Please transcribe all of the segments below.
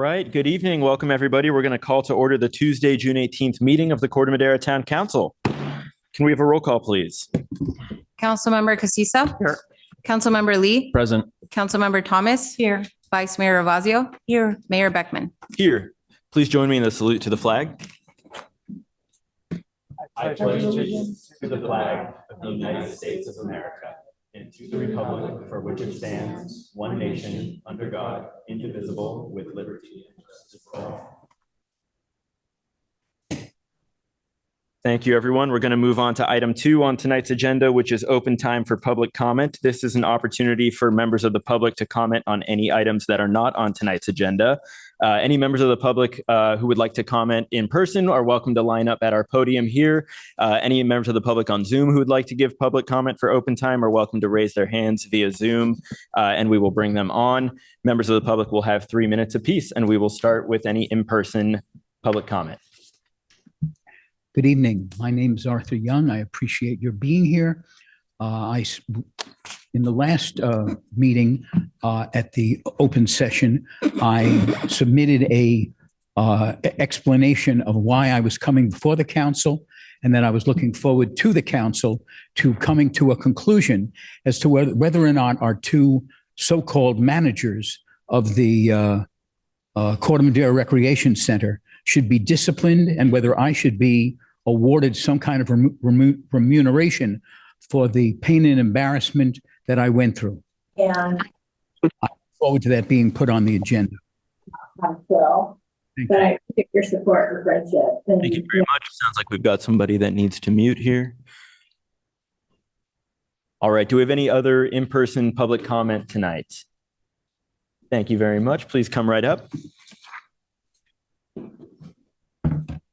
right, good evening. Welcome, everybody. We're going to call to order the Tuesday, June 18th meeting of the Corte Madera Town Council. Can we have a roll call, please? Councilmember Casissa. Here. Councilmember Lee. Present. Councilmember Thomas. Here. Vice Mayor Ravazio. Here. Mayor Beckman. Here. Please join me in the salute to the flag. I pledge allegiance to the flag of the United States of America and to the republic for which it stands, one nation, under God, indivisible, with liberty and justice for all. Thank you, everyone. We're going to move on to item 2 on tonight's agenda, which is open time for public comment. This is an opportunity for members of the public to comment on any items that are not on tonight's agenda. Any members of the public who would like to comment in person are welcome to line up at our podium here. Any members of the public on Zoom who would like to give public comment for open time are welcome to raise their hands via Zoom, and we will bring them on. Members of the public will have 3 minutes apiece, and we will start with any in-person public comment. Good evening. My name is Arthur Young. I appreciate your being here. In the last meeting at the open session, I submitted a explanation of why I was coming before the council, and that I was looking forward to the council to coming to a conclusion as to whether or not our two so-called managers of the Corte Madera Recreation Center should be disciplined, and whether I should be awarded some kind of remuneration for the pain and embarrassment that I went through. And I look forward to that being put on the agenda. Phil, but I appreciate your support and friendship. And, Thank you very much. Sounds like we've got somebody that needs to mute here. All right. Do we have any other in-person public comment tonight? Thank you very much. Please come right up.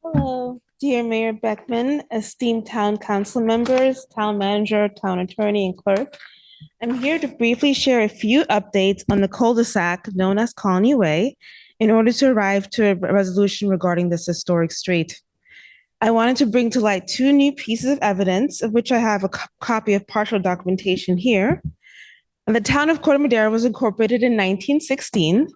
Hello, dear Mayor Beckman, esteemed town council members, town manager, town attorney, and clerk. I'm here to briefly share a few updates on the cul-de-sac known as Colony Way in order to arrive to a resolution regarding this historic street. I wanted to bring to light 2 new pieces of evidence, of which I have a copy of partial documentation here. And the town of Corte Madera was incorporated in 1916,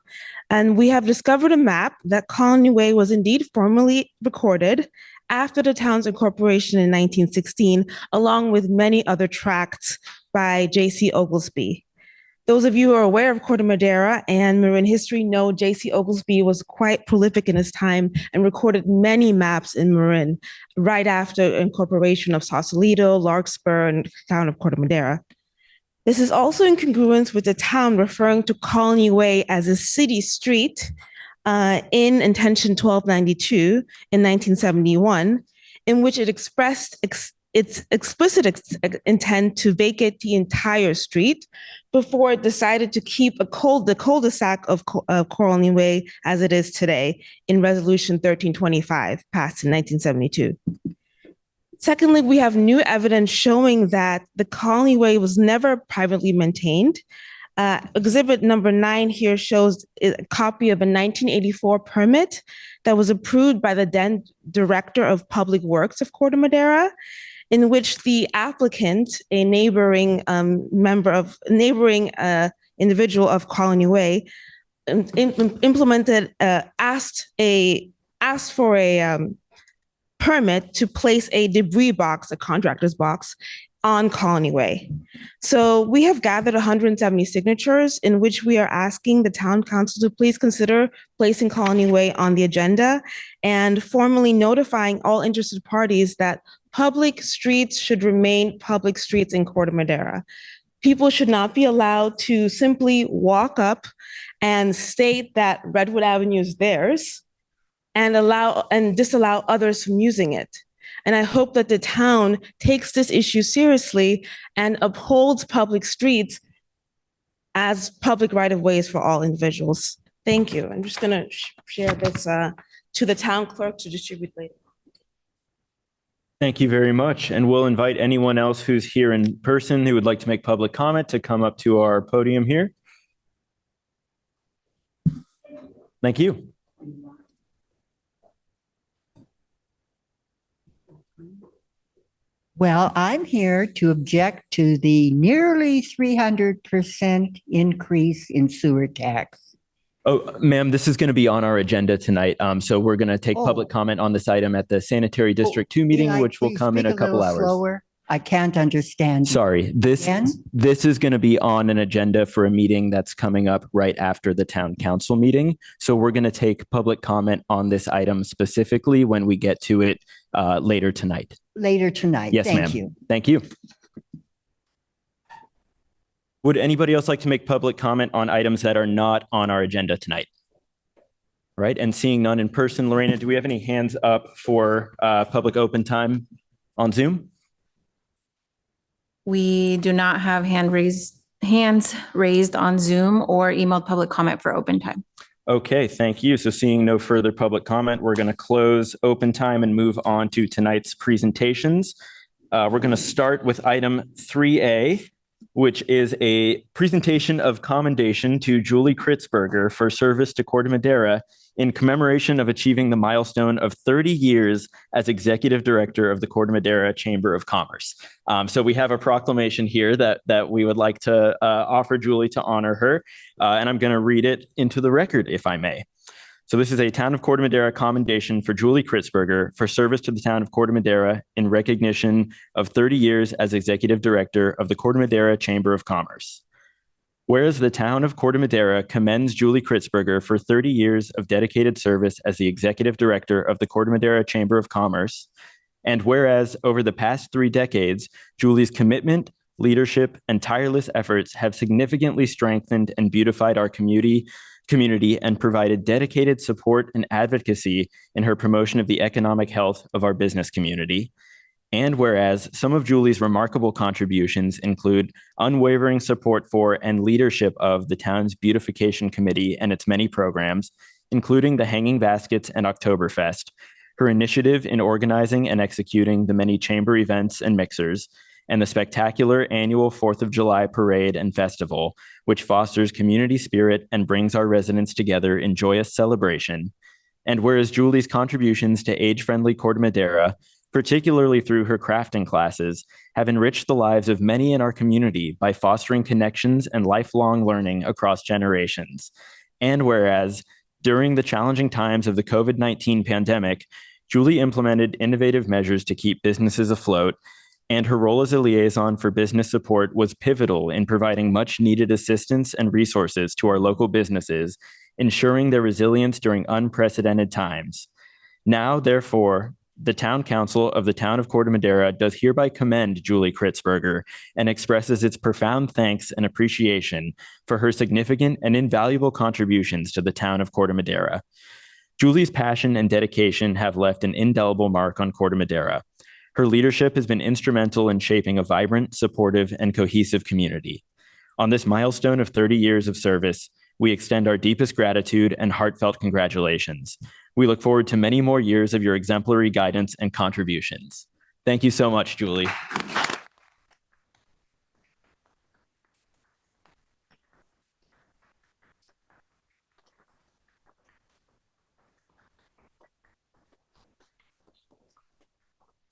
and we have discovered a map that Colony Way was indeed formally recorded after the town's incorporation in 1916, along with many other tracts by J.C. Oglesby. Those of you who are aware of Corte Madera and Marin history know J.C. Oglesby was quite prolific in his time and recorded many maps in Marin right after incorporation of Sausalito, Larkspur, and the town of Corte Madera. This is also in congruence with the town referring to Colony Way as a city street in Intention 1292 in 1971, in which it expressed its explicit intent to vacate the entire street before it decided to keep the cul-de-sac of Colony Way as it is today in Resolution 1325, passed in 1972. Secondly, we have new evidence showing that the Colony Way was never privately maintained. Exhibit number 9 here shows a copy of a 1984 permit that was approved by the then Director of Public Works of Corte Madera, in which the applicant, a neighboring individual of Colony Way, asked for a permit to place a debris box, a contractor's box, on Colony Way. So we have gathered 170 signatures in which we are asking the town council to please consider placing Colony Way on the agenda and formally notifying all interested parties that public streets should remain public streets in Corte Madera. People should not be allowed to simply walk up and state that Redwood Avenue is theirs and disallow others from using it. And I hope that the town takes this issue seriously and upholds public streets as public right-of-ways for all individuals. Thank you. I'm just gonna share this to the town clerk to distribute later. Thank you very much. And we'll invite anyone else who's here in person who would like to make public comment to come up to our podium here. Thank you. Well, I'm here to object to the nearly 300% increase in sewer tax. Oh, ma'am, this is going to be on our agenda tonight. So we're going to take Oh. public comment on this item at the Sanitary District 2 meeting, Eli, which will please come in speak a couple little hours. slower. I can't understand. you. Sorry, Again? this is going to be on an agenda for a meeting that's coming up right after the town council meeting. So we're going to take public comment on this item specifically when we get to it later tonight. Later tonight. Yes, ma'am. Thank you. Thank you. Would anybody else like to make public comment on items that are not on our agenda tonight? Right, and seeing none in person, Lorena, do we have any hands up for public open time on Zoom? We do not have hands raised on Zoom or emailed public comment for open time. Okay, thank you. So seeing no further public comment, we're going to close open time and move on to tonight's presentations. We're going to start with item 3A, which is a presentation of commendation to Julie Kritzberger for service to Corte Madera in commemoration of achieving the milestone of 30 years as Executive Director of the Corte Madera Chamber of Commerce. So we have a proclamation here that we would like to offer Julie to honor her, and I'm going to read it into the record, if I may. So this is a Town of Corte Madera commendation for Julie Kritzberger for service to the Town of Corte Madera in recognition of 30 years as Executive Director of the Corte Madera Chamber of Commerce. Whereas the Town of Corte Madera commends Julie Kritzberger for 30 years of dedicated service as the Executive Director of the Corte Madera Chamber of Commerce, and whereas over the past 3 decades, Julie's commitment, leadership, and tireless efforts have significantly strengthened and beautified our community and provided dedicated support and advocacy in her promotion of the economic health of our business community. And whereas some of Julie's remarkable contributions include unwavering support for and leadership of the town's beautification committee and its many programs, including the Hanging Baskets and Oktoberfest, her initiative in organizing and executing the many chamber events and mixers, and the spectacular annual 4th of July parade and festival, which fosters community spirit and brings our residents together in joyous celebration. And whereas Julie's contributions to age-friendly Corte Madera, particularly through her crafting classes, have enriched the lives of many in our community by fostering connections and lifelong learning across generations. And whereas, during the challenging times of the COVID-19 pandemic, Julie implemented innovative measures to keep businesses afloat, and her role as a liaison for business support was pivotal in providing much-needed assistance and resources to our local businesses, ensuring their resilience during unprecedented times. Now, therefore, the Town Council of the Town of Corte Madera does hereby commend Julie Kritzberger and expresses its profound thanks and appreciation for her significant and invaluable contributions to the Town of Corte Madera. Julie's passion and dedication have left an indelible mark on Corte Madera. Her leadership has been instrumental in shaping a vibrant, supportive, and cohesive community. On this milestone of 30 years of service, we extend our deepest gratitude and heartfelt congratulations. We look forward to many more years of your exemplary guidance and contributions. Thank you so much, Julie.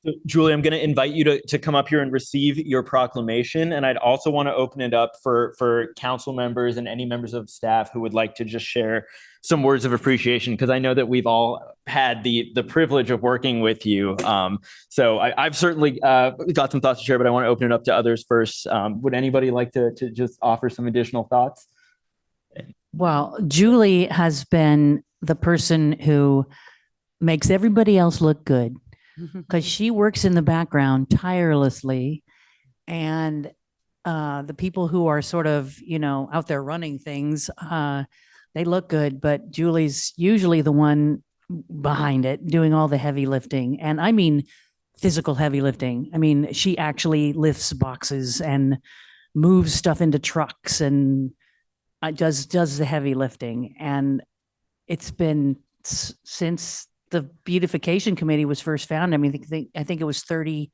So, Julie, I'm going to invite you to come up here and receive your proclamation. And I'd also want to open it up for council members and any members of staff who would like to just share some words of appreciation, because I know that we've all had the privilege of working with you. So I've certainly got some thoughts to share, but I want to open it up to others first. Would anybody like to just offer some additional thoughts? Well, Julie has been the person who makes everybody else look good, because she works in the background tirelessly, and the people who are sort of, out there running things, they look good, but Julie's usually the one behind it doing all the heavy lifting. And I mean, physical heavy lifting. I mean, she actually lifts boxes and moves stuff into trucks and does the heavy lifting. And it's been since the beautification committee was first founded. I mean, I think it was 32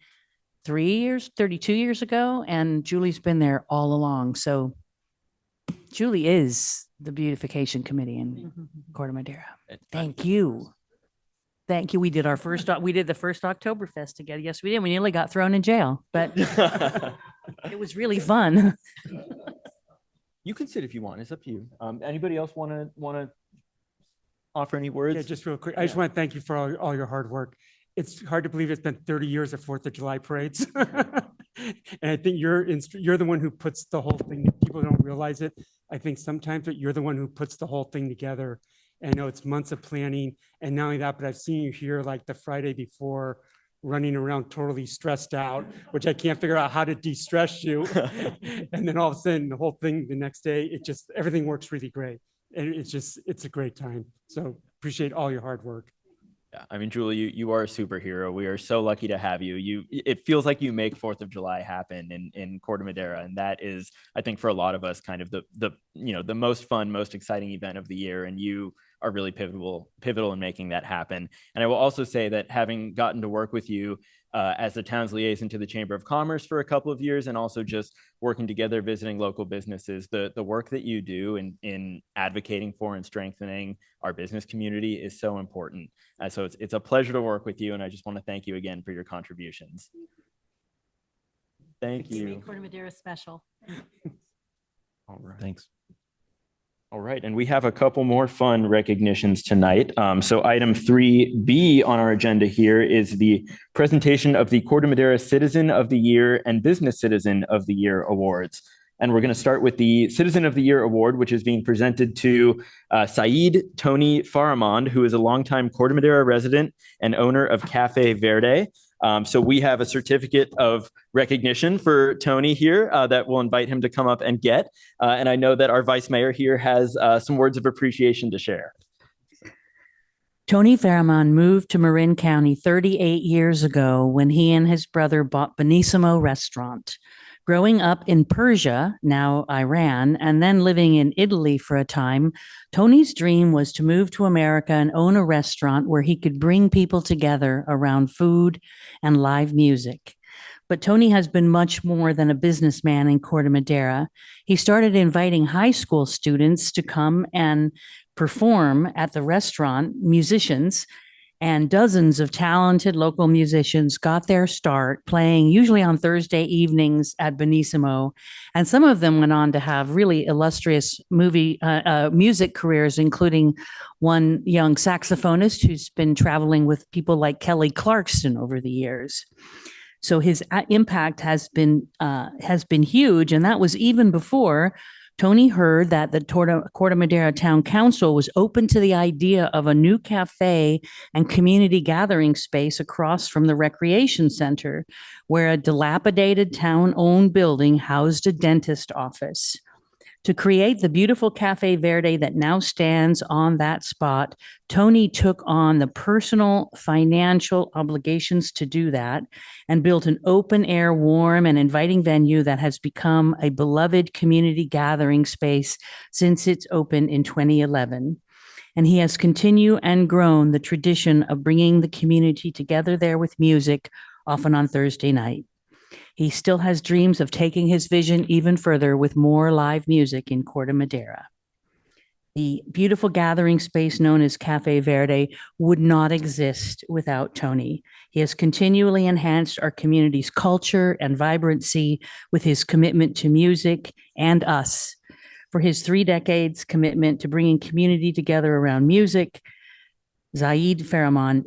years ago, and Julie's been there all along. So Julie is the beautification committee in Corte Madera. Thank you. Thank you. We did the first Oktoberfest together. Yes, we did. We nearly got thrown in jail, but it was really fun. You can sit if you want. It's up to you. Anybody else want to offer any words? Yeah, just real quick. I just want to thank you for all your hard work. It's hard to believe it's been 30 years of 4th of July parades. And I think you're the one who puts the whole thing, people don't realize it. I think sometimes that you're the one who puts the whole thing together. And I know it's months of planning. And not only that, but I've seen you here like the Friday before running around totally stressed out, which I can't figure out how to de-stress you. And then all of a sudden the whole thing the next day, everything works really great. And it's a great time. So appreciate all your hard work. Yeah, I mean, Julie, you are a superhero. We are so lucky to have you. It feels like you make 4th of July happen in Corte Madera, and that is, I think, for a lot of us, kind of the most fun, most exciting event of the year. And you are really pivotal in making that happen. And I will also say that having gotten to work with you as the town's liaison to the Chamber of Commerce for a couple of years, and also just working together, visiting local businesses, the work that you do in advocating for and strengthening our business community is so important. So it's a pleasure to work with you, and I just want to thank you again for your contributions. Thank you. Corte Madera special. All right. Thanks. All right, and we have a couple more fun recognitions tonight. So item 3B on our agenda here is the presentation of the Corte Madera Citizen of the Year and Business Citizen of the Year awards. And we're going to start with the Citizen of the Year award, which is being presented to Saeed Tony Faramand, who is a longtime Corte Madera resident and owner of Cafe Verde. So we have a certificate of recognition for Tony here that we'll invite him to come up and get. And I know that our vice mayor here has some words of appreciation to share. Tony Faramand moved to Marin County 38 years ago when he and his brother bought Benissimo Restaurant. Growing up in Persia, now Iran, and then living in Italy for a time, Tony's dream was to move to America and own a restaurant where he could bring people together around food and live music. But Tony has been much more than a businessman in Corte Madera. He started inviting high school students to come and perform at the restaurant, musicians, and dozens of talented local musicians got their start playing usually on Thursday evenings at Benissimo. And some of them went on to have really illustrious music careers, including one young saxophonist who's been traveling with people like Kelly Clarkson over the years. So his impact has been huge. And that was even before Tony heard that the Corte Madera Town Council was open to the idea of a new cafe and community gathering space across from the recreation center, where a dilapidated town-owned building housed a dentist office. To create the beautiful Cafe Verde that now stands on that spot, Tony took on the personal financial obligations to do that and built an open-air, warm, and inviting venue that has become a beloved community gathering space since its open in 2011. And he has continued and grown the tradition of bringing the community together there with music, often on Thursday night. He still has dreams of taking his vision even further with more live music in Corte Madera. The beautiful gathering space known as Cafe Verde would not exist without Tony. He has continually enhanced our community's culture and vibrancy with his commitment to music and us. For his 3 decades commitment to bringing community together around music, Tony Faramand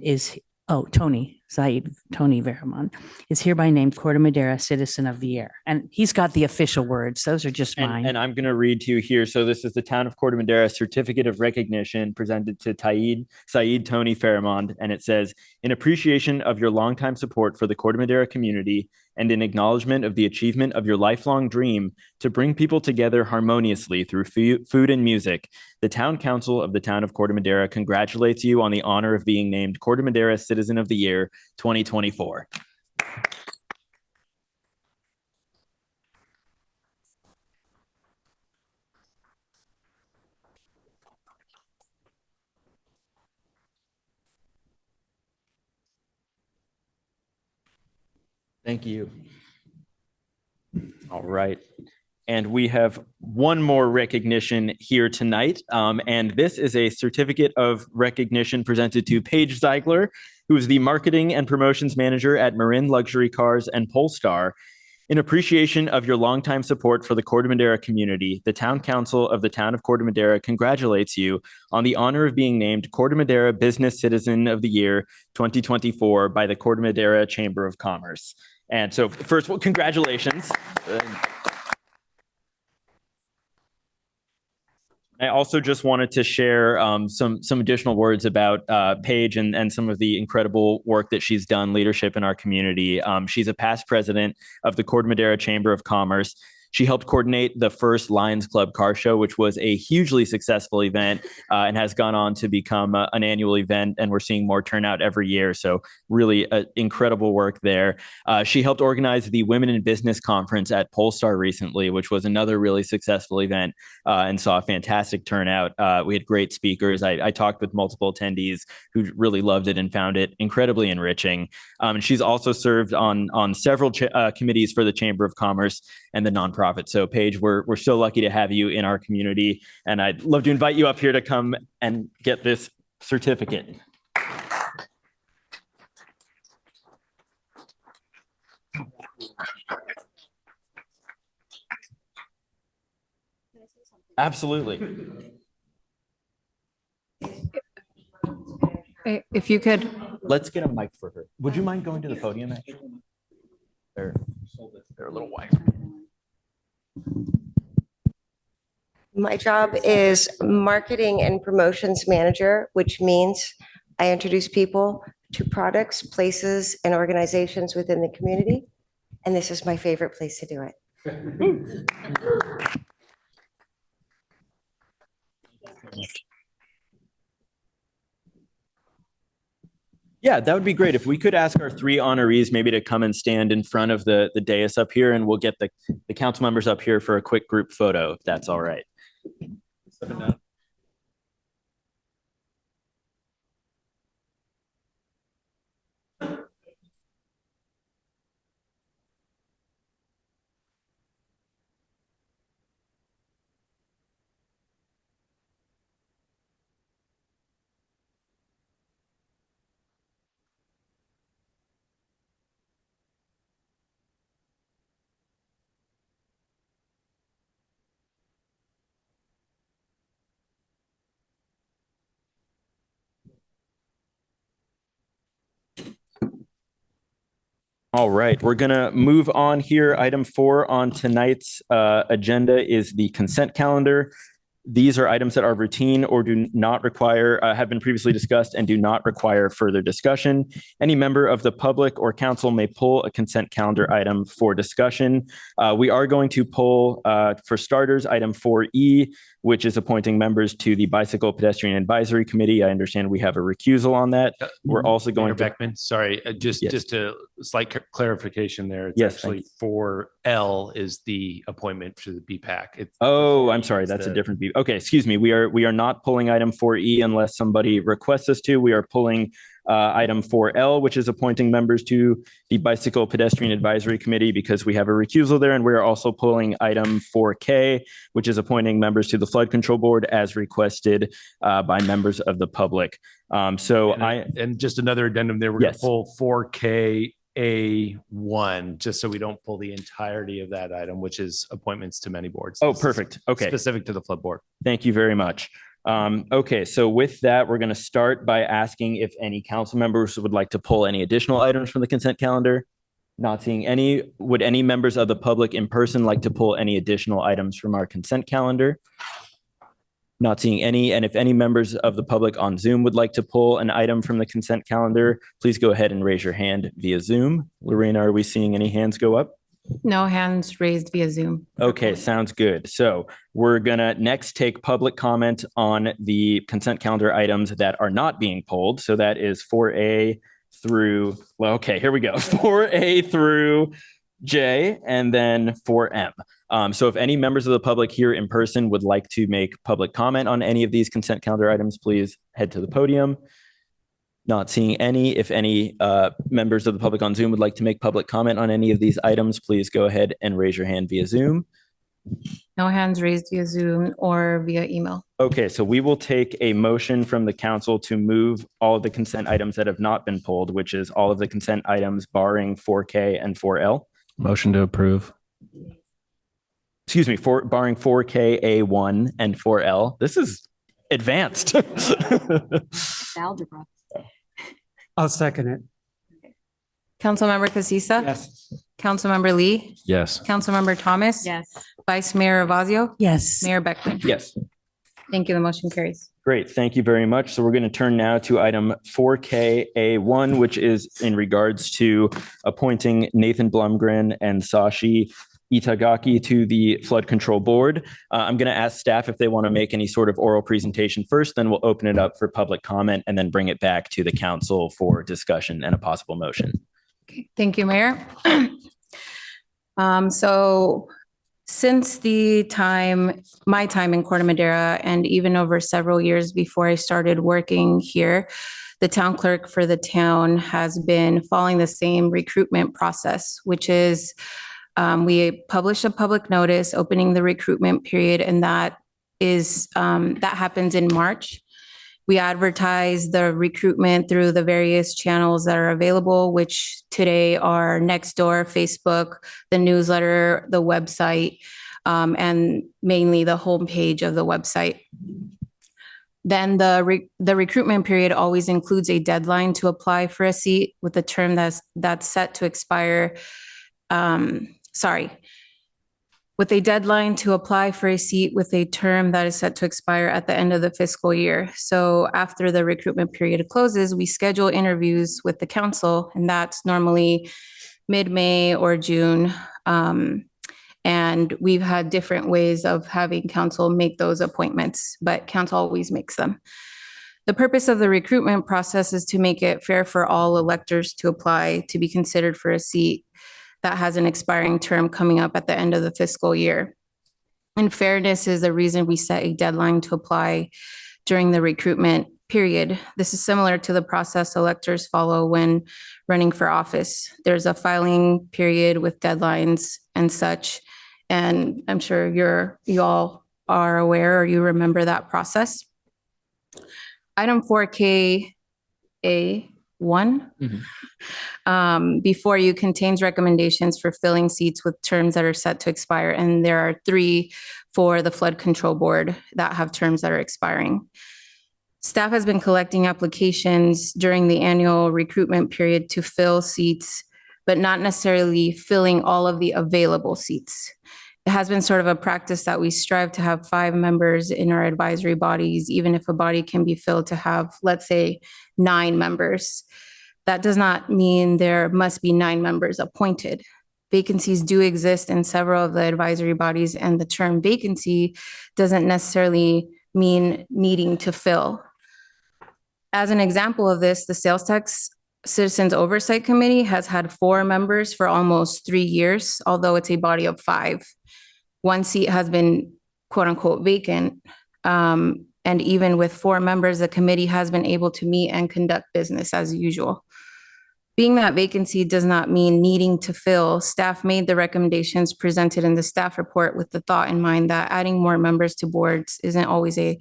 is hereby named Corte Madera Citizen of the Year. And he's got the official words. Those are just mine. And I'm going to read to you here. So this is the Town of Corte Madera Certificate of Recognition presented to Saeed Tony Faramand. And it says, in appreciation of your longtime support for the Corte Madera community and in acknowledgement of the achievement of your lifelong dream to bring people together harmoniously through food and music, the Town Council of the Town of Corte Madera congratulates you on the honor of being named Corte Madera Citizen of the Year 2024. Thank you. All right. And we have one more recognition here tonight. And this is a certificate of recognition presented to Paige Zeigler, who is the marketing and promotions manager at Marin Luxury Cars and Polestar. In appreciation of your longtime support for the Corte Madera community, the Town Council of the Town of Corte Madera congratulates you on the honor of being named Corte Madera Business Citizen of the Year 2024 by the Corte Madera Chamber of Commerce. And so first of all, congratulations. I also just wanted to share some additional words about Paige and some of the incredible work that she's done, leadership in our community. She's a past president of the Corte Madera Chamber of Commerce. She helped coordinate the first Lions Club car show, which was a hugely successful event and has gone on to become an annual event. And we're seeing more turnout every year. So really incredible work there. She helped organize the Women in Business Conference at Polestar recently, which was another really successful event and saw a fantastic turnout. We had great speakers. I talked with multiple attendees who really loved it and found it incredibly enriching. And she's also served on several committees for the Chamber of Commerce and the nonprofit. So Paige, we're so lucky to have you in our community, and I'd love to invite you up here to come and get this certificate. Absolutely. If you could, Let's get a mic for her. Would you mind going to the podium, actually? They're a little wide. My job is marketing and promotions manager, which means I introduce people to products, places, and organizations within the community. And this is my favorite place to do it. Yeah, that would be great. If we could ask our three honorees maybe to come and stand in front of the dais up here, and we'll get the council members up here for a quick group photo, if that's all right. All right, we're going to move on here. Item 4 on tonight's agenda is the consent calendar. These are items that are routine or do not require, have been previously discussed and do not require further discussion. Any member of the public or council may pull a consent calendar item for discussion. We are going to pull, for starters, item 4E, which is appointing members to the Bicycle Pedestrian Advisory Committee. I understand we have a recusal on that. We're also going Mayor to... Beckman, sorry, just a slight clarification there. It's Yes, actually 4L is the appointment to the BPAC. Oh, I'm sorry. That's a different B. Okay, excuse me. We are not pulling item 4E unless somebody requests us to. We are pulling item 4L, which is appointing members to the Bicycle Pedestrian Advisory Committee, because we have a recusal there. And we're also pulling item 4K, which is appointing members to the Flood Control Board as requested by members of the public. And just another addendum there, we're going to pull 4K A1, just so we don't pull the entirety of that item, which is appointments to many boards. Oh, perfect. Okay. Specific to the flood board. Thank you very much. Okay, so with that, we're going to start by asking if any council members would like to pull any additional items from the consent calendar. Not seeing any. Would any members of the public in person like to pull any additional items from our consent calendar? Not seeing any. And if any members of the public on Zoom would like to pull an item from the consent calendar, please go ahead and raise your hand via Zoom. Lorena, are we seeing any hands go up? no hands raised via Zoom. Okay, sounds good. So we're gonna next take public comment on the consent calendar items that are not being pulled. So that is 4A through, well, okay, here we go. 4A through J and then 4M. So if any members of the public here in person would like to make public comment on any of these consent calendar items, please head to the podium. Not seeing any. If any members of the public on Zoom would like to make public comment on any of these items, please go ahead and raise your hand via Zoom. No hands raised via Zoom or via email. Okay, so we will take a motion from the council to move all of the consent items that have not been pulled, which is all of the consent items barring 4K and 4L. Motion to approve. Excuse me, barring 4K, A1, and 4L. This is advanced. Algebra. I'll second it. Councilmember Casissa? Yes. Councilmember Lee? Yes. Councilmember Thomas? Yes. Vice Mayor Ravazio? Yes. Mayor Beckman? Yes. Thank you. The motion carries. Great. Thank you very much. So we're going to turn now to item 4K A1, which is in regards to appointing Nathan Blumgren and Sashi Itagaki to the Flood Control Board. I'm going to ask staff if they want to make any sort of oral presentation first, then we'll open it up for public comment and then bring it back to the council for discussion and a possible motion. Okay, thank you, Mayor. So since my time in Corte Madera, and even over several years before I started working here, the town clerk for the town has been following the same recruitment process, which is we publish a public notice opening the recruitment period, and that happens in March. We advertise the recruitment through the various channels that are available, which today are Nextdoor, Facebook, the newsletter, the website, and mainly the homepage of the website. Then the recruitment period always includes a deadline to apply for a seat with a term that's set to expire. With a deadline to apply for a seat with a term that is set to expire at the end of the fiscal year. So after the recruitment period closes, we schedule interviews with the council, and that's normally mid-May or June. And we've had different ways of having council make those appointments, but council always makes them. The purpose of the recruitment process is to make it fair for all electors to apply to be considered for a seat that has an expiring term coming up at the end of the fiscal year. And fairness is the reason we set a deadline to apply during the recruitment period. This is similar to the process electors follow when running for office. There's a filing period with deadlines and such. And I'm sure you all are aware or you remember that process. Item 4K A1. Before you contains recommendations for filling seats with terms that are set to expire. And there are 3 for the Flood Control Board that have terms that are expiring. Staff has been collecting applications during the annual recruitment period to fill seats, but not necessarily filling all of the available seats. It has been sort of a practice that we strive to have 5 members in our advisory bodies, even if a body can be filled to have, let's say, 9 members. That does not mean there must be 9 members appointed. Vacancies do exist in several of the advisory bodies, and the term vacancy doesn't necessarily mean needing to fill. As an example of this, the Sales Tax Citizens Oversight Committee has had 4 members for almost 3 years, although it's a body of 5. 1 seat has been quote unquote vacant. And even with 4 members, the committee has been able to meet and conduct business as usual. Being that vacancy does not mean needing to fill, staff made the recommendations presented in the staff report with the thought in mind that adding more members to boards isn't always a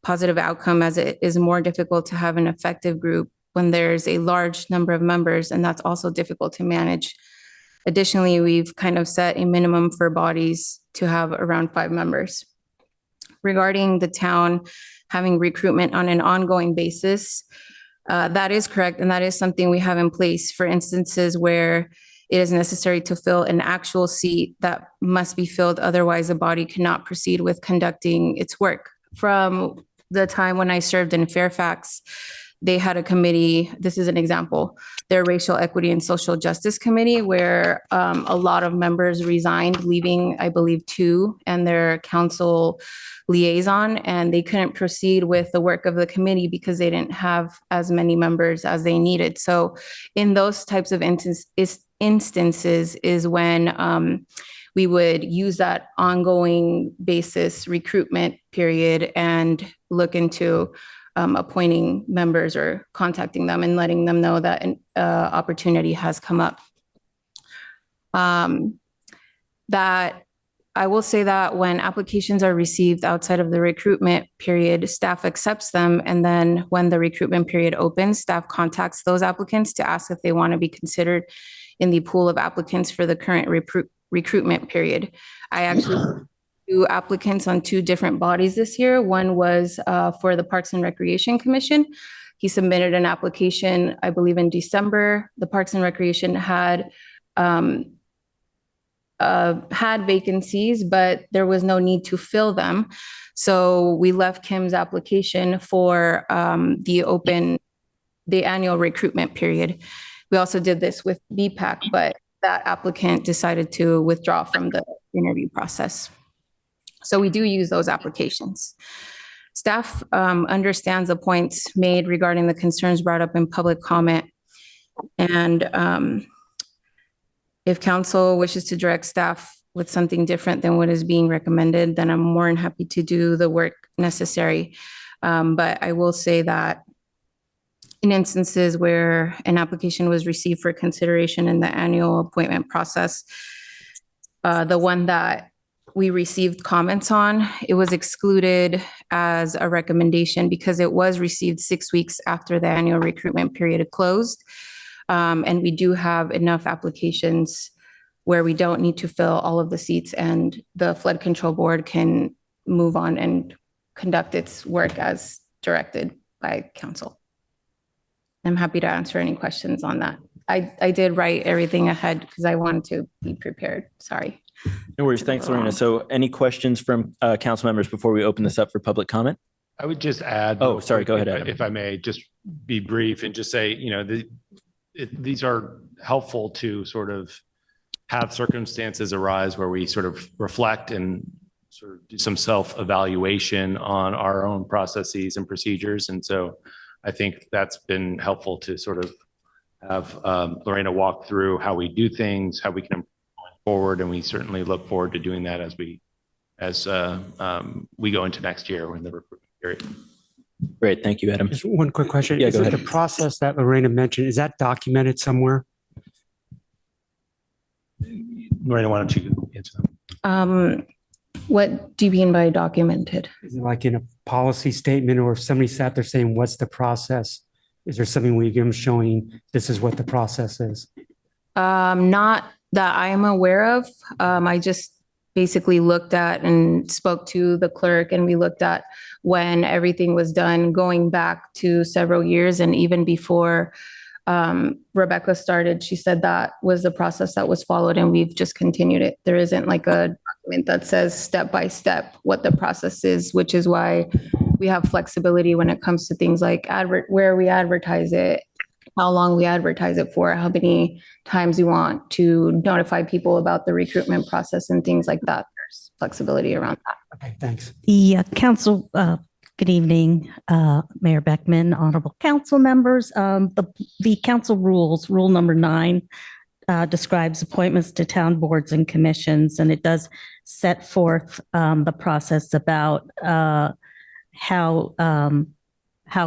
positive outcome, as it is more difficult to have an effective group when there's a large number of members, and that's also difficult to manage. Additionally, we've kind of set a minimum for bodies to have around 5 members. Regarding the town having recruitment on an ongoing basis, that is correct, and that is something we have in place for instances where it is necessary to fill an actual seat that must be filled, otherwise the body cannot proceed with conducting its work. From the time when I served in Fairfax, they had a committee, this is an example, their Racial Equity and Social Justice Committee, where a lot of members resigned, leaving, I believe, 2 and their council liaison, and they couldn't proceed with the work of the committee because they didn't have as many members as they needed. So in those types of instances is when we would use that ongoing basis recruitment period and look into appointing members or contacting them and letting them know that an opportunity has come up. That I will say that when applications are received outside of the recruitment period, staff accepts them. And then when the recruitment period opens, staff contacts those applicants to ask if they want to be considered in the pool of applicants for the current recruitment period. I actually two applicants on two different bodies this year. One was for the Parks and Recreation Commission. He submitted an application, I believe, in December. The Parks and Recreation had vacancies, but there was no need to fill them. So we left Kim's application for the annual recruitment period. We also did this with BPAC, but that applicant decided to withdraw from the interview process. So we do use those applications. Staff understands the points made regarding the concerns brought up in public comment. And if council wishes to direct staff with something different than what is being recommended, then I'm more than happy to do the work necessary. But I will say that in instances where an application was received for consideration in the annual appointment process, the one that we received comments on, it was excluded as a recommendation because it was received 6 weeks after the annual recruitment period had closed. And we do have enough applications where we don't need to fill all of the seats, and the flood control board can move on and conduct its work as directed by council. I'm happy to answer any questions on that. I did write everything ahead because I wanted to be prepared. Sorry. No worries. Thanks, Lorena. So any questions from council members before we open this up for public comment? I would just add. Oh, sorry. Go ahead, Adam. If I may just be brief and just say, these are helpful to sort of have circumstances arise where we sort of reflect and sort of do some self-evaluation on our own processes and procedures. And so I think that's been helpful to sort of have Lorena walk through how we do things, how we can improve going forward. And we certainly look forward to doing that as we go into next year in the recruitment period. Great. Thank you, Adam. Just one quick question. Yeah, Is go it ahead. the process that Lorena mentioned, is that documented somewhere? Lorena, why don't you answer that? What do you mean by documented? Is it like in a policy statement, or if somebody sat there saying, what's the process? Is there something we give them showing this is what the process is? Not that I am aware of. I just basically looked at and spoke to the clerk, and we looked at when everything was done going back to several years. And even before Rebecca started, she said that was the process that was followed, and we've just continued it. There isn't like a document that says step by step what the process is, which is why we have flexibility when it comes to things like where we advertise it, how long we advertise it for, how many times we want to notify people about the recruitment process and things like that. There's flexibility around that. Okay, thanks. The council, good evening, Mayor Beckman, honorable council members. The council rules, rule number 9, describes appointments to town boards and commissions, and it does set forth the process about how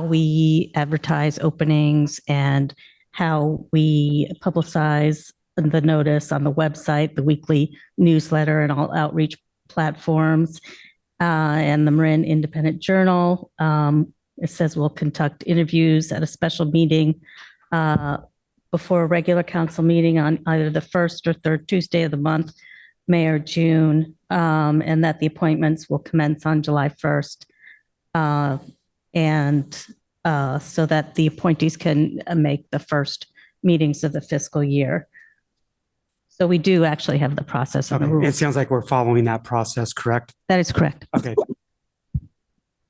we advertise openings and how we publicize the notice on the website, the weekly newsletter, and all outreach platforms, and the Marin Independent Journal. It says we'll conduct interviews at a special meeting before a regular council meeting on either the first or third Tuesday of the month, May or June, and that the appointments will commence on July 1st. So that the appointees can make the first meetings of the fiscal year. So we do actually have the process on the Okay. rules. It sounds like we're following that process, correct? That is correct. Okay.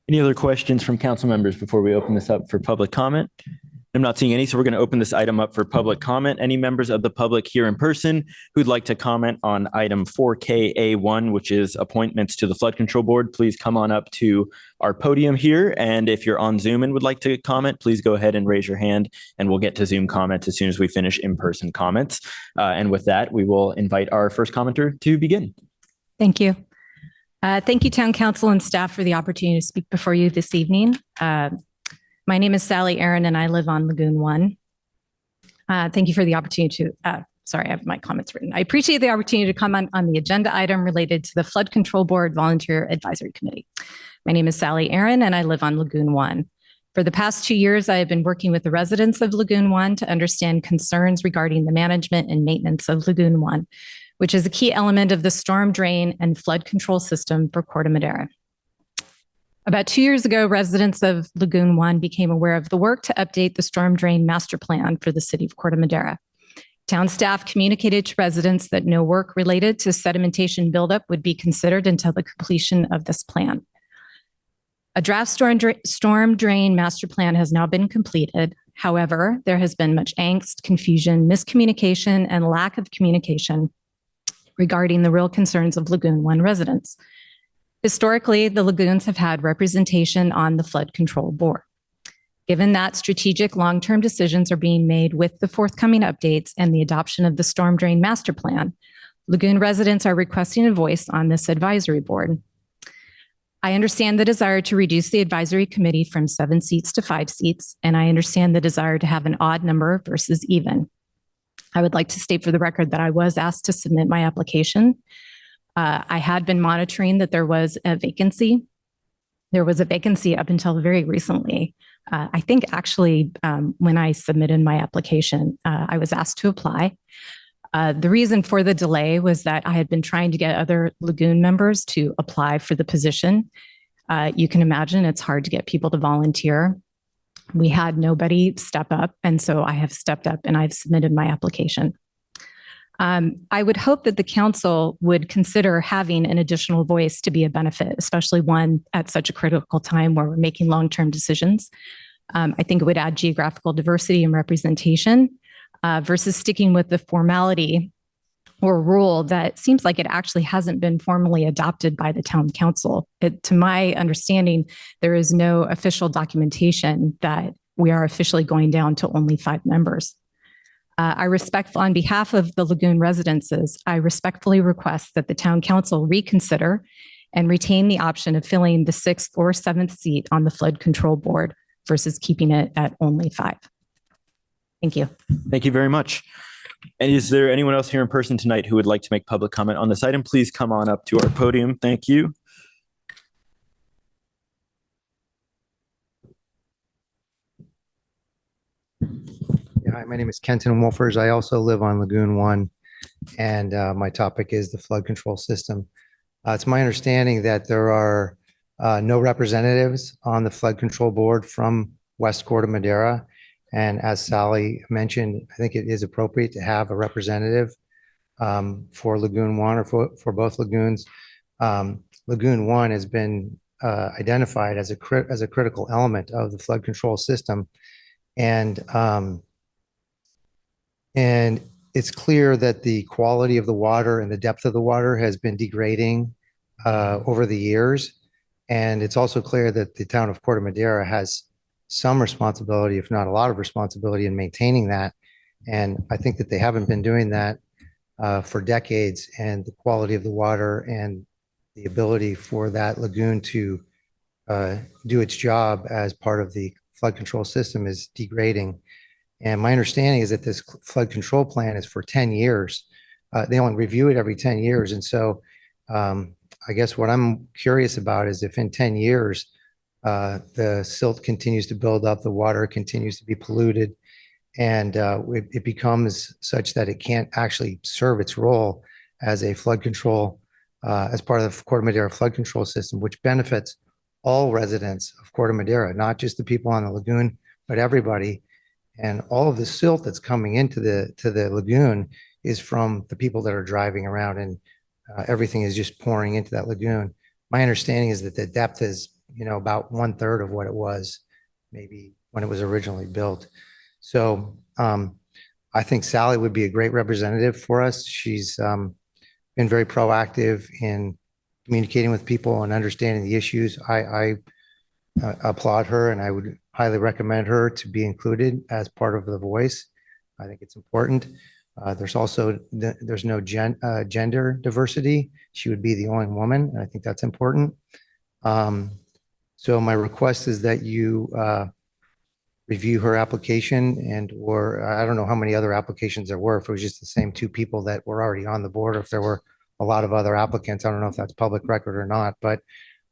Any other questions from council members before we open this up for public comment? I'm not seeing any, so we're going to open this item up for public comment. Any members of the public here in person who'd like to comment on item 4KA1, which is appointments to the Flood Control Board, please come on up to our podium here. And if you're on Zoom and would like to comment, please go ahead and raise your hand, and we'll get to Zoom comments as soon as we finish in-person comments. And with that, we will invite our first commenter to begin. Thank you. Thank you, Town Council and staff, for the opportunity to speak before you this evening. My name is Sally Aaron, and I live on Lagoon 1. Thank you for the opportunity to, sorry, I have my comments written. I appreciate the opportunity to comment on the agenda item related to the Flood Control Board Volunteer Advisory Committee. My name is Sally Aaron, and I live on Lagoon 1. For the past 2 years, I have been working with the residents of Lagoon One to understand concerns regarding the management and maintenance of Lagoon One, which is a key element of the storm drain and flood control system for Corte Madera. About 2 years ago, residents of Lagoon One became aware of the work to update the storm drain master plan for the city of Corte Madera. Town staff communicated to residents that no work related to sedimentation buildup would be considered until the completion of this plan. A draft storm drain master plan has now been completed. However, there has been much angst, confusion, miscommunication, and lack of communication regarding the real concerns of Lagoon One residents. Historically, the lagoons have had representation on the flood control board. Given that strategic long-term decisions are being made with the forthcoming updates and the adoption of the storm drain master plan, lagoon residents are requesting a voice on this advisory board. I understand the desire to reduce the advisory committee from 7 seats to 5 seats, and I understand the desire to have an odd number versus even. I would like to state for the record that I was asked to submit my application. I had been monitoring that there was a vacancy. There was a vacancy up until very recently. I think actually when I submitted my application, I was asked to apply. The reason for the delay was that I had been trying to get other lagoon members to apply for the position. You can imagine it's hard to get people to volunteer. We had nobody step up, and so I have stepped up and I've submitted my application. I would hope that the council would consider having an additional voice to be a benefit, especially one at such a critical time where we're making long-term decisions. I think it would add geographical diversity and representation versus sticking with the formality or rule that seems like it actually hasn't been formally adopted by the town council. To my understanding, there is no official documentation that we are officially going down to only 5 members. On behalf of the lagoon residences, I respectfully request that the town council reconsider and retain the option of filling the 6th or 7th seat on the flood control board versus keeping it at only 5. Thank you. Thank you very much. And is there anyone else here in person tonight who would like to make public comment on this item? Please come on up to our podium. Thank you. Hi, my name is Kenton Wolfers. I also live on Lagoon One, and my topic is the flood control system. It's my understanding that there are no representatives on the flood control board from West Corte Madera. And as Sally mentioned, I think it is appropriate to have a representative for Lagoon One or for both lagoons. Lagoon One has been identified as a critical element of the flood control system. And it's clear that the quality of the water and the depth of the water has been degrading over the years. And it's also clear that the town of Corte Madera has some responsibility, if not a lot of responsibility, in maintaining that. And I think that they haven't been doing that for decades. And the quality of the water and the ability for that lagoon to do its job as part of the flood control system is degrading. And my understanding is that this flood control plan is for 10 years. They only review it every 10 years. And so I guess what I'm curious about is if in 10 years, the silt continues to build up, the water continues to be polluted, and it becomes such that it can't actually serve its role as a flood control, as part of the Corte Madera flood control system, which benefits all residents of Corte Madera, not just the people on the lagoon, but everybody. And all of the silt that's coming into the lagoon is from the people that are driving around, and everything is just pouring into that lagoon. My understanding is that the depth is, about 1/3 of what it was maybe when it was originally built. So I think Sally would be a great representative for us. She's been very proactive in communicating with people and understanding the issues. I applaud her, and I would highly recommend her to be included as part of the voice. I think it's important. There's also, there's no gender diversity. She would be the only woman, and I think that's important. So my request is that you review her application, or I don't know how many other applications there were, if it was just the same 2 people that were already on the board, or if there were a lot of other applicants. I don't know if that's public record or not, but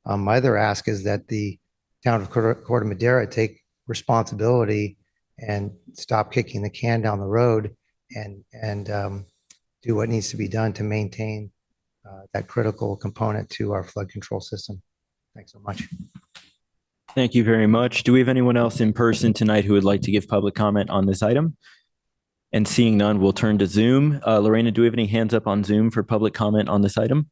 my other ask is that the town of Corte Madera take responsibility and stop kicking the can down the road and do what needs to be done to maintain that critical component to our flood control system. Thanks so much. Thank you very much. Do we have anyone else in person tonight who would like to give public comment on this item? And seeing none, we'll turn to Zoom. Lorena, do we have any hands up on Zoom for public comment on this item?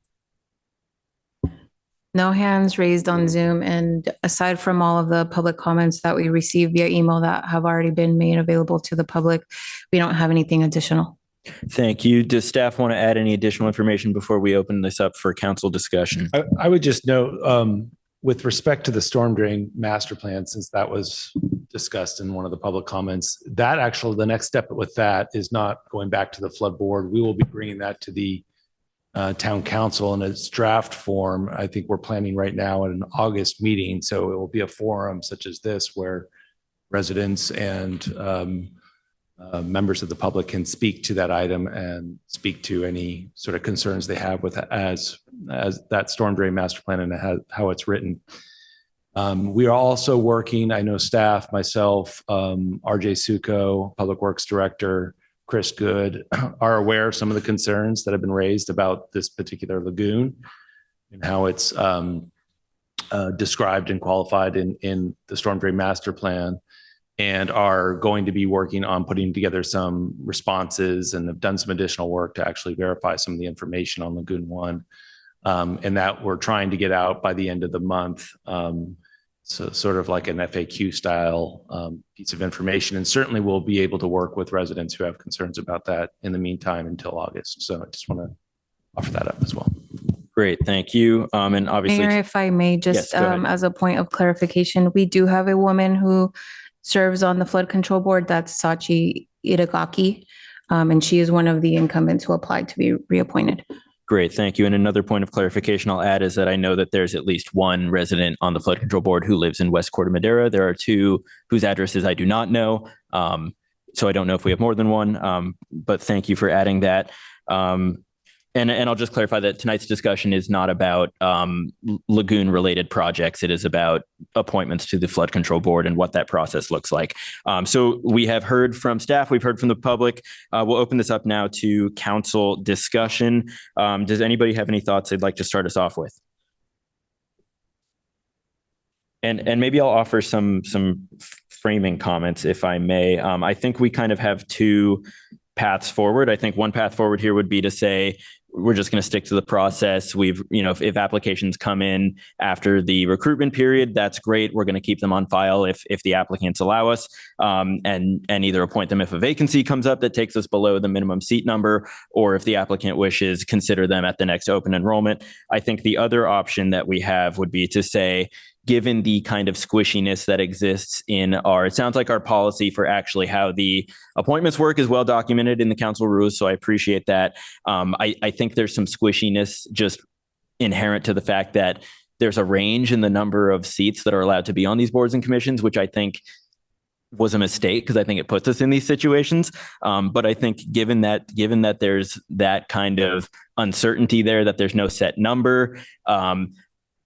No hands raised on Zoom. And aside from all of the public comments that we received via email that have already been made available to the public, we don't have anything additional. Thank you. Does staff want to add any additional information before we open this up for council discussion? I would just note, with respect to the storm drain master plan, since that was discussed in one of the public comments, that actually, the next step with that is not going back to the flood board. We will be bringing that to the town council in its draft form. I think we're planning right now at an August meeting. So it will be a forum such as this where residents and members of the public can speak to that item and speak to any sort of concerns they have with as that storm drain master plan and how it's written. We are also working, I know staff, myself, RJ Suko, Public Works Director, Chris Good, are aware of some of the concerns that have been raised about this particular lagoon and how it's described and qualified in the storm drain master plan, and are going to be working on putting together some responses and have done some additional work to actually verify some of the information on Lagoon 1. And that we're trying to get out by the end of the month. So sort of like an FAQ style piece of information. And certainly we'll be able to work with residents who have concerns about that in the meantime until August. So I just want to offer that up as well. Great, thank you. And obviously, Mayor, if I may, just Yes, go ahead. as a point of clarification, we do have a woman who serves on the flood control board. That's Sachi Itagaki. And she is one of the incumbents who applied to be reappointed. Great, thank you. And another point of clarification I'll add is that I know that there's at least one resident on the flood control board who lives in West Corte Madera. There are two whose addresses I do not know. So I don't know if we have more than one, but thank you for adding that. And I'll just clarify that tonight's discussion is not about lagoon related projects. It is about appointments to the flood control board and what that process looks like. So we have heard from staff. We've heard from the public. We'll open this up now to council discussion. Does anybody have any thoughts they'd like to start us off with? And maybe I'll offer some framing comments, if I may. I think we kind of have two paths forward. I think one path forward here would be to say, we're just going to stick to the process. We've, if applications come in after the recruitment period, that's great. We're going to keep them on file if the applicants allow us, and either appoint them if a vacancy comes up that takes us below the minimum seat number, or if the applicant wishes, consider them at the next open enrollment. I think the other option that we have would be to say, given the kind of squishiness that exists in it sounds like our policy for actually how the appointments work is well documented in the council rules. So I appreciate that. I think there's some squishiness just inherent to the fact that there's a range in the number of seats that are allowed to be on these boards and commissions, which I think was a mistake because I think it puts us in these situations. But I think given that there's that kind of uncertainty there, that there's no set number,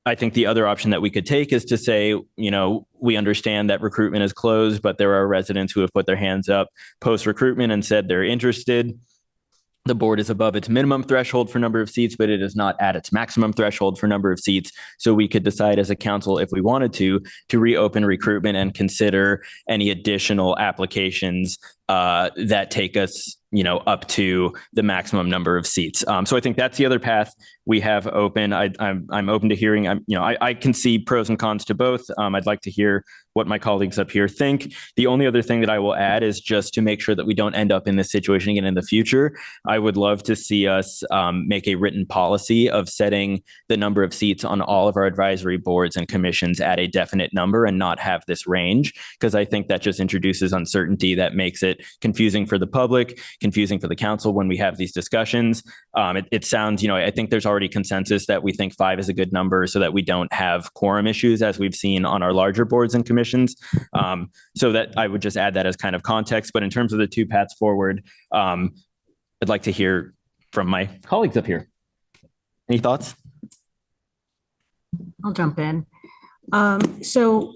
I think the other option that we could take is to say, we understand that recruitment is closed, but there are residents who have put their hands up post-recruitment and said they're interested. The board is above its minimum threshold for number of seats, but it is not at its maximum threshold for number of seats. So we could decide as a council, if we wanted to reopen recruitment and consider any additional applications that take us, up to the maximum number of seats. So I think that's the other path we have open. I'm open to hearing. I can see pros and cons to both. I'd like to hear what my colleagues up here think. The only other thing that I will add is just to make sure that we don't end up in this situation again in the future. I would love to see us make a written policy of setting the number of seats on all of our advisory boards and commissions at a definite number and not have this range, because I think that just introduces uncertainty that makes it confusing for the public, confusing for the council when we have these discussions. It sounds, I think there's already consensus that we think 5 is a good number so that we don't have quorum issues as we've seen on our larger boards and commissions. So that I would just add that as kind of context. But in terms of the two paths forward, I'd like to hear from my colleagues up here. Any thoughts? I'll jump in. So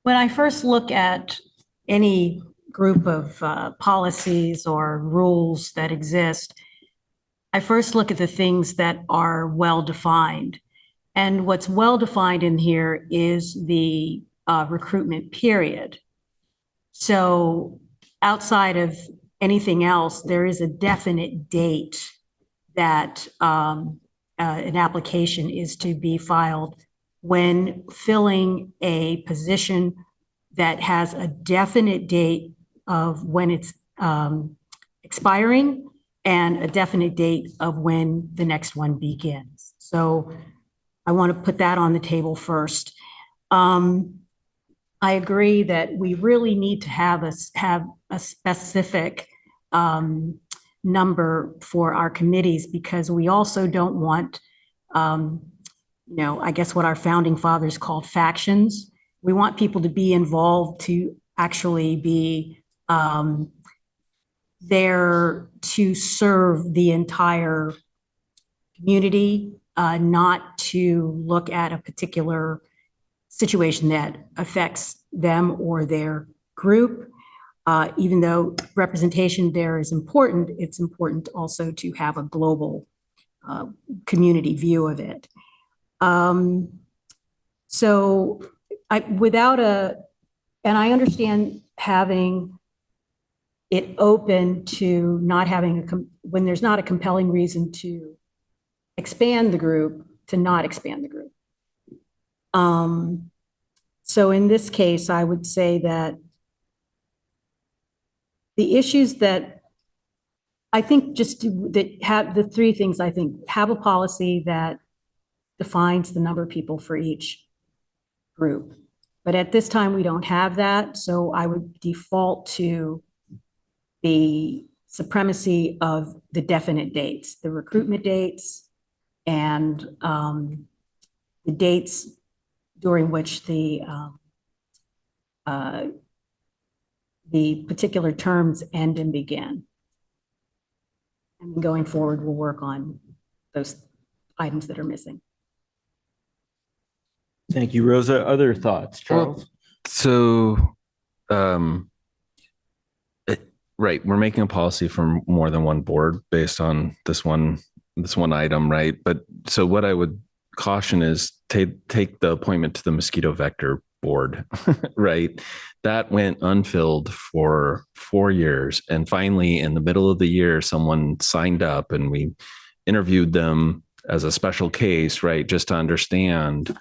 When I first look at any group of policies or rules that exist, I first look at the things that are well-defined. And what's well-defined in here is the recruitment period. So outside of anything else, there is a definite date that an application is to be filed when filling a position that has a definite date of when it's expiring and a definite date of when the next one begins. So I want to put that on the table first. I agree that we really need to have a specific number for our committees, because we also don't want, I guess what our founding fathers called factions. We want people to be involved, to actually be there to serve the entire community, not to look at a particular situation that affects them or their group. Even though representation there is important, it's important also to have a global community view of it. So and I understand having it open to not having when there's not a compelling reason to expand the group, to not expand the group. So in this case, I would say that the issues that I think that have the three things, I think, have a policy that defines the number of people for each group. But at this time, we don't have that. So I would default to the supremacy of the definite dates, the recruitment dates, and the dates during which the particular terms end and begin. And going forward, we'll work on those items that are missing. Thank you, Rosa. Other thoughts, Charles? So, right, we're making a policy for more than one board based on this one item, right? But so what I would caution is take the appointment to the mosquito vector board, right? That went unfilled for 4 years. And finally, in the middle of the year, someone signed up and we interviewed them as a special case, right? Just to understand,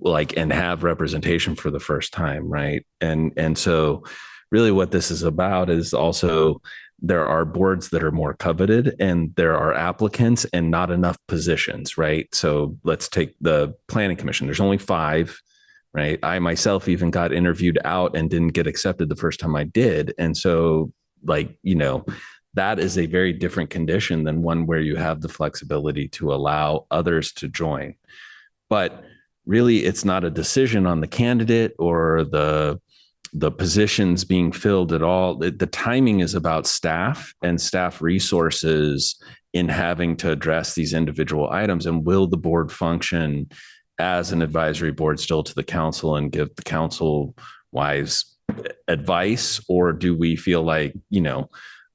and have representation for the first time, right? And so really what this is about is also there are boards that are more coveted and there are applicants and not enough positions, right? So let's take the planning commission. There's only 5, right? I myself even got interviewed out and didn't get accepted the first time I did. And so that is a very different condition than one where you have the flexibility to allow others to join. But really, it's not a decision on the candidate or the positions being filled at all. The timing is about staff and staff resources in having to address these individual items. And will the board function as an advisory board still to the council and give the council wise advice? Or do we feel like,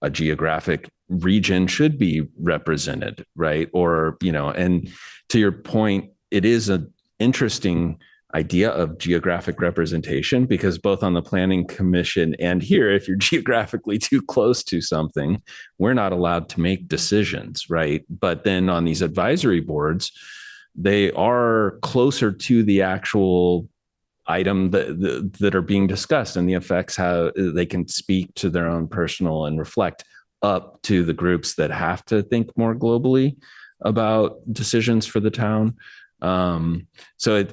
a geographic region should be represented, right? Or, and to your point, it is an interesting idea of geographic representation, because both on the planning commission and here, if you're geographically too close to something, we're not allowed to make decisions, right? But then on these advisory boards, they are closer to the actual item that are being discussed and the effects, how they can speak to their own personal and reflect up to the groups that have to think more globally about decisions for the town. So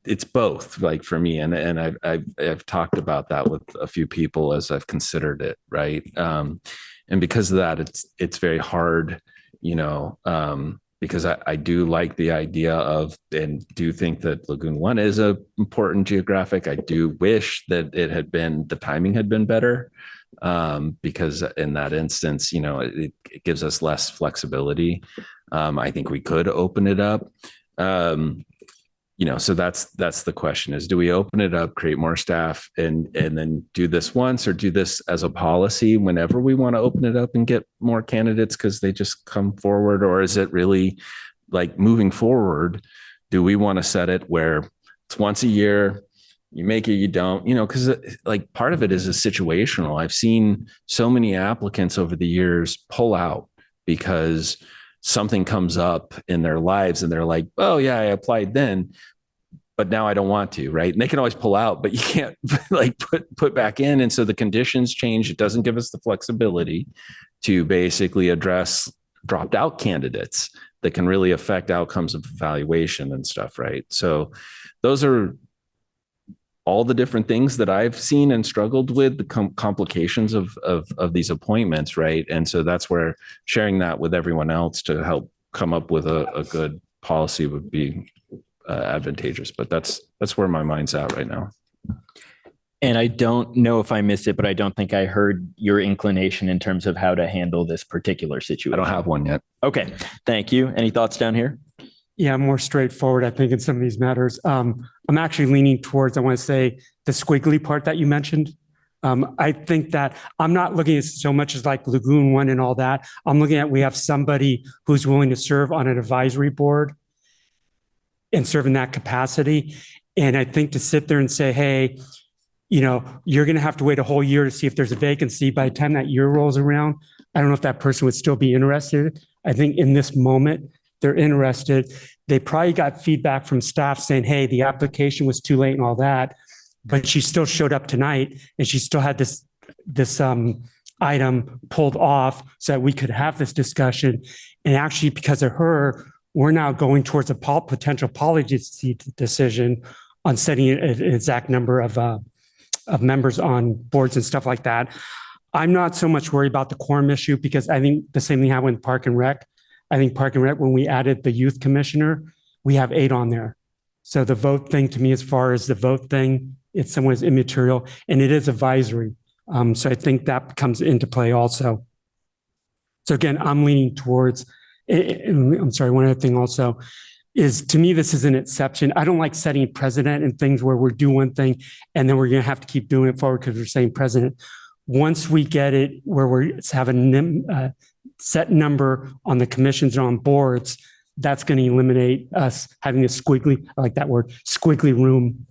it's both, like for me, and I've talked about that with a few people as I've considered it, right? And because of that, it's very hard, because I do like the idea of, and do think that Lagoon One is a important geographic. I do wish that the timing had been better, because in that instance, it gives us less flexibility. I think we could open it up. so that's the question is, do we open it up, create more staff and then do this once, or do this as a policy whenever we want to open it up and get more candidates because they just come forward? Or is it really like moving forward? Do we want to set it where it's once a year, you make it, you don't, because like part of it is a situational. I've seen so many applicants over the years pull out because something comes up in their lives and they're like, oh yeah, I applied then, but now I don't want to, right? And they can always pull out, but you can't like put back in. And so the conditions change. It doesn't give us the flexibility to basically address dropped out candidates that can really affect outcomes of evaluation and stuff, right? So those are all the different things that I've seen and struggled with, the complications of these appointments, right? And so that's where sharing that with everyone else to help come up with a good policy would be advantageous. But that's where my mind's at right now. And I don't know if I missed it, but I don't think I heard your inclination in terms of how to handle this particular situation. I don't have one yet. Okay, thank you. Any thoughts down here? Yeah, more straightforward, I think, in some of these matters. I'm actually leaning towards, I want to say, the squiggly part that you mentioned. I think that I'm not looking at so much as like Lagoon One and all that. I'm looking at we have somebody who's willing to serve on an advisory board and serve in that capacity. And I think to sit there and say, hey, you're going to have to wait a whole year to see if there's a vacancy. By the time that year rolls around, I don't know if that person would still be interested. I think in this moment, they're interested. They probably got feedback from staff saying, hey, the application was too late and all that, but she still showed up tonight and she still had this item pulled off so that we could have this discussion. And actually, because of her, we're now going towards a potential policy decision on setting an exact number of members on boards and stuff like that. I'm not so much worried about the quorum issue because I think the same thing happened with Park and Rec. I think Park and Rec, when we added the youth commissioner, we have 8 on there. So the vote thing to me, as far as the vote thing, it's somewhat immaterial and it is advisory. So I think that comes into play also. So again, I'm leaning towards, I'm sorry, one other thing also is, to me, this is an exception. I don't like setting precedent and things where we're doing one thing and then we're going to have to keep doing it forward because we're saying precedent. Once we get it where we have a set number on the commissions and on boards, that's going to eliminate us having a squiggly, I like that word, squiggly room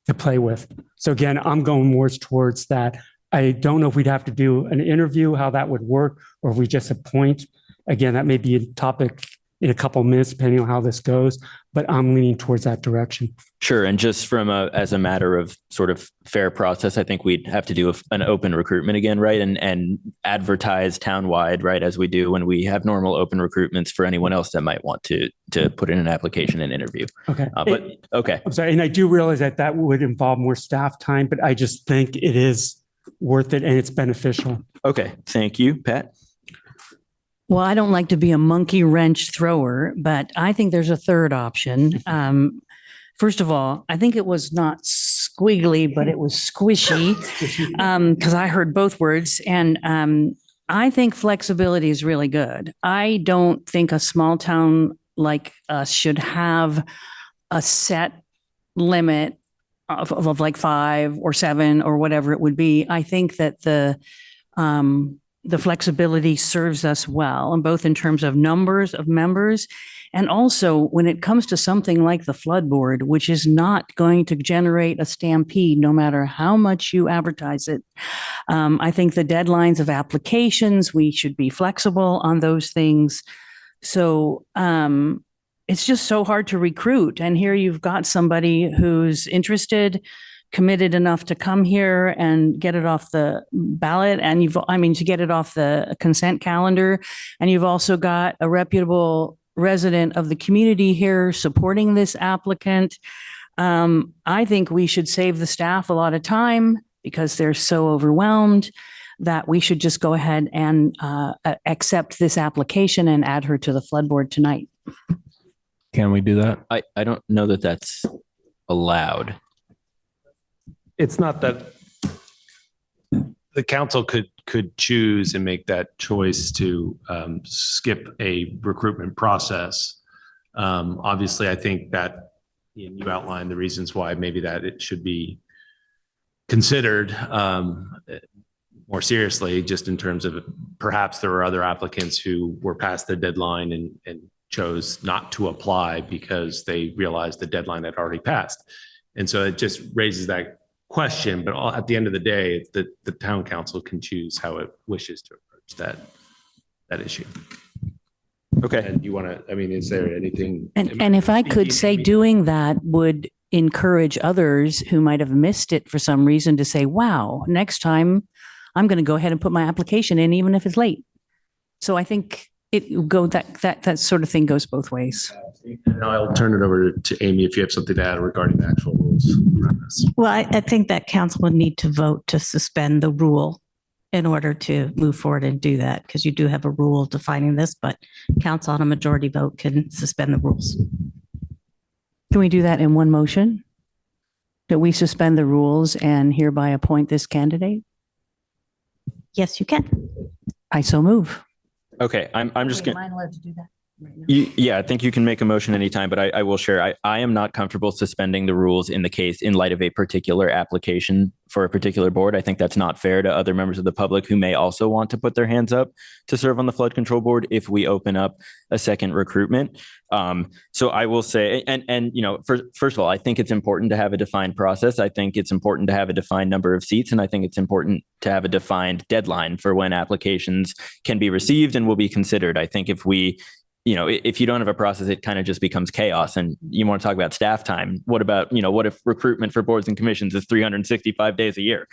to play with. So again, I'm going more towards that. I don't know if we'd have to do an interview, how that would work, or if we just appoint. Again, that may be a topic in a couple of minutes, depending on how this goes, but I'm leaning towards that direction. Sure. And just as a matter of sort of fair process, I think we'd have to do an open recruitment again, right? And advertise townwide, right? As we do when we have normal open recruitments for anyone else that might want to put in an application and interview. Okay. Okay. I'm sorry. And I do realize that would involve more staff time, but I just think it is worth it and it's beneficial. Okay. Thank you, Pat. Well, I don't like to be a monkey wrench thrower, but I think there's a third option. First of all, I think it was not squiggly, but it was squishy, because I heard both words. And I think flexibility is really good. I don't think a small town like us should have a set limit of like 5 or 7 or whatever it would be. I think that the flexibility serves us well, and both in terms of numbers of members, and also when it comes to something like the flood board, which is not going to generate a stampede no matter how much you advertise it. I think the deadlines of applications, we should be flexible on those things. So it's just so hard to recruit. And here you've got somebody who's interested, committed enough to come here and get it off the ballot, and to get it off the consent calendar. And you've also got a reputable resident of the community here supporting this applicant. I think we should save the staff a lot of time because they're so overwhelmed that we should just go ahead and accept this application and add her to the flood board tonight. Can we do that? I don't know that that's allowed. It's not that the council could choose and make that choice to skip a recruitment process. Obviously, I think that you outlined the reasons why maybe that it should be considered more seriously, just in terms of perhaps there were other applicants who were past the deadline and chose not to apply because they realized the deadline had already passed. And so it just raises that question, but at the end of the day, the town council can choose how it wishes to approach that issue. Okay. And you want to, I mean, is there anything? And if I could say, doing that would encourage others who might have missed it for some reason to say, wow, next time I'm going to go ahead and put my application in, even if it's late. So I think that sort of thing goes both ways. And I'll turn it over to Amy if you have something to add regarding the actual rules around this. Well, I think that council would need to vote to suspend the rule in order to move forward and do that, because you do have a rule defining this, but council on a majority vote can suspend the rules. Can we do that in one motion? That we suspend the rules and hereby appoint this candidate? Yes, you can. I so move. Okay, I'm just going to. Am I allowed to do that right now? Yeah, I think you can make a motion anytime, but I will share. I am not comfortable suspending the rules in the case in light of a particular application for a particular board. I think that's not fair to other members of the public who may also want to put their hands up to serve on the flood control board if we open up a second recruitment. So I will say, and you know, first of all, I think it's important to have a defined process. I think it's important to have a defined number of seats, and I think it's important to have a defined deadline for when applications can be received and will be considered. I think if we if you don't have a process, it kind of just becomes chaos. And you want to talk about staff time. What about, what if recruitment for boards and commissions is 365 days a year?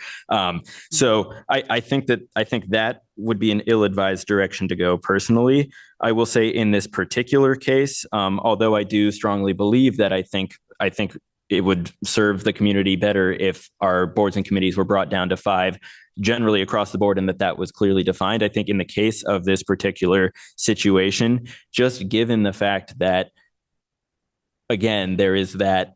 So I think that would be an ill-advised direction to go personally. I will say in this particular case, although I do strongly believe that I think it would serve the community better if our boards and committees were brought down to 5 generally across the board and that was clearly defined. I think in the case of this particular situation, just given the fact that, again, there is that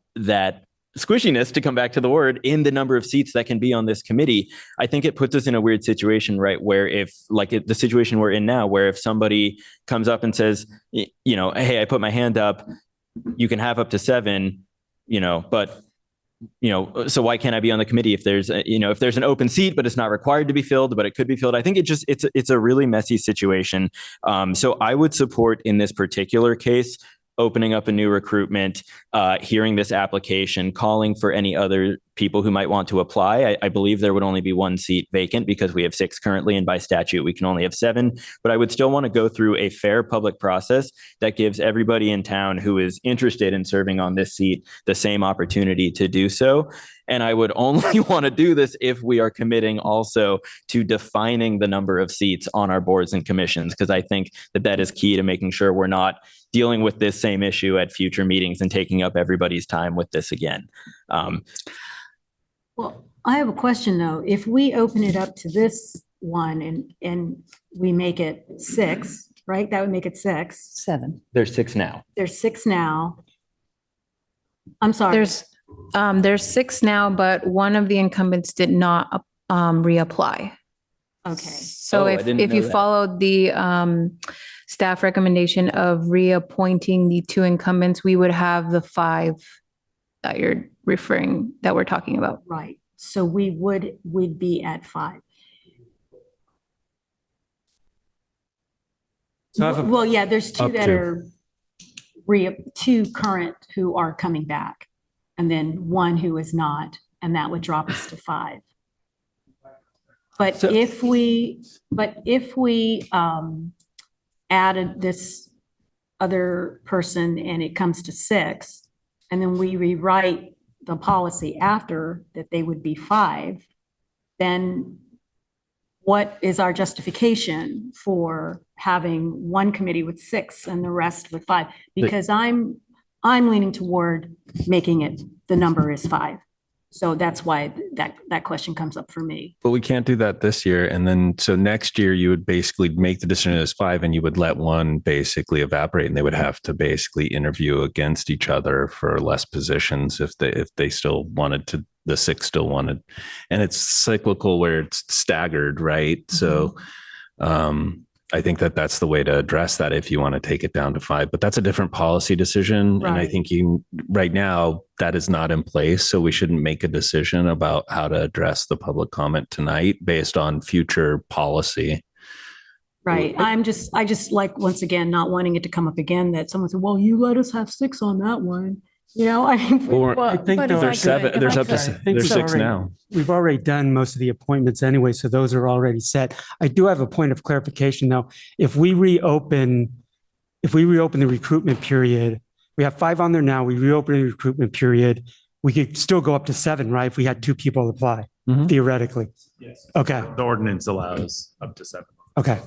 squishiness, to come back to the word, in the number of seats that can be on this committee, I think it puts us in a weird situation, right? Where if the situation we're in now, where if somebody comes up and says, hey, I put my hand up, you can have up to 7, but so why can't I be on the committee if there's if there's an open seat, but it's not required to be filled, but it could be filled? I think it's a really messy situation. So I would support in this particular case opening up a new recruitment, hearing this application, calling for any other people who might want to apply. I believe there would only be 1 seat vacant because we have 6 currently, and by statute we can only have 7. But I would still want to go through a fair public process that gives everybody in town who is interested in serving on this seat the same opportunity to do so. And I would only want to do this if we are committing also to defining the number of seats on our boards and commissions, because I think that is key to making sure we're not dealing with this same issue at future meetings and taking up everybody's time with this again. Well, I have a question though. If we open it up to this one and we make it 6, right? That would make it 6. 7. There's 6 now. There's 6 now. I'm sorry. There's 6 now, but one of the incumbents did not reapply. Okay. So I if didn't know you that. followed the staff recommendation of reappointing the 2 incumbents, we would have the 5 that we're talking about. Right. So we'd be at 5. So I have a- Well, yeah, there's 2 Up that to. are 2 current who are coming back, and then 1 who is not, and that would drop us to 5. But So- if we added this other person and it comes to 6, and then we rewrite the policy after that they would be 5, then what is our justification for having one committee with 6 and the rest with 5? Because I'm leaning toward making it, the number is 5. So that's why that question comes up for me. But we can't do that this year. And then, so next year you would basically make the decision as 5 and you would let 1 basically evaporate, and they would have to basically interview against each other for less positions if they still wanted to, the 6 still wanted. And it's cyclical where it's staggered, right? So, I think that that's the way to address that if you want to take it down to 5, but that's a different policy decision. And I Right. think right now that is not in place. So we shouldn't make a decision about how to address the public comment tonight based on future policy. Right. I just like, once again, not wanting it to come up again that someone said, well, you let us have 6 on that one. I think There's 7, there's up to, there's 6 now. We've already done most of the appointments anyway, so those are already set. I do have a point of clarification though. If we reopen the recruitment period, we have 5 on there now, we reopen the recruitment period, we could still go up to 7, right? If we had 2 people apply, theoretically. Yes. Okay. The ordinance allows up to 7. Okay.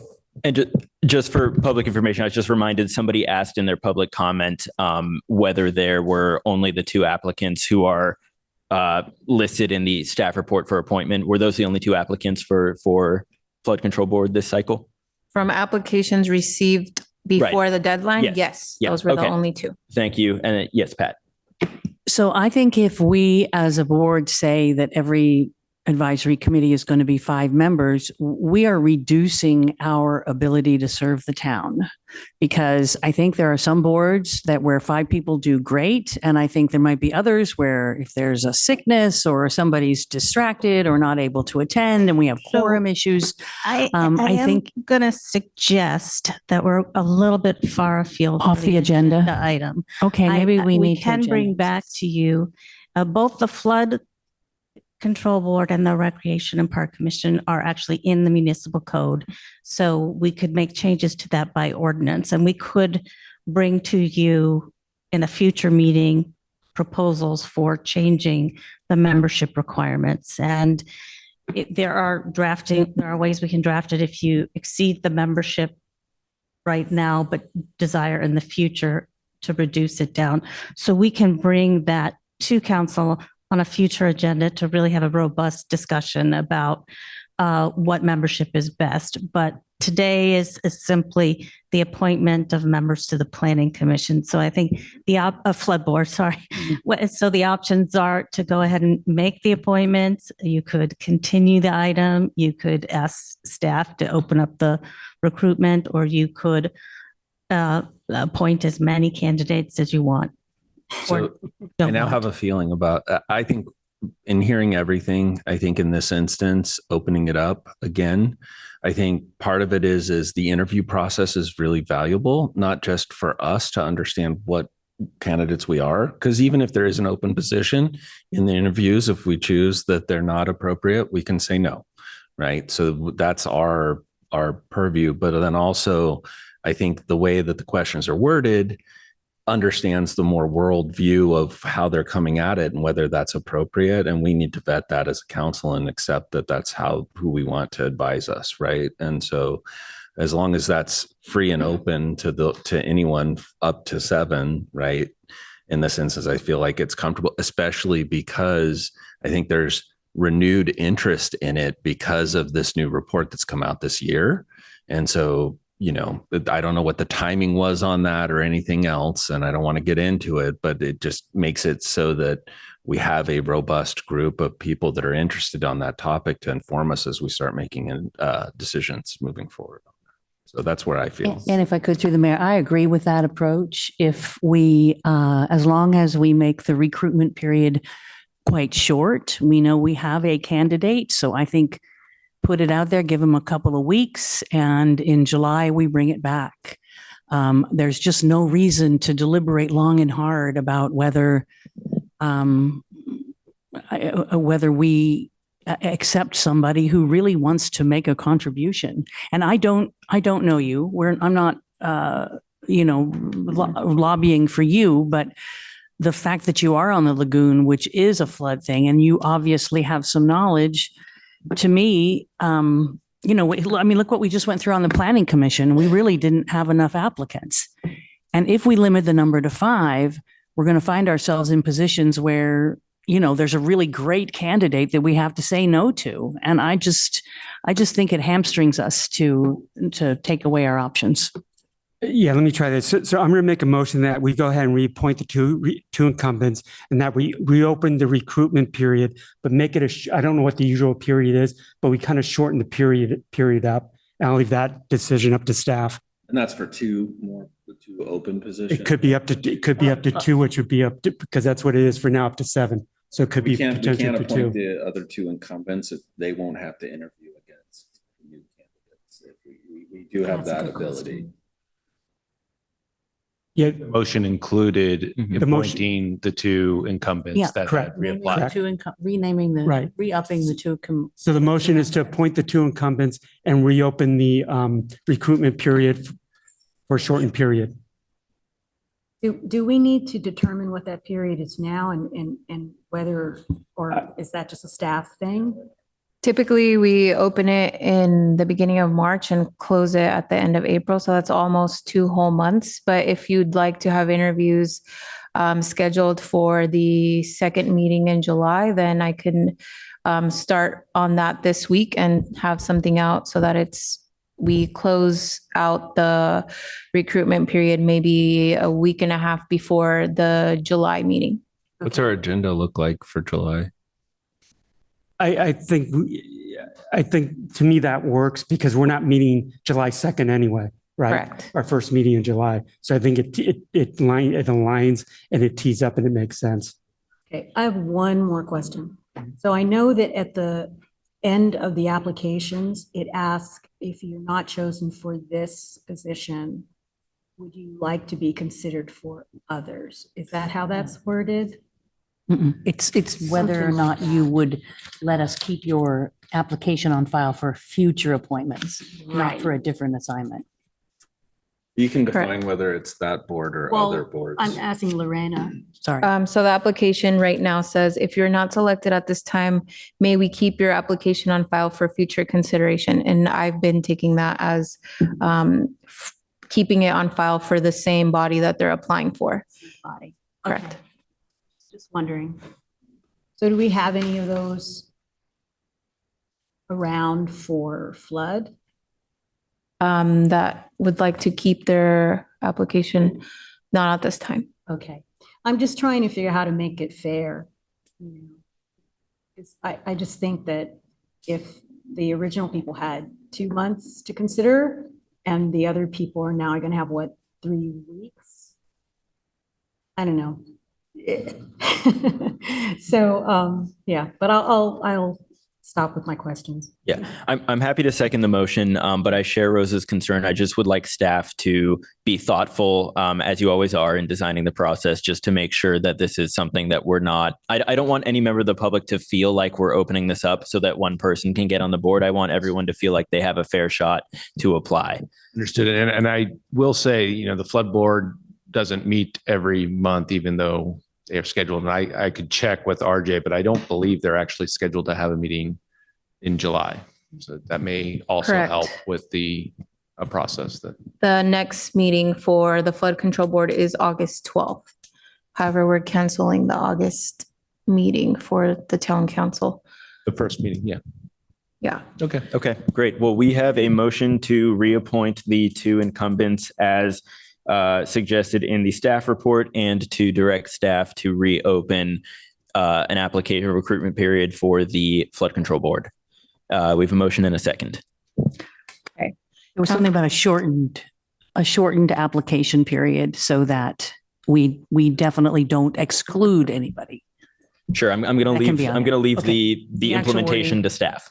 And just for public information, I was just reminded somebody asked in their public comment whether there were only the 2 applicants who are listed in the staff report for appointment. Were those the only 2 applicants for flood control board this cycle? From applications received before the deadline? Yes, Yeah. those were the Okay. only 2. Thank you. And yes, Pat. So I think if we as a board say that every advisory committee is going to be 5 members, we are reducing our ability to serve the town. Because I think there are some boards that where 5 people do great. And I think there might be others where if there's a sickness or somebody's distracted or not able to attend and we have quorum issues. I I am think going to suggest that we're a little bit far afield off from the agenda. item. Okay, maybe we need to can bring agenda. back to you both the flood control board and the recreation and park commission are actually in the municipal code. So we could make changes to that by ordinance, and we could bring to you in a future meeting proposals for changing the membership requirements. And there are ways we can draft it if you exceed the membership right now, but desire in the future to reduce it down. So we can bring that to council on a future agenda to really have a robust discussion about what membership is best. But today is simply the appointment of members to the planning commission. So I think flood board, sorry. So the options are to go ahead and make the appointments. You could continue the item. You could ask staff to open up the recruitment, or you could appoint as many candidates as you want. So I now have a feeling about, I think in hearing everything, I think in this instance, opening it up again, I think part of it is the interview process is really valuable, not just for us to understand what candidates we are, because even if there is an open position in the interviews, if we choose that they're not appropriate, we can say no, right? So that's our purview. But then also, I think the way that the questions are worded understands the more world view of how they're coming at it and whether that's appropriate. And we need to vet that as a council and accept that that's who we want to advise us. Right. And so as long as that's free and open to anyone up to 7, right. In this instance, I feel like it's comfortable, especially because I think there's renewed interest in it because of this new report that's come out this year. And so I don't know what the timing was on that or anything else, and I don't want to get into it, but it just makes it so that we have a robust group of people that are interested on that topic to inform us as we start making decisions moving forward. So that's where I feel. And if I could, through the mayor, I agree with that approach. If we, as long as we make the recruitment period quite short, we know we have a candidate. So I think put it out there, give them a couple of weeks, and in July, we bring it back. There's just no reason to deliberate long and hard about whether we accept somebody who really wants to make a contribution. And I don't know you. I'm not, lobbying for you, but the fact that you are on the lagoon, which is a flood thing, and you obviously have some knowledge. To me, look what we just went through on the planning commission. We really didn't have enough applicants. And if we limit the number to 5, we're going to find ourselves in positions where, there's a really great candidate that we have to say no to. And I just think it hamstrings us to take away our options. Yeah, let me try this. So I'm going to make a motion that we go ahead and reappoint the two incumbents, and that we reopen the recruitment period, but make it I don't know what the usual period is, but we kind of shorten the period up And I'll leave that decision up to staff. And that's for two open positions. It could be up to 2, which would be up to, because that's what it is for now, up to 7. So it could be potential for 2. The other 2 incumbents if they won't have to interview against new candidates. If we do have that ability. Yeah, The motion included The motion- appointing the 2 incumbents Yeah, that correct. had reapplied. Renaming the, Right. re-upping the two. so the motion is to appoint the 2 incumbents and reopen the recruitment period for a shortened period. Do we need to determine what that period is now and whether, or is that just a staff thing? Typically, we open it in the beginning of March and close it at the end of April. So that's almost 2 whole months. But if you'd like to have interviews scheduled for the second meeting in July, then I can start on that this week and have something out so that we close out the recruitment period maybe a week and a half before the July meeting. What's our agenda look like for July? I think to me that works because we're not meeting July 2nd anyway, right? Correct. Our first meeting in July. So I think it aligns and it tees up and it makes sense. Okay, I have one more question. So I know that at the end of the applications, it asks if you're not chosen for this position, would you like to be considered for others? Is that how that's worded? It's whether or not you would let us keep your application on file for future appointments, not Right. for a different assignment. You can Correct. define whether it's that board or Well, other boards. I'm asking Lorena. Sorry. So the application right now says, if you're not selected at this time, may we keep your application on file for future consideration? And I've been taking that as keeping it on file for the same body that they're applying for. Body. Correct. Okay. Just wondering. So do we have any of those around for flood? That would like to keep their application, not at this time. Okay. I'm just trying to figure out how to make it fair. You know, 'cause I just think that if the original people had 2 months to consider and the other people are now going to have what, 3 weeks? I don't know. So, yeah, but I'll stop with my questions. Yeah, I'm happy to second the motion, but I share Rose's concern. I just would like staff to be thoughtful, as you always are in designing the process, just to make sure that this is something that we're not, I don't want any member of the public to feel like we're opening this up so that one person can get on the board. I want everyone to feel like they have a fair shot to apply. Understood. And I will say, the flood board doesn't meet every month, even though they are scheduled. And I could check with RJ, but I don't believe they're actually scheduled to have a meeting in July. So that may also Correct. help with the process that. The next meeting for the Flood Control Board is August 12th. However, we're canceling the August meeting for the town council. The first meeting, yeah. Yeah. Okay, great. Well, we have a motion to reappoint the 2 incumbents as suggested in the staff report and to direct staff to reopen an application recruitment period for the Flood Control Board. We have a motion and a second. There was something about a shortened application period so that we definitely don't exclude anybody. Sure, I'm going to That can leave. be on I'm going to there. leave Okay. the actual implementation wording. to staff.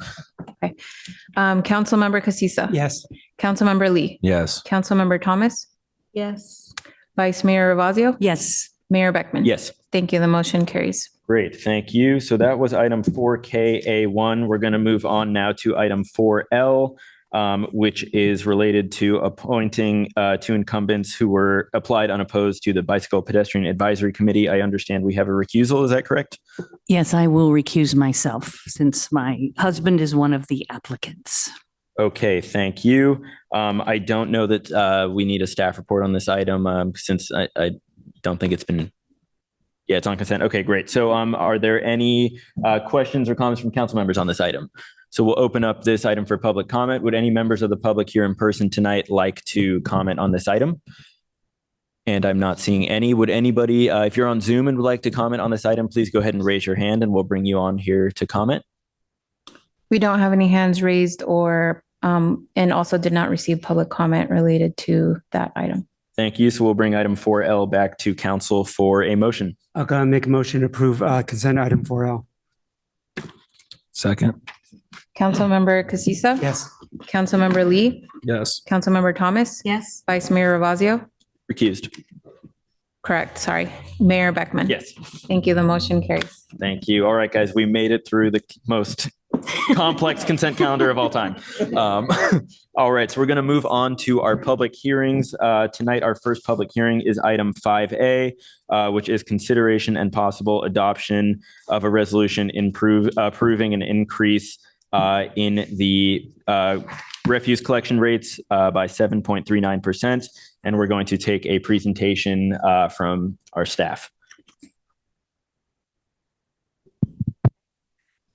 Councilmember Casissa. Yes. Councilmember Lee. Yes. Councilmember Thomas. Yes. Vice Mayor Ravazio. Yes. Mayor Beckman. Yes. Thank you. The motion carries. Great, thank you. So that was item 4KA1. We're going to move on now to item 4L, which is related to appointing 2 incumbents who were applied unopposed to the Bicycle Pedestrian Advisory Committee. I understand we have a recusal. Is that correct? Yes, I will recuse myself since my husband is one of the applicants. Okay, thank you. I don't know that we need a staff report on this item since I don't think it's been. Yeah, it's on consent. Okay, great. So are there any questions or comments from council members on this item? So we'll open up this item for public comment. Would any members of the public here in person tonight like to comment on this item? And I'm not seeing any. Would anybody, if you're on Zoom and would like to comment on this item, please go ahead and raise your hand and we'll bring you on here to comment. We don't have any hands raised or and also did not receive public comment related to that item. Thank you. So we'll bring item 4L back to council for a motion. I'll go and make a motion to approve consent item 4L. Second. Councilmember Casissa? Yes. Councilmember Lee? Yes. Councilmember Thomas? Yes. Vice Mayor Ravazio? Recused. Correct, sorry. Mayor Beckman? Yes. Thank you. The motion carries. Thank you. All right, guys, we made it through the most complex consent calendar of all time. All right, so we're going to move on to our public hearings. Tonight, our first public hearing is item 5A, which is consideration and possible adoption of a resolution approving an increase in the refuse collection rates by 7.39%. And we're going to take a presentation from our staff.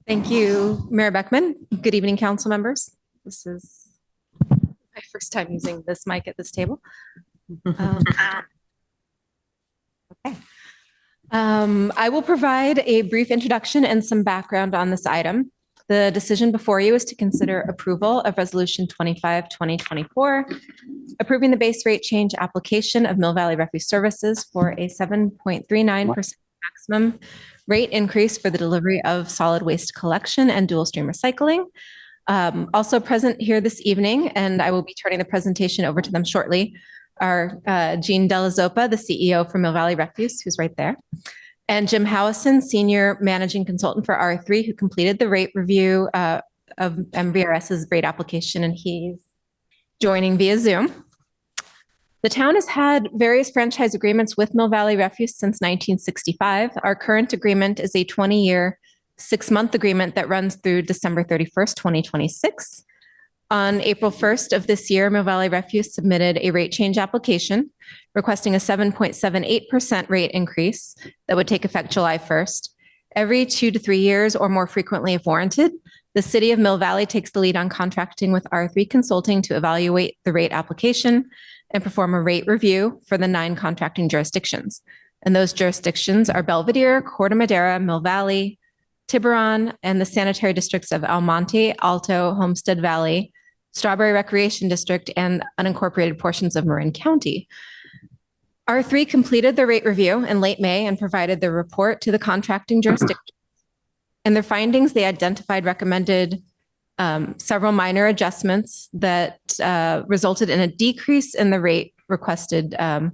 Thank you, Mayor Beckman. Good evening, council members. This is my first time using this mic at this table. Okay. I will provide a brief introduction and some background on this item. The decision before you is to consider approval of Resolution 25-2024, approving the base rate change application of Mill Valley Refuse Services for a 7.39% maximum rate increase for the delivery of solid waste collection and dual stream recycling. Also present here this evening, and I will be turning the presentation over to them shortly, are Jean Della Zoppa, the CEO for Mill Valley Refuse, who's right there, and Jim Howison, Senior Managing Consultant for R3, who completed the rate review of MVRS's rate application, and he's joining via Zoom. The town has had various franchise agreements with Mill Valley Refuse since 1965. Our current agreement is a 20-year, 6-month agreement that runs through December 31st, 2026. On April 1st of this year, Mill Valley Refuse submitted a rate change application requesting a 7.78% rate increase that would take effect July 1st. Every 2 to 3 years or more frequently if warranted, the city of Mill Valley takes the lead on contracting with R3 Consulting to evaluate the rate application and perform a rate review for the 9 contracting jurisdictions. And those jurisdictions are Belvedere, Corte Madera, Mill Valley, Tiburon, and the sanitary districts of Almonte, Alto, Homestead Valley, Strawberry Recreation District, and unincorporated portions of Marin County. R3 completed the rate review in late May and provided the report to the contracting jurisdiction. In their findings, they recommended several minor adjustments that resulted in a decrease in the rate requested, and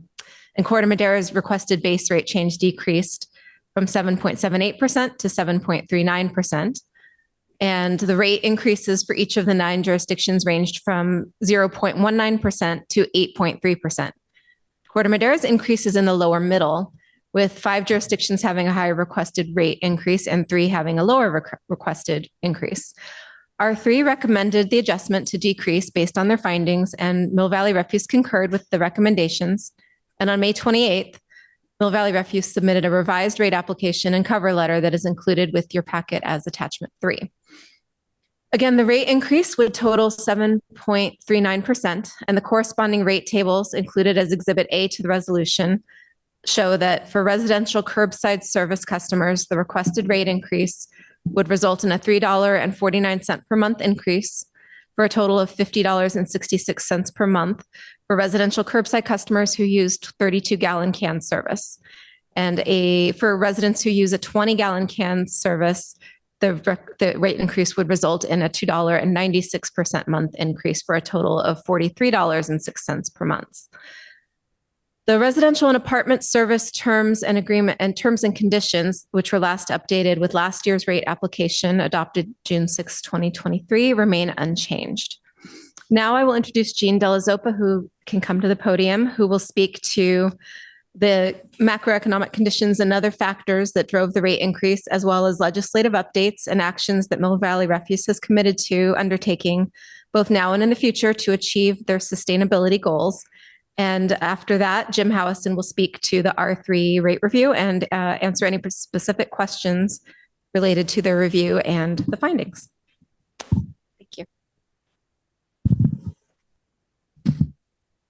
Corte Madera's requested base rate change decreased from 7.78% to 7.39%. And the rate increases for each of the 9 jurisdictions ranged from 0.19% to 8.3%. Corte Madera's increases in the lower middle, with 5 jurisdictions having a higher requested rate increase and 3 having a lower requested increase. R3 recommended the adjustment to decrease based on their findings, and Mill Valley Refuse concurred with the recommendations. And on May 28th, Mill Valley Refuse submitted a revised rate application and cover letter that is included with your packet as attachment 3. Again, the rate increase would total 7.39%, and the corresponding rate tables included as Exhibit A to the resolution show that for residential curbside service customers, the requested rate increase would result in a $3.49 per month increase for a total of $50.66 per month for residential curbside customers who used 32-gallon can service. And for residents who use a 20-gallon can service, the rate increase would result in a $2.96 per month increase for a total of $43.06 per month. The residential and apartment service terms and conditions, which were last updated with last year's rate application adopted June 6, 2023, remain unchanged. Now I will introduce Jean Della Zoppa, who can come to the podium, who will speak to the macroeconomic conditions and other factors that drove the rate increase, as well as legislative updates and actions that Mill Valley Refuse has committed to undertaking both now and in the future to achieve their sustainability goals. And after that, Jim Howison will speak to the R3 rate review and answer any specific questions related to their review and the findings. Thank you.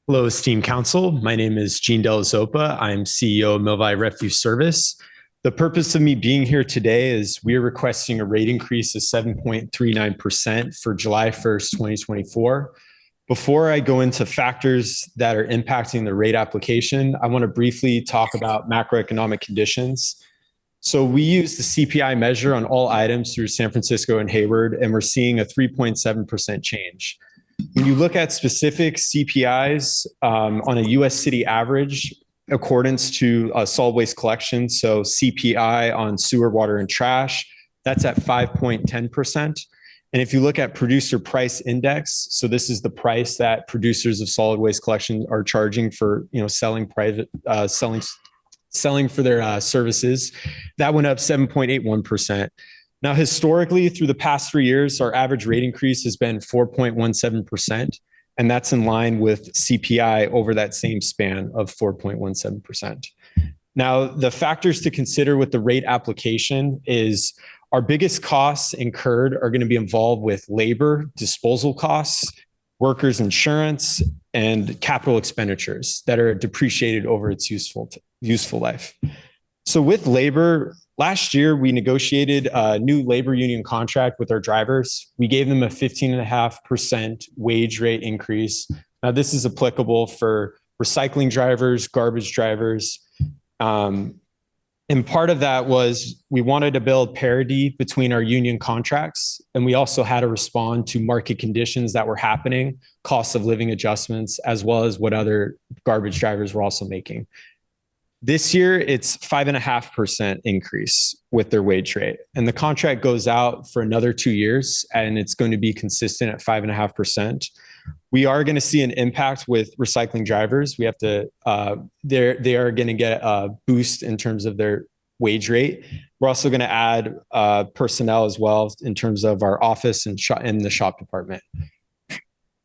Hello, esteemed council. My name is Jean Della Zoppa. I'm CEO of Mill Valley Refuse Service. The purpose of me being here today is we are requesting a rate increase of 7.39% for July 1st, 2024. Before I go into factors that are impacting the rate application, I want to briefly talk about macroeconomic conditions. So we use the CPI measure on all items through San Francisco and Hayward, and we're seeing a 3.7% change. When you look at specific CPIs on a US city average, accordance to solid waste collection, so CPI on sewer, water, and trash, that's at 5.10%. And if you look at producer price index, so this is the price that producers of solid waste collection are charging for, selling for their services, that went up 7.81%. Now, historically, through the past 3 years, our average rate increase has been 4.17%, and that's in line with CPI over that same span of 4.17%. Now, the factors to consider with the rate application is our biggest costs incurred are going to be involved with labor, disposal costs, workers' insurance, and capital expenditures that are depreciated over its useful life. So with labor, last year we negotiated a new labor union contract with our drivers. We gave them a 15.5% wage rate increase. Now this is applicable for recycling drivers, garbage drivers. And part of that was we wanted to build parity between our union contracts, and we also had to respond to market conditions that were happening, cost of living adjustments, as well as what other garbage drivers were also making. This year, it's 5.5% increase with their wage rate. And the contract goes out for another 2 years, and it's going to be consistent at 5.5%. We are going to see an impact with recycling drivers. We have to, they are going to get a boost in terms of their wage rate. We're also going to add personnel as well in terms of our office and the shop department.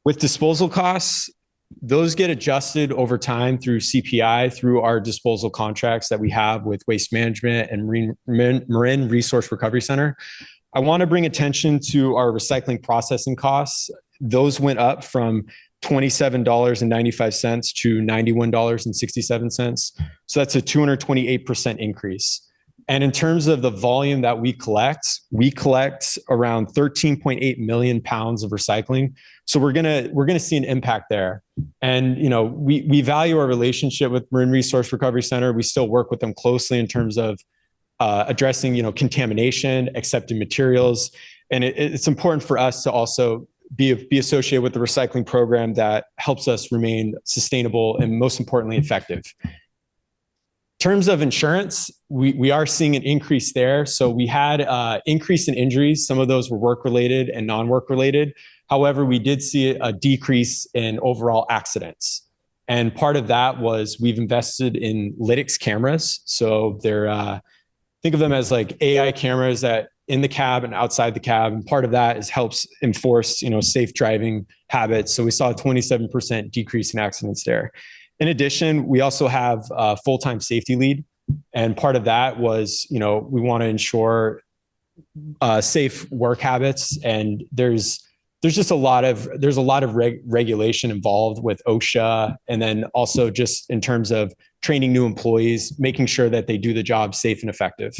With disposal costs, those get adjusted over time through CPI, through our disposal contracts that we have with Waste Management and Marin Resource Recovery Center. I want to bring attention to our recycling processing costs. Those went up from $27.95 to $91.67. So that's a 228% increase. And in terms of the volume that we collect around 13.8 million pounds of recycling. So we're gonna see an impact there. And we value our relationship with Marin Resource Recovery Center. We still work with them closely in terms of addressing contamination, accepted materials, and it's important for us to also be associated with the recycling program that helps us remain sustainable and most importantly effective. In terms of insurance, we are seeing an increase there. So we had increase in injuries. Some of those were work-related and non-work related. However, we did see a decrease in overall accidents. And part of that was we've invested in lytics cameras. So they're, think of them as like AI cameras that in the cab and outside the cab. And part of that is helps enforce, safe driving habits. So we saw a 27% decrease in accidents there. In addition, we also have a full-time safety lead. And part of that was, we want to ensure safe work habits. And there's just a lot of regulation involved with OSHA. And then also just in terms of training new employees, making sure that they do the job safe and effective.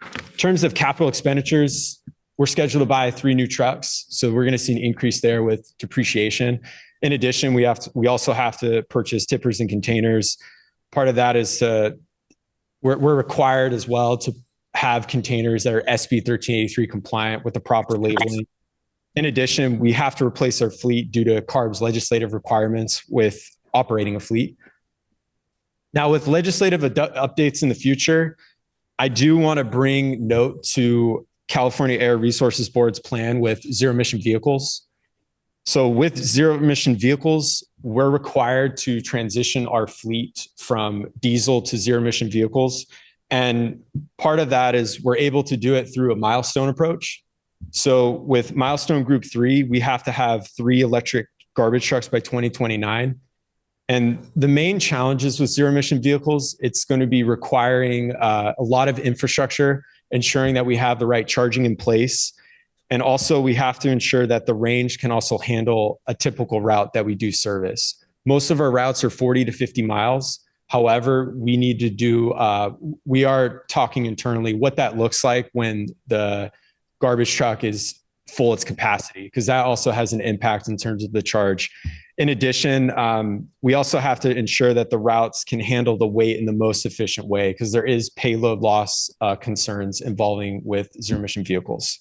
In terms of capital expenditures, we're scheduled to buy 3 new trucks. So we're going to see an increase there with depreciation. In addition, we also have to purchase tippers and containers. Part of that is we're required as well to have containers that are SB 1383 compliant with the proper labeling. In addition, we have to replace our fleet due to CARB's legislative requirements with operating a fleet. Now, with legislative updates in the future, I do want to bring note to California Air Resources Board's plan with zero emission vehicles. So with zero emission vehicles, we're required to transition our fleet from diesel to zero emission vehicles. And part of that is we're able to do it through a milestone approach. So with milestone group 3, we have to have 3 electric garbage trucks by 2029. And the main challenges with zero emission vehicles, it's going to be requiring a lot of infrastructure, ensuring that we have the right charging in place. And also we have to ensure that the range can also handle a typical route that we do service. Most of our routes are 40 to 50 miles. However, we need to do, we are talking internally what that looks like when the garbage truck is full its capacity, because that also has an impact in terms of the charge. In addition, we also have to ensure that the routes can handle the weight in the most efficient way, because there is payload loss concerns involving with zero emission vehicles.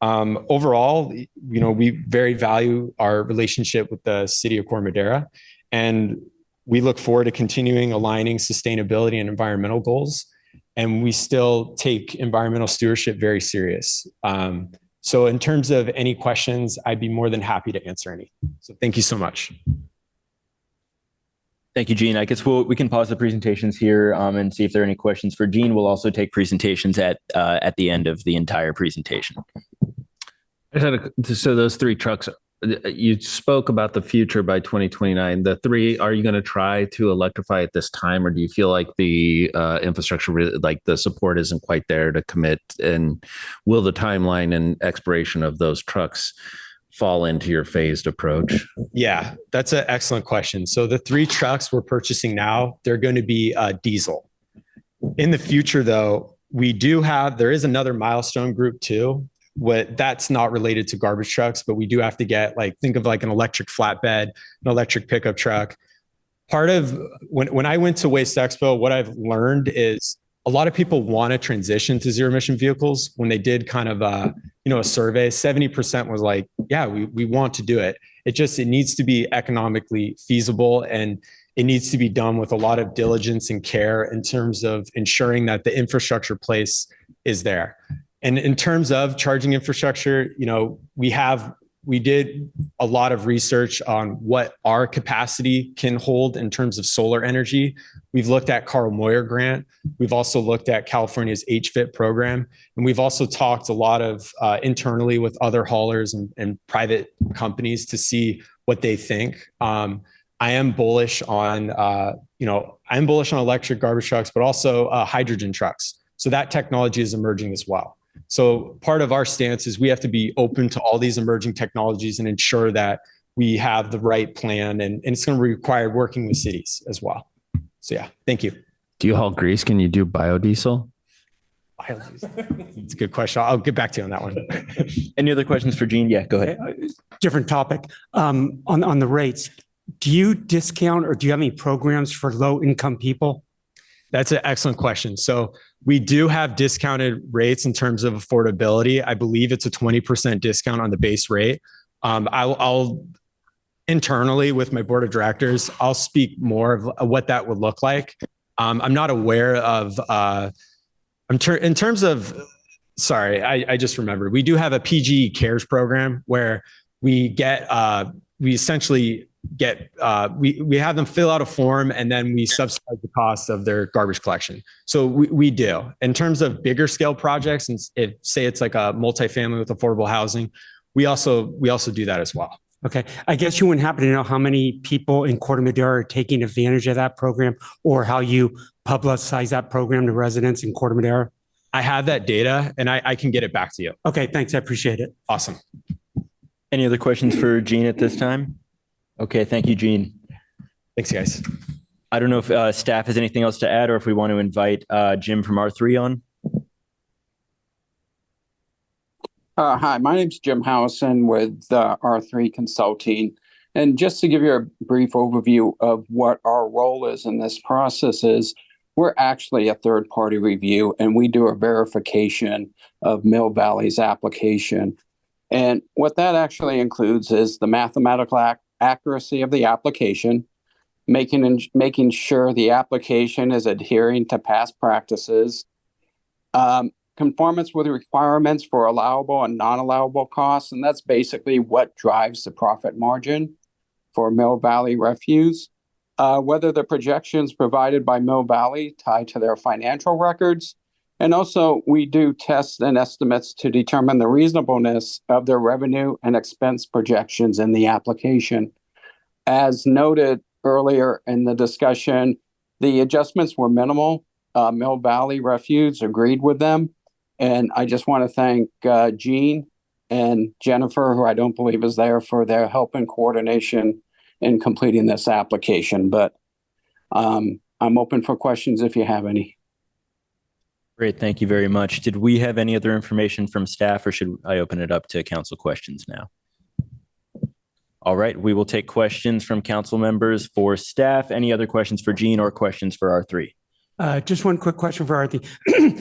Overall, we very value our relationship with the city of Corte Madera, and we look forward to continuing aligning sustainability and environmental goals. And we still take environmental stewardship very serious. So in terms of any questions, I'd be more than happy to answer any. So thank you so much. Thank you, Gene. I guess we can pause the presentations here and see if there are any questions for Gene. We'll also take presentations at the end of the entire presentation. So those 3 trucks, you spoke about the future by 2029. The 3, are you going to try to electrify at this time, or do you feel like the infrastructure, like the support isn't quite there to commit? And will the timeline and expiration of those trucks fall into your phased approach? Yeah, that's an excellent question. So the 3 trucks we're purchasing now, they're going to be diesel. In the future, though, there is another milestone group too. That's not related to garbage trucks, but we do have to get, think of an electric flatbed, an electric pickup truck. Part of when I went to Waste Expo, what I've learned is a lot of people want to transition to zero emission vehicles. When they did kind of a survey, 70% was like, yeah, we want to do it. It needs to be economically feasible, and it needs to be done with a lot of diligence and care in terms of ensuring that the infrastructure place is there. And in terms of charging infrastructure, we did a lot of research on what our capacity can hold in terms of solar energy. We've looked at Carl Moyer grant. We've also looked at California's HFIT program. And we've also talked a lot of internally with other haulers and private companies to see what they think. I am bullish on, electric garbage trucks, but also hydrogen trucks. So that technology is emerging as well. So part of our stance is we have to be open to all these emerging technologies and ensure that we have the right plan, and it's going to require working with cities as well. So yeah, thank you. Do you haul grease? Can you do biodiesel? It's a good question. I'll get back to you on that one. Any other questions for Gene? Yeah, go ahead. Different topic. On the rates, do you discount or do you have any programs for low income people? That's an excellent question. So we do have discounted rates in terms of affordability. I believe it's a 20% discount on the base rate. I'll internally with my board of directors, I'll speak more of what that would look like. I'm not aware of, in terms of, sorry, I just remembered. We do have a PGE Cares program where we essentially we have them fill out a form, and then we subsidize the cost of their garbage collection. So we do. In terms of bigger scale projects, and say it's like a multifamily with affordable housing, we also do that as well. Okay. I guess you wouldn't happen to know how many people in Corte Madera are taking advantage of that program, or how you publicize that program to residents in Corte Madera? I have that data, and I can get it back to you. Okay, thanks. I appreciate it. Awesome. Any other questions for Gene at this time? Okay, thank you, Gene. Thanks, guys. I don't know if staff has anything else to add, or if we want to invite Jim from R3 on. Hi, my name's Jim Howison with R3 Consulting. And just to give you a brief overview of what our role is in this process is, we're actually a third-party review, and we do a verification of Mill Valley's application. And what that actually includes is the mathematical accuracy of the application, making sure the application is adhering to past practices, conformance with requirements for allowable and non-allowable costs, and that's basically what drives the profit margin for Mill Valley Refuse. Whether the projections provided by Mill Valley tie to their financial records, and also we do tests and estimates to determine the reasonableness of their revenue and expense projections in the application. As noted earlier in the discussion, the adjustments were minimal. Mill Valley Refuse agreed with them. And I just want to thank Gene and Jennifer, who I don't believe is there, for their help and coordination in completing this application. But I'm open for questions if you have any. Great, thank you very much. Did we have any other information from staff, or should I open it up to council questions now? All right, we will take questions from council members for staff. Any other questions for Gene or questions for R3? Just one quick question for Artie.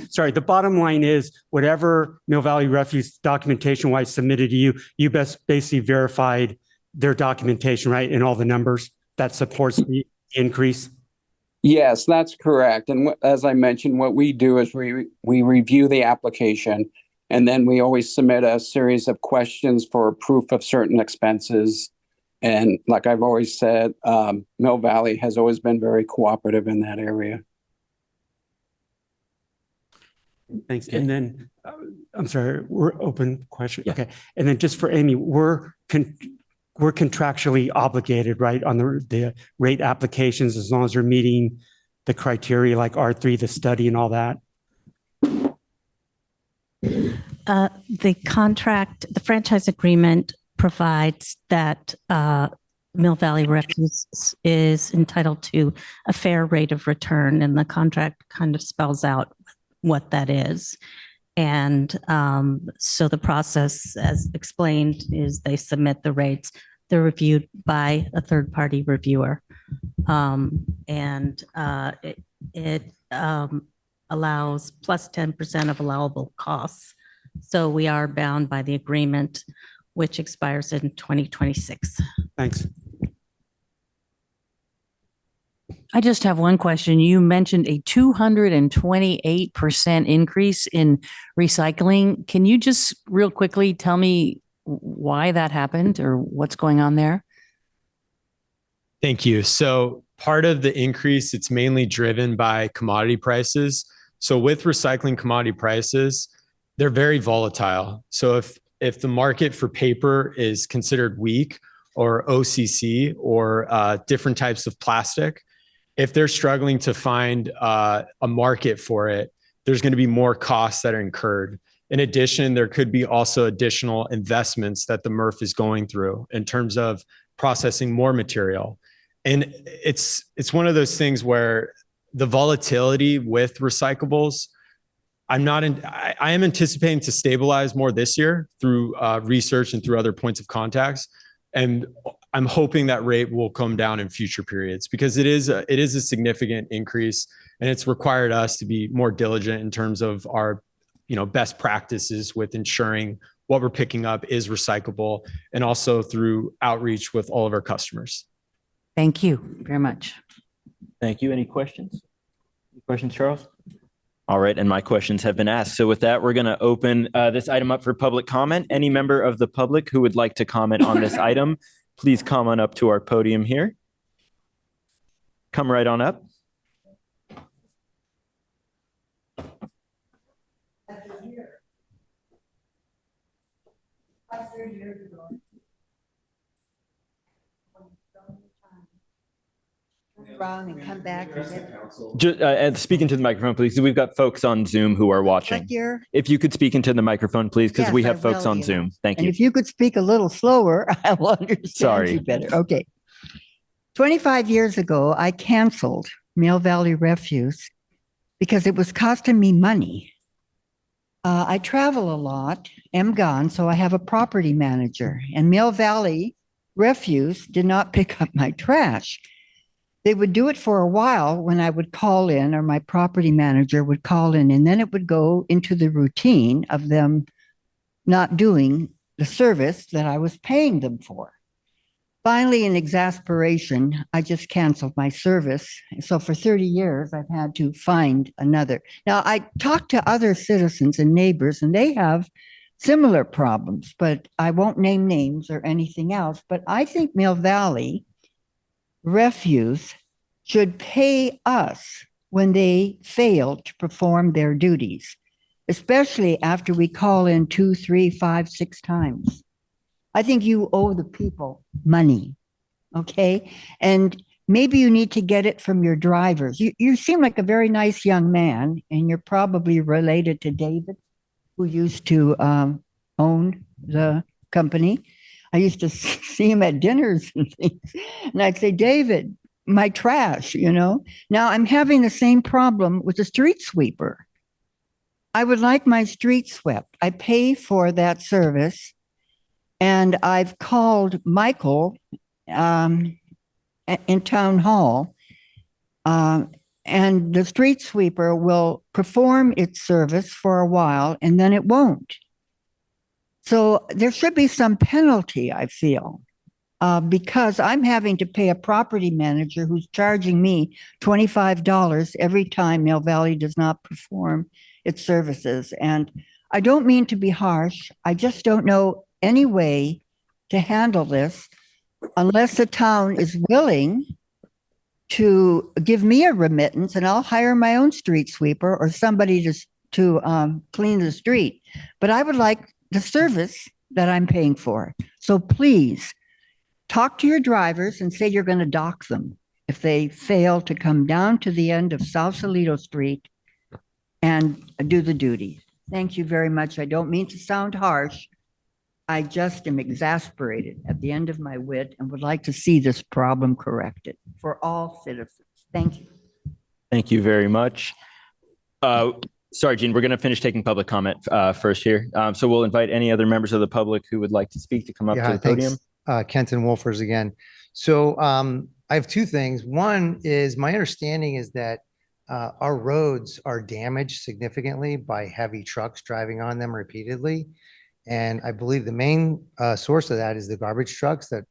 Sorry, the bottom line is whatever Mill Valley Refuse documentation wise submitted to you, you basically verified their documentation, right? And all the numbers that supports the increase. Yes, that's correct. And as I mentioned, what we do is we review the application, and then we always submit a series of questions for proof of certain expenses. And like I've always said, Mill Valley has always been very cooperative in that area. Thanks. And then, I'm sorry, we're open question. Okay. And then just for Amy, we're contractually obligated, right, on the rate applications, as long as they're meeting the criteria like R3, the study and all that. The contract, the franchise agreement provides that Mill Valley Refuse is entitled to a fair rate of return, and the contract kind of spells out what that is. And so the process, as explained, is they submit the rates. They're reviewed by a third-party reviewer. It allows plus 10% of allowable costs. So we are bound by the agreement, which expires in 2026. Thanks. I just have one question. You mentioned a 228% increase in recycling. Can you just real quickly tell me why that happened or what's going on there? Thank you. So part of the increase, it's mainly driven by commodity prices. So with recycling commodity prices, they're very volatile. So if the market for paper is considered weak, or OCC, or different types of plastic, if they're struggling to find a market for it, there's going to be more costs that are incurred. In addition, there could be also additional investments that the MRF is going through in terms of processing more material. And it's one of those things where the volatility with recyclables, I am anticipating to stabilize more this year through research and through other points of contacts. And I'm hoping that rate will come down in future periods, because it is a significant increase, and it's required us to be more diligent in terms of our, best practices with ensuring what we're picking up is recyclable, and also through outreach with all of our customers. Thank you very much. Thank you. Any questions? Any questions, Charles? All right, and my questions have been asked. So with that, we're going to open this item up for public comment. Any member of the public who would like to comment on this item, please come on up to our podium here. Come right on up. Wrong and come back. And speak into the microphone, please. We've got folks on Zoom who are watching. If you could speak into the microphone, please, because we have folks on Zoom. Thank you. And if you could speak a little slower, I will understand you better. Okay. 25 years ago, I canceled Mill Valley Refuse because it was costing me money. I travel a lot, am gone, so I have a property manager, and Mill Valley Refuse did not pick up my trash. They would do it for a while when I would call in, or my property manager would call in, and then it would go into the routine of them not doing the service that I was paying them for. Finally, in exasperation, I just canceled my service. So for 30 years, I've had to find another. Now, I talked to other citizens and neighbors, and they have similar problems, but I won't name names or anything else. But I think Mill Valley Refuse should pay us when they fail to perform their duties, especially after we call in 2, 3, 5, 6 times. I think you owe the people money, okay? And maybe you need to get it from your drivers. You seem like a very nice young man, and you're probably related to David, who used to own the company. I used to see him at dinners and things. And I'd say, David, my trash, you know? Now I'm having the same problem with the street sweeper. I would like my street swept. I pay for that service. And I've called Michael in town hall. And the street sweeper will perform its service for a while and then it won't. So there should be some penalty, I feel, because I'm having to pay a property manager who's charging me $25 every time Mill Valley does not perform its services. And I don't mean to be harsh. I just don't know any way to handle this unless the town is willing to give me a remittance and I'll hire my own street sweeper or somebody to clean the street. But I would like the service that I'm paying for. So please talk to your drivers and say you're going to dock them if they fail to come down to the end of South Salito Street and do the duty. Thank you very much. I don't mean to sound harsh. I just am exasperated at the end of my wit and would like to see this problem corrected for all citizens. Thank you. Thank you very much. Sorry, Jean, we're going to finish taking public comment first here. So we'll invite any other members of the public who would like to speak to come up to the podium. Kenton Wolfers again. So I have two things. One is my understanding is that our roads are damaged significantly by heavy trucks driving on them repeatedly. And I believe the main source of that is the garbage trucks that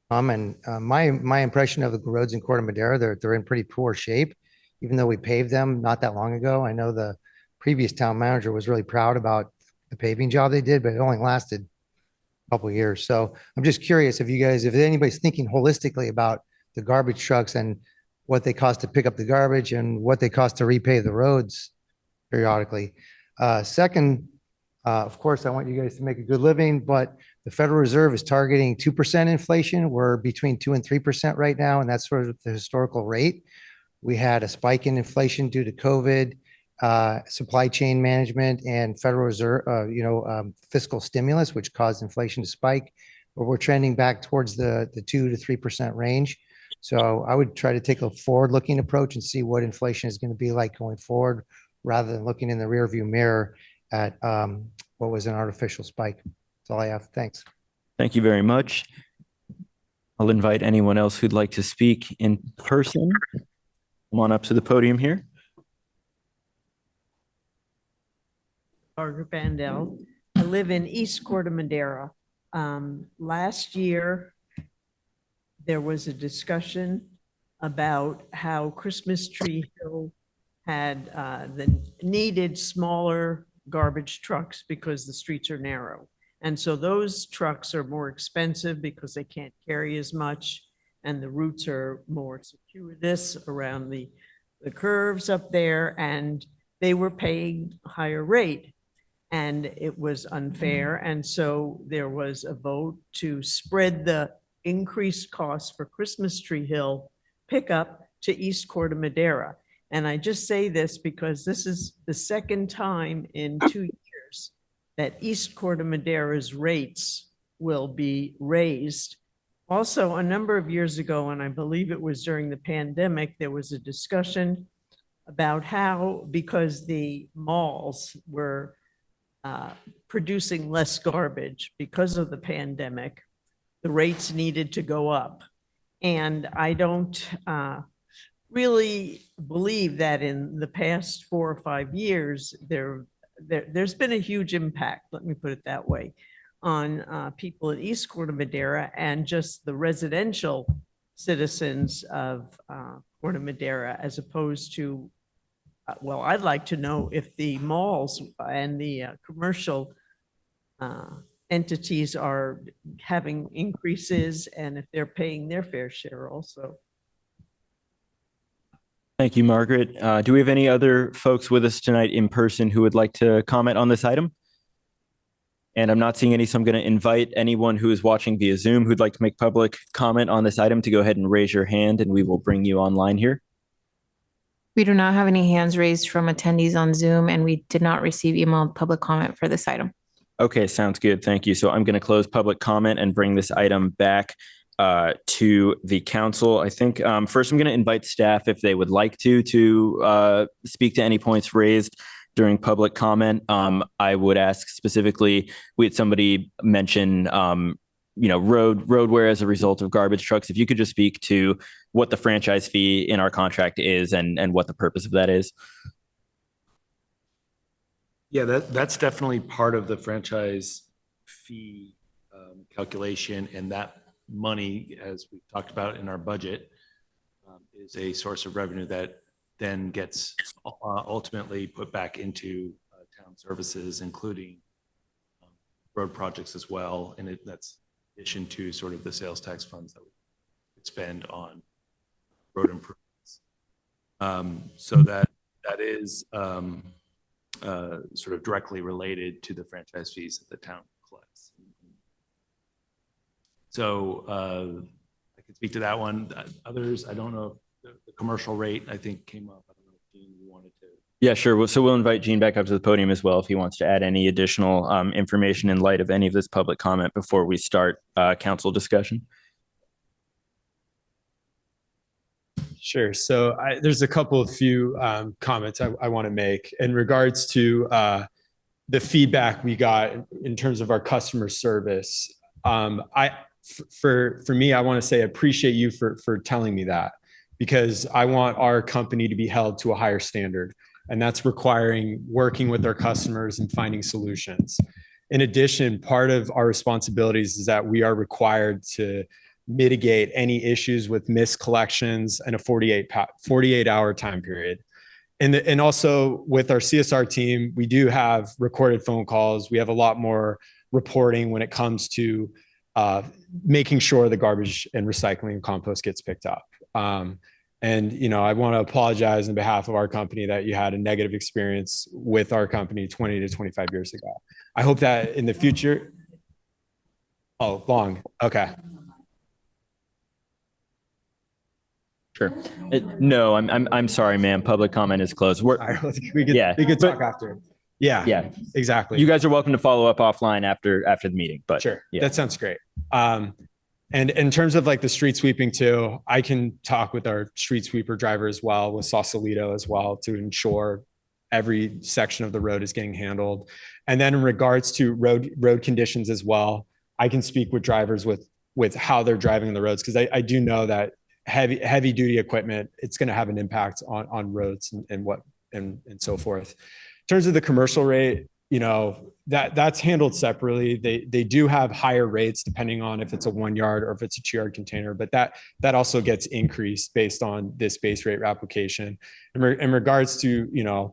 come. And my impression of the roads in Corte Madera, they're in pretty poor shape, even though we paved them not that long ago. I know the previous town manager was really proud about the paving job they did, but it only lasted a couple of years. So I'm just curious if anybody's thinking holistically about the garbage trucks and what they cost to pick up the garbage and what they cost to repave the roads periodically. Second, of course, I want you guys to make a good living, but the Federal Reserve is targeting 2% inflation. We're between 2 and 3% right now, and that's sort of the historical rate. We had a spike in inflation due to COVID, supply chain management, and Federal Reserve, fiscal stimulus, which caused inflation to spike. But we're trending back towards the 2 to 3% range. So I would try to take a forward-looking approach and see what inflation is going to be like going forward, rather than looking in the rearview mirror at what was an artificial spike. That's all I have. Thanks. Thank you very much. I'll invite anyone else who'd like to speak in person. Come on up to the podium here. Margaret Bandel. I live in East Corte Madera. Last year, there was a discussion about how Christmas Tree Hill had needed smaller garbage trucks because the streets are narrow. And so those trucks are more expensive because they can't carry as much and the routes are more circuitous around the curves up there, and they were paying a higher rate and it was unfair. And so there was a vote to spread the increased costs for Christmas Tree Hill pickup to East Corte Madera. And I just say this because this is the second time in 2 years that East Corte Madera's rates will be raised. Also, a number of years ago, and I believe it was during the pandemic, there was a discussion about how, because the malls were producing less garbage because of the pandemic, the rates needed to go up. And I don't really believe that in the past 4 or 5 years, there's been a huge impact, let me put it that way, on people in East Corte Madera and just the residential citizens of Corte Madera, as opposed to, well, I'd like to know if the malls and the commercial entities are having increases and if they're paying their fair share also. Thank you, Margaret. Do we have any other folks with us tonight in person who would like to comment on this item? And I'm not seeing any, so I'm going to invite anyone who is watching via Zoom who'd like to make public comment on this item to go ahead and raise your hand and we will bring you online here. We do not have any hands raised from attendees on Zoom, and we did not receive emailed public comment for this item. Okay, sounds good. Thank you. So I'm going to close public comment and bring this item back to the council. I think first I'm going to invite staff if they would like to speak to any points raised during public comment. I would ask specifically, we had somebody mention roadware as a result of garbage trucks. If you could just speak to what the franchise fee in our contract is and what the purpose of that is. Yeah, that's definitely part of the franchise fee calculation, and that money, as we've talked about in our budget, is a source of revenue that then gets ultimately put back into town services, including road projects as well. And that's in addition to sort of the sales tax funds that we could spend on road improvements. So that is sort of directly related to the franchise fees that the town collects. So I can speak to that one. Others, I don't know if the commercial rate, I think, came up. I don't know if Gene, you wanted to. Yeah, sure. So we'll invite Gene back up to the podium as well if he wants to add any additional information in light of any of this public comment before we start council discussion. Sure. So there's a couple of few comments I want to make in regards to the feedback we got in terms of our customer service. For me, I want to say I appreciate you for telling me that, because I want our company to be held to a higher standard, and that's requiring working with our customers and finding solutions. In addition, part of our responsibilities is that we are required to mitigate any issues with missed collections in a 48-hour time period. And also with our CSR team, we do have recorded phone calls. We have a lot more reporting when it comes to making sure the garbage and recycling and compost gets picked up. And, I want to apologize on behalf of our company that you had a negative experience with our company 20 to 25 years ago. I hope that in the future. Oh, long. Okay. Sure. No, I'm sorry, ma'am. Public comment is closed. We could talk after. Yeah, exactly. You guys are welcome to follow up offline after the meeting, but sure. Yeah. That sounds great. And in terms of like the street sweeping too, I can talk with our street sweeper driver as well, with Sausalito as well, to ensure every section of the road is getting handled. And then in regards to road conditions as well, I can speak with drivers with how they're driving the roads, because I do know that heavy duty equipment, it's going to have an impact on roads and so forth. In terms of the commercial rate, that's handled separately. They do have higher rates depending on if it's a 1 yard or if it's a 2 yard container, but that also gets increased based on this base rate application. In regards to,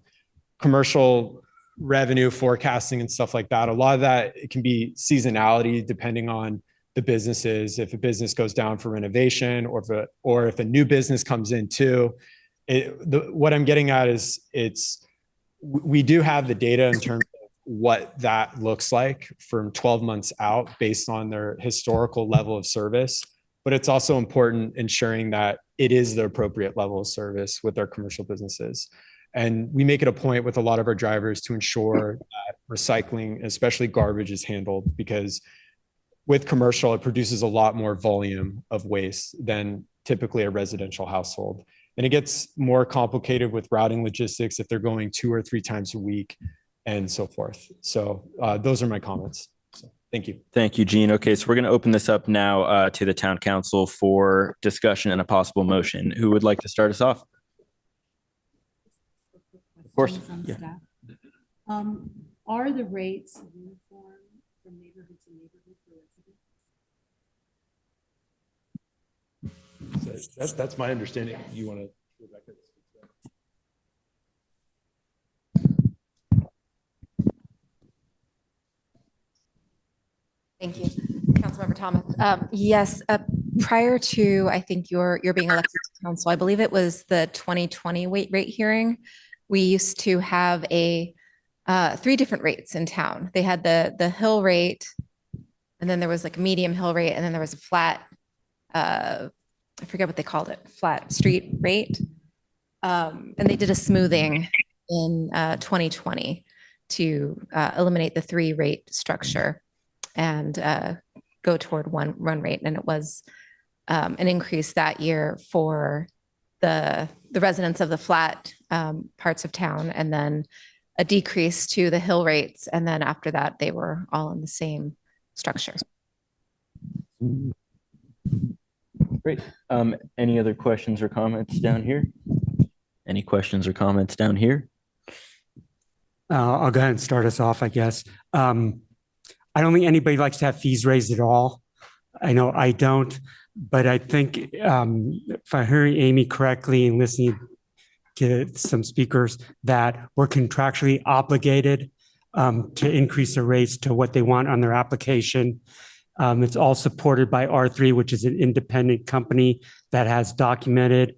commercial revenue forecasting and stuff like that, a lot of that, it can be seasonality depending on the businesses. If a business goes down for renovation, or if a new business comes in too, what I'm getting at is we do have the data in terms of what that looks like from 12 months out based on their historical level of service. But it's also important ensuring that it is the appropriate level of service with our commercial businesses. And we make it a point with a lot of our drivers to ensure that recycling, especially garbage, is handled, because with commercial, it produces a lot more volume of waste than typically a residential household. And it gets more complicated with routing logistics if they're going 2 or 3 times a week and so forth. So those are my comments. So, thank you. Thank you, Gene. Okay, so we're going to open this up now to the town council for discussion and a possible motion. Who would like to start us off? Of course. Yeah. Are the rates uniform from neighborhood to neighborhood for residents? That's my understanding. You want to, Rebecca? Thank you, Councilmember Thomas. Yes, prior to, I think you're being elected to council, I believe it was the 2020 rate hearing. We used to have 3 different rates in town. They had the hill rate, and then there was like a medium hill rate, and then there was a flat, I forget what they called it, flat street rate. And they did a smoothing in 2020 to eliminate the 3 rate structure and go toward one run rate. And it was an increase that year for the residents of the flat parts of town, and then a decrease to the hill rates. And then after that, they were all in the same structure. Great. Any other questions or comments down here? Any questions or comments down here? I'll go ahead and start us off, I guess. I don't think anybody likes to have fees raised at all. I know I don't, but I think if I heard Amy correctly and listening to some speakers, that we're contractually obligated to increase the rates to what they want on their application. It's all supported by R3, which is an independent company that has documented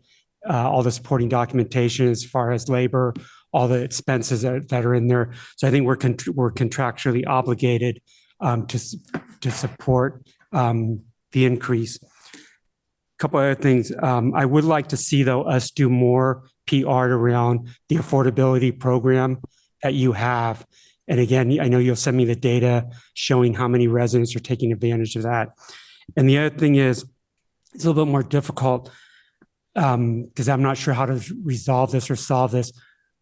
all the supporting documentation as far as labor, all the expenses that are in there. So I think we're contractually obligated to support the increase. A couple other things. I would like to see, though, us do more PR around the affordability program that you have. And again, I know you'll send me the data showing how many residents are taking advantage of that. And the other thing is, it's a little bit more difficult because I'm not sure how to resolve this or solve this.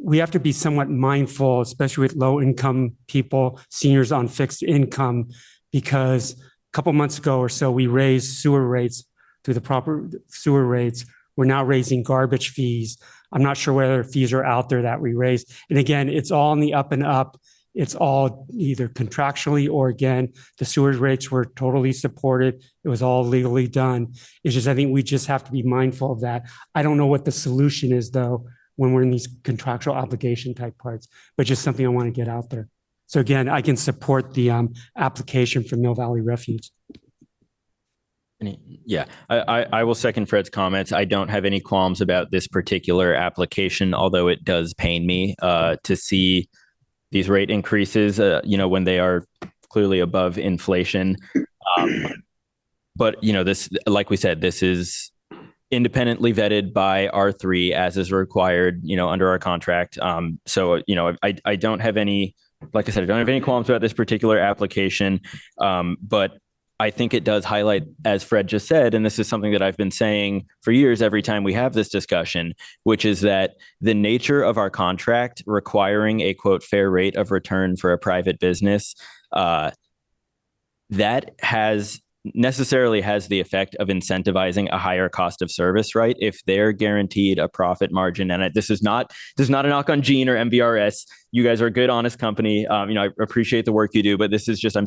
We have to be somewhat mindful, especially with low income people, seniors on fixed income, because a couple months ago or so, we raised sewer rates through the proper sewer rates. We're now raising garbage fees. I'm not sure whether fees are out there that we raised. And again, it's all in the up and up. It's all either contractually or, again, the sewer rates were totally supported. It was all legally done. It's just, I think we just have to be mindful of that. I don't know what the solution is, though, when we're in these contractual obligation type parts, but just something I want to get out there. So again, I can support the application for Mill Valley Refuge. Yeah, I will second Fred's comments. I don't have any qualms about this particular application, although it does pain me to see these rate increases, when they are clearly above inflation. But, this, like we said, this is independently vetted by R3 as is required, under our contract. So, I don't have any, like I said, I don't have any qualms about this particular application. But I think it does highlight, as Fred just said, and this is something that I've been saying for years every time we have this discussion, which is that the nature of our contract requiring a quote fair rate of return for a private business, that necessarily has the effect of incentivizing a higher cost of service, right? If they're guaranteed a profit margin, and this is not a knock on Gene or MVRS. You guys are a good, honest company. I appreciate the work you do, but this is just, I'm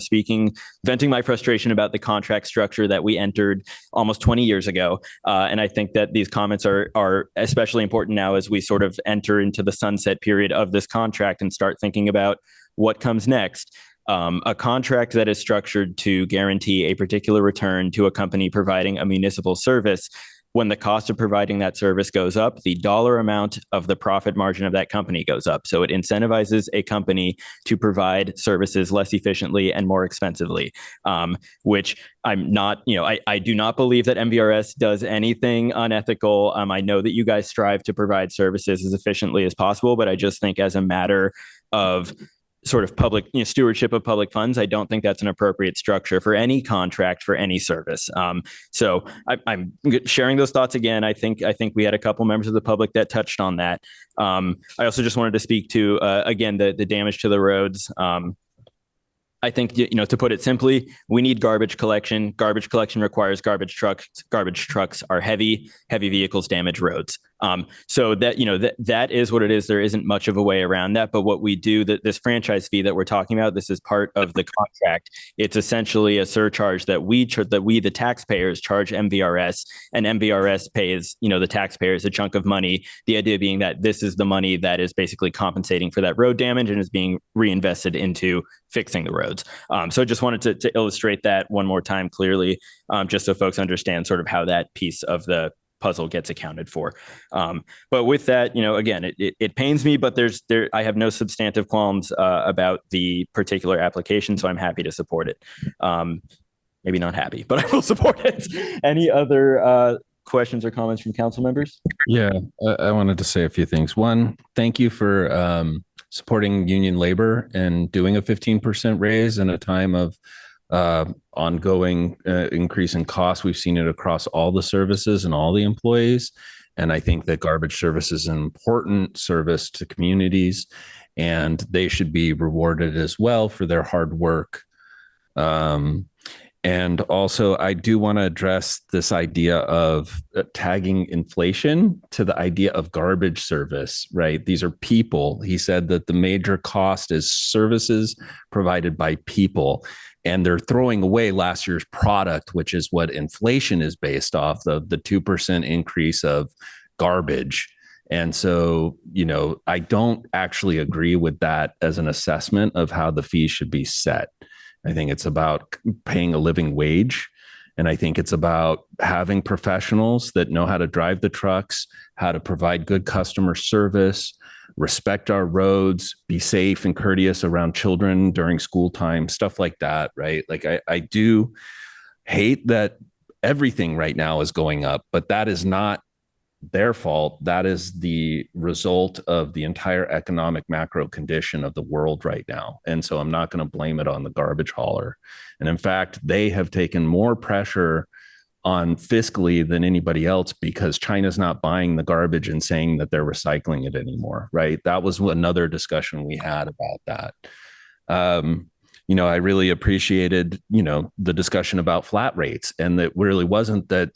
venting my frustration about the contract structure that we entered almost 20 years ago. And I think that these comments are especially important now as we sort of enter into the sunset period of this contract and start thinking about what comes next. A contract that is structured to guarantee a particular return to a company providing a municipal service, when the cost of providing that service goes up, the dollar amount of the profit margin of that company goes up. So it incentivizes a company to provide services less efficiently and more expensively, which I'm not, I do not believe that MVRS does anything unethical. I know that you guys strive to provide services as efficiently as possible, but I just think as a matter of sort of public stewardship of public funds, I don't think that's an appropriate structure for any contract for any service. So I'm sharing those thoughts again. I think we had a couple members of the public that touched on that. I also just wanted to speak to again the damage to the roads. I think, to put it simply, we need garbage collection. Garbage collection requires garbage trucks. Garbage trucks are heavy vehicles damage roads. So that, that is what it is. There isn't much of a way around that. But what we do, this franchise fee that we're talking about, this is part of the contract. It's essentially a surcharge that we, the taxpayers, charge MVRS, and MVRS pays, the taxpayers a chunk of money. The idea being that this is the money that is basically compensating for that road damage and is being reinvested into fixing the roads. So I just wanted to illustrate that one more time clearly, just so folks understand sort of how that piece of the puzzle gets accounted for. But with that, again, it pains me, but I have no substantive qualms about the particular application, so I'm happy to support it. Maybe not happy, but I will support it. Any other questions or comments from council members? Yeah, I wanted to say a few things. One, thank you for supporting union labor and doing a 15% raise in a time of ongoing increase in costs. We've seen it across all the services and all the employees. And I think that garbage service is an important service to communities, and they should be rewarded as well for their hard work. And also, I do want to address this idea of tagging inflation to the idea of garbage service, right? These are people. He said that the major cost is services provided by people, and they're throwing away last year's product, which is what inflation is based off of, the 2% increase of garbage. And so, I don't actually agree with that as an assessment of how the fees should be set. I think it's about paying a living wage. And I think it's about having professionals that know how to drive the trucks, how to provide good customer service, respect our roads, be safe and courteous around children during school time, stuff like that, right? Like I do hate that everything right now is going up, but that is not their fault. That is the result of the entire economic macro condition of the world right now. And so I'm not going to blame it on the garbage hauler. And in fact, they have taken more pressure on fiscally than anybody else because China's not buying the garbage and saying that they're recycling it anymore, right? That was another discussion we had about that. I really appreciated, the discussion about flat rates, and that really wasn't that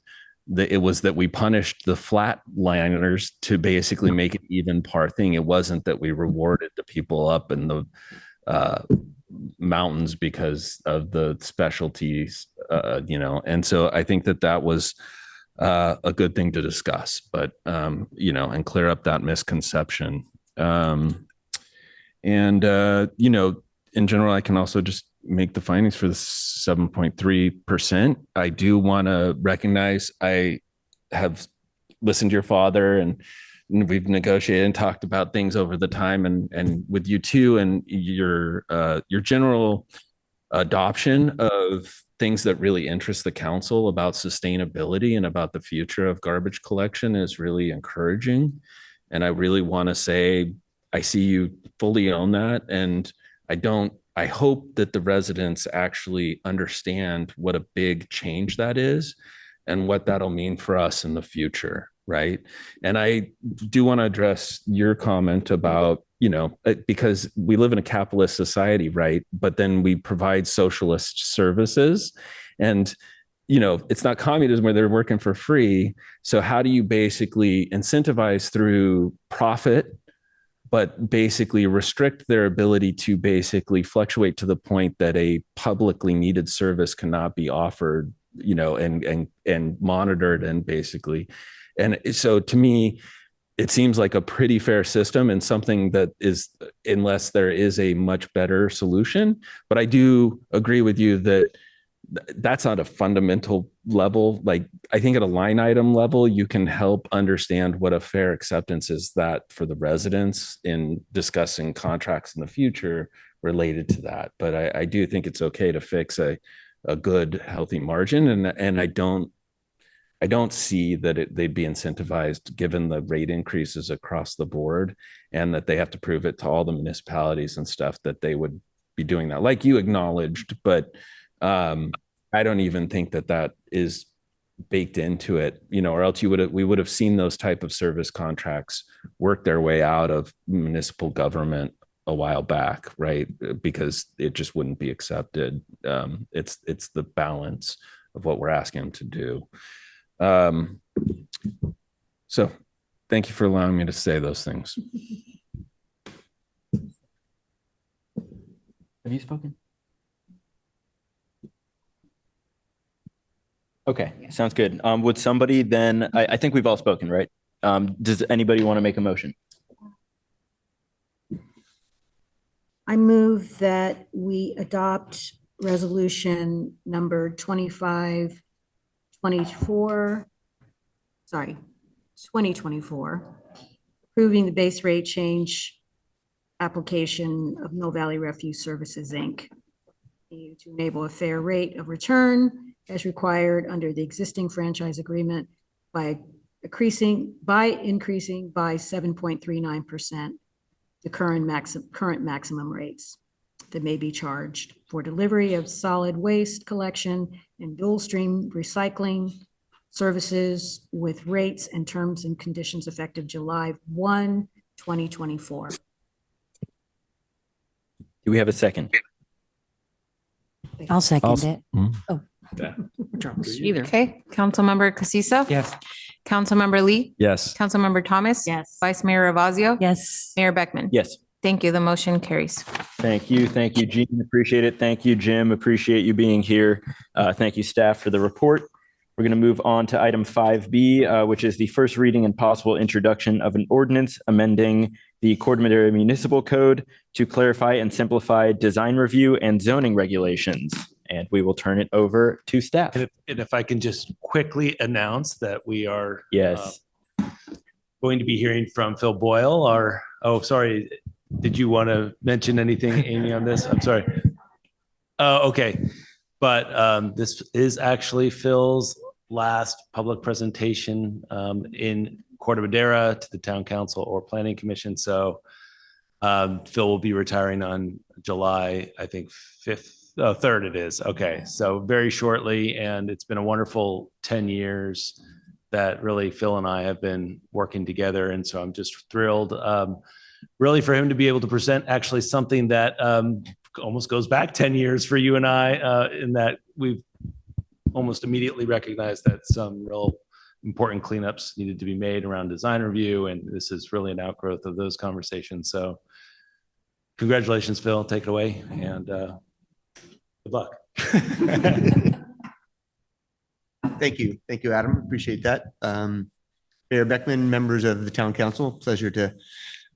it was that we punished the flatliners to basically make it even par thing. It wasn't that we rewarded the people up in the mountains because of the specialties, and so I think that was a good thing to discuss, but, and clear up that misconception. In general, I can also just make the findings for the 7.3%. I do want to recognize I have listened to your father, and we've negotiated and talked about things over the time, and with you too, and your general adoption of things that really interest the council about sustainability and about the future of garbage collection is really encouraging. And I really want to say, I see you fully own that. And I hope that the residents actually understand what a big change that is and what that'll mean for us in the future. Right. And I do want to address your comment about, because we live in a capitalist society, right? But then we provide socialist services, and, it's not communism where they're working for free. So how do you basically incentivize through profit, but basically restrict their ability to basically fluctuate to the point that a publicly needed service cannot be offered, and monitored, and basically. And so to me, it seems like a pretty fair system, and something that is, unless there is a much better solution. But I do agree with you that that's not a fundamental level. Like, I think at a line item level, you can help understand what a fair acceptance is that for the residents in discussing contracts in the future related to that. But I do think it's okay to fix a good, healthy margin. And I don't see that they'd be incentivized, given the rate increases across the board, and that they have to prove it to all the municipalities and stuff, that they would be doing that, like you acknowledged. But I don't even think that is baked into it, or else we would have seen those type of service contracts work their way out of municipal government a while back, right? Because it just wouldn't be accepted. It's the balance of what we're asking them to do. So thank you for allowing me to say those things. Have you spoken? Okay, sounds good. Would somebody then, I think we've all spoken, right? Does anybody want to make a motion? I move that we adopt resolution number 2024, approving the base rate change application of Mill Valley Refuse Services, Inc. To enable a fair rate of return as required under the existing franchise agreement by increasing by 7.39% the current maximum rates. that may be charged for delivery of solid waste collection and dual stream recycling services with rates and terms and conditions effective July 1, 2024. Do we have a second? I'll second it. Oh. Either. Okay, Councilmember Casissa? Yes. Councilmember Lee? Yes. Councilmember Thomas? Yes. Vice Mayor Ravazio? Yes. Mayor Beckman? Yes. Thank you. The motion carries. Thank you. Thank you, Jean. Appreciate it. Thank you, Jim. Appreciate you being here. Thank you, staff, for the report. We're going to move on to item 5B, which is the first reading and possible introduction of an ordinance amending the Corte Madera Municipal Code to clarify and simplify design review and zoning regulations. And we will turn it over to staff. And if I can just quickly announce that we are Yes. going to be hearing from Phil Boyle, sorry, did you want to mention anything, Amy, on this? I'm sorry. Oh, okay. But this is actually Phil's last public presentation in Corte Madera to the town council or planning commission. So Phil will be retiring on July, I think, 3rd it is. Okay. So very shortly. And it's been a wonderful 10 years that really Phil and I have been working together. And so I'm just thrilled really for him to be able to present actually something that almost goes back 10 years for you and I in that we've almost immediately recognized that some real important cleanups needed to be made around design review. And this is really an outgrowth of those conversations. So congratulations, Phil. Take it away and good luck. Thank you. Thank you, Adam. Appreciate that. Mayor Beckman, members of the town council, pleasure to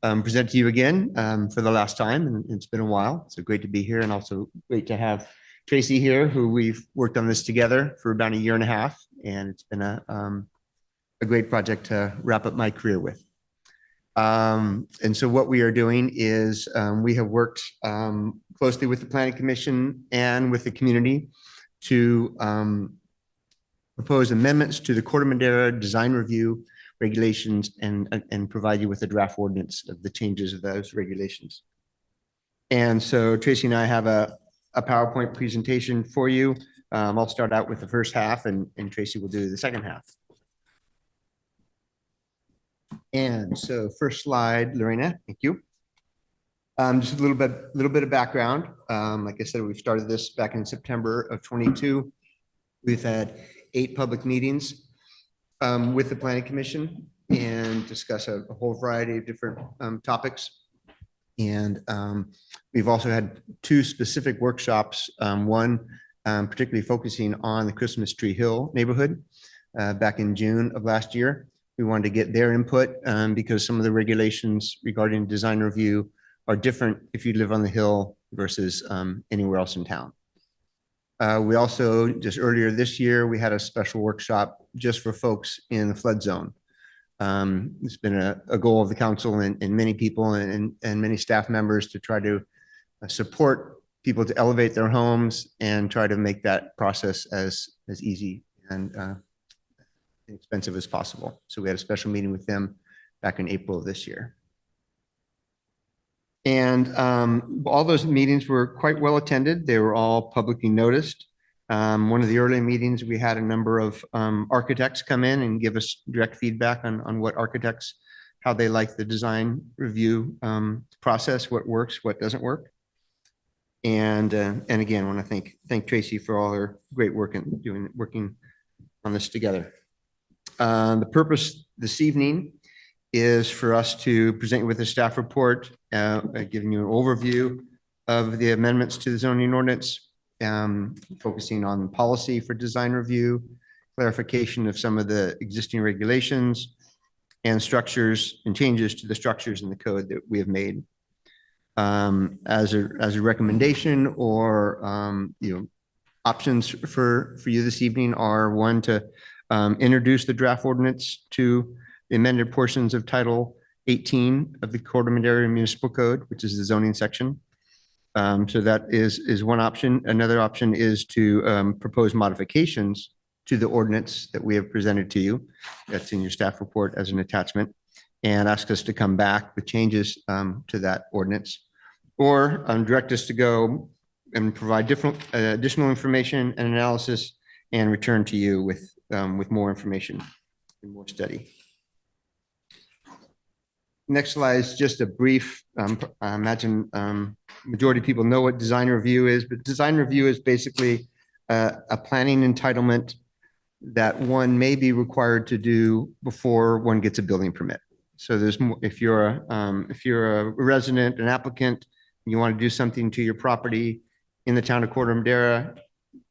present to you again for the last time. And it's been a while. So great to be here and also great to have Tracy here, who we've worked on this together for about 1.5 years. And it's been a great project to wrap up my career with. And so what we are doing is we have worked closely with the Planning Commission and with the community to propose amendments to the Corte Madera design review regulations and provide you with a draft ordinance of the changes of those regulations. And so Tracy and I have a PowerPoint presentation for you. I'll start out with the first half and Tracy will do the second half. And so first slide, Lorena, thank you. Just a little bit of background. Like I said, we've started this back in September of 22. We've had 8 public meetings with the Planning Commission and discuss a whole variety of different topics. And we've also had 2 specific workshops, one particularly focusing on the Christmas Tree Hill neighborhood back in June of last year. We wanted to get their input because some of the regulations regarding design review are different if you live on the hill versus anywhere else in town. We also, just earlier this year, we had a special workshop just for folks in the flood zone. It's been a goal of the council and many people and many staff members to try to support people to elevate their homes and try to make that process as easy and inexpensive as possible. So we had a special meeting with them back in April of this year. And all those meetings were quite well attended. They were all publicly noticed. One of the early meetings, we had a number of architects come in and give us direct feedback on what architects, how they like the design review process, what works, what doesn't work. And again, I want to thank Tracy for all her great work in working on this together. The purpose this evening is for us to present you with a staff report, giving you an overview of the amendments to the zoning ordinance, focusing on policy for design review, clarification of some of the existing regulations, and structures and changes to the structures in the code that we have made. As a recommendation or options for you this evening are, one, to introduce the draft ordinance to the amended portions of Title 18 of the Corte Madera Municipal Code, which is the zoning section. So that is one option. Another option is to propose modifications to the ordinance that we have presented to you. That's in your staff report as an attachment, and ask us to come back with changes to that ordinance. or direct us to go and provide different additional information and analysis and return to you with more information and more study. Next slide is just a brief, I imagine majority of people know what design review is, but design review is basically a planning entitlement that one may be required to do before one gets a building permit. So there's more, if you're a resident, an applicant, you want to do something to your property in the town of Corte Madera,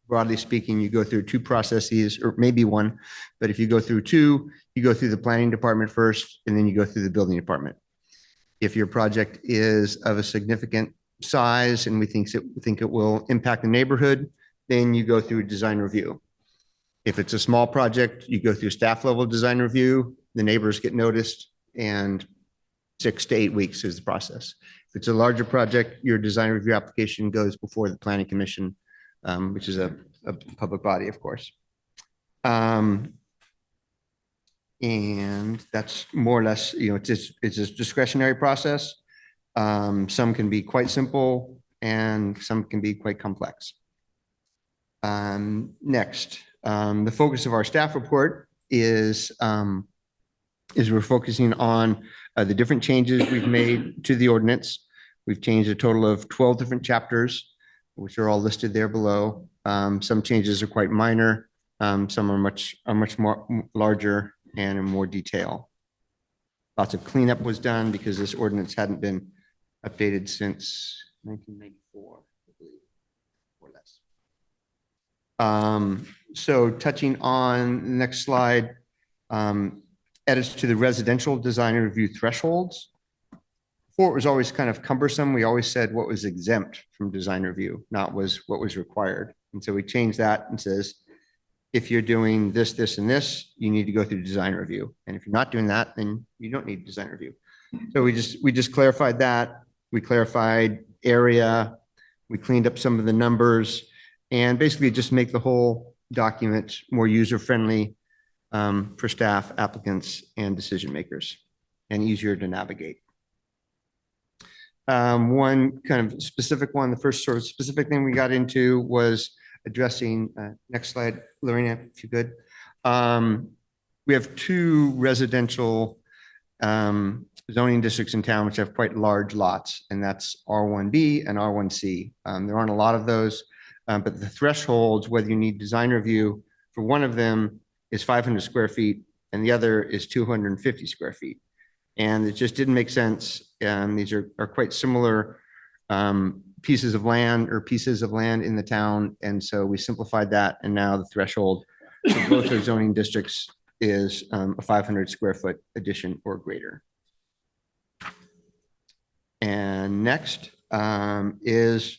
broadly speaking, you go through two processes, or maybe one, but if you go through two, you go through the planning department first, and then you go through the building department. If your project is of a significant size and we think it will impact the neighborhood, then you go through design review. If it's a small project, you go through staff level design review, the neighbors get noticed, and 6 to 8 weeks is the process. If it's a larger project, your design review application goes before the planning commission, which is a public body, of course. And that's more or less, it's a discretionary process. Some can be quite simple and some can be quite complex. Next, the focus of our staff report is we're focusing on the different changes we've made to the ordinance. We've changed a total of 12 different chapters, which are all listed there below. Some changes are quite minor. Some are much more larger and in more detail. Lots of cleanup was done because this ordinance hadn't been updated since 1994, I believe, or less. So touching on the next slide, edits to the residential design review thresholds. Before, it was always kind of cumbersome. We always said what was exempt from design review, not what was required. And so we changed that and says, if you're doing this, this, and this, you need to go through design review. And if you're not doing that, then you don't need design review. So we just clarified that. We clarified area. We cleaned up some of the numbers and basically just make the whole document more user-friendly for staff, applicants, and decision makers, and easier to navigate. One kind of specific one, the first sort of specific thing we got into was addressing, next slide, Lorena, if you could. We have 2 residential zoning districts in town, which have quite large lots, and that's R1B and R1C. There aren't a lot of those, but the thresholds, whether you need design review for one of them is 500 square feet and the other is 250 square feet. And it just didn't make sense. These are quite similar pieces of land in the town. And so we simplified that. And now the threshold for both those zoning districts is a 500 square foot addition or greater. And next is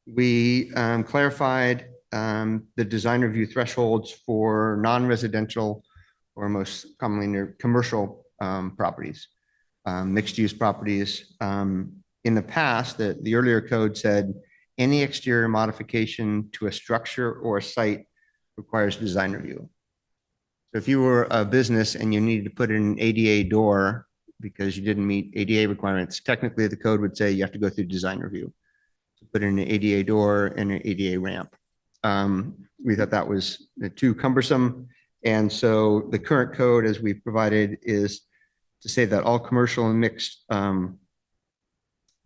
we clarified the design review thresholds for non-residential or most commonly near commercial properties, mixed use properties. In the past, the earlier code said any exterior modification to a structure or a site requires design review. So if you were a business and you needed to put in an ADA door because you didn't meet ADA requirements, technically the code would say you have to go through design review to put in an ADA door and an ADA ramp. We thought that was too cumbersome. And so the current code as we provided is to say that all commercial and mixed,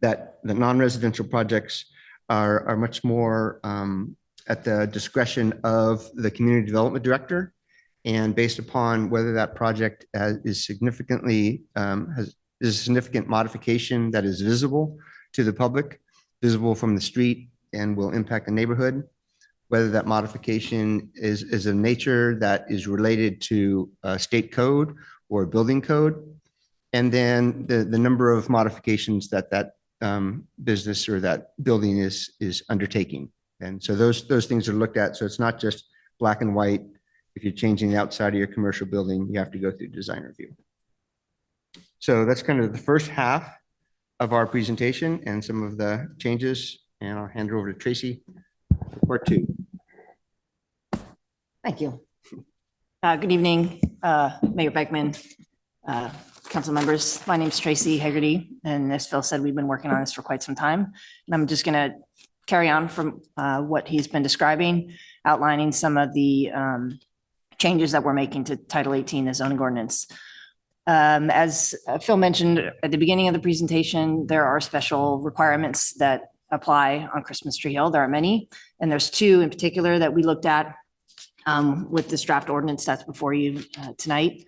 that the non-residential projects are much more at the discretion of the community development director. And based upon whether that project is significantly, is a significant modification that is visible to the public, visible from the street and will impact the neighborhood, whether that modification is of nature that is related to state code or building code, and then the number of modifications that business or that building is undertaking. And so those things are looked at. So it's not just black and white. If you're changing the outside of your commercial building, you have to go through design review. So that's kind of the first half of our presentation and some of the changes. And I'll hand it over to Tracy for part 2. Thank you. Good evening, Mayor Beckman, council members. My name's Tracy Hegarty, and as Phil said, we've been working on this for quite some time. And I'm just going to carry on from what he's been describing, outlining some of the changes that we're making to Title 18, the zoning ordinance. As Phil mentioned at the beginning of the presentation, there are special requirements that apply on Christmas Tree Hill. There are many, and there's two in particular that we looked at with this draft ordinance that's before you tonight.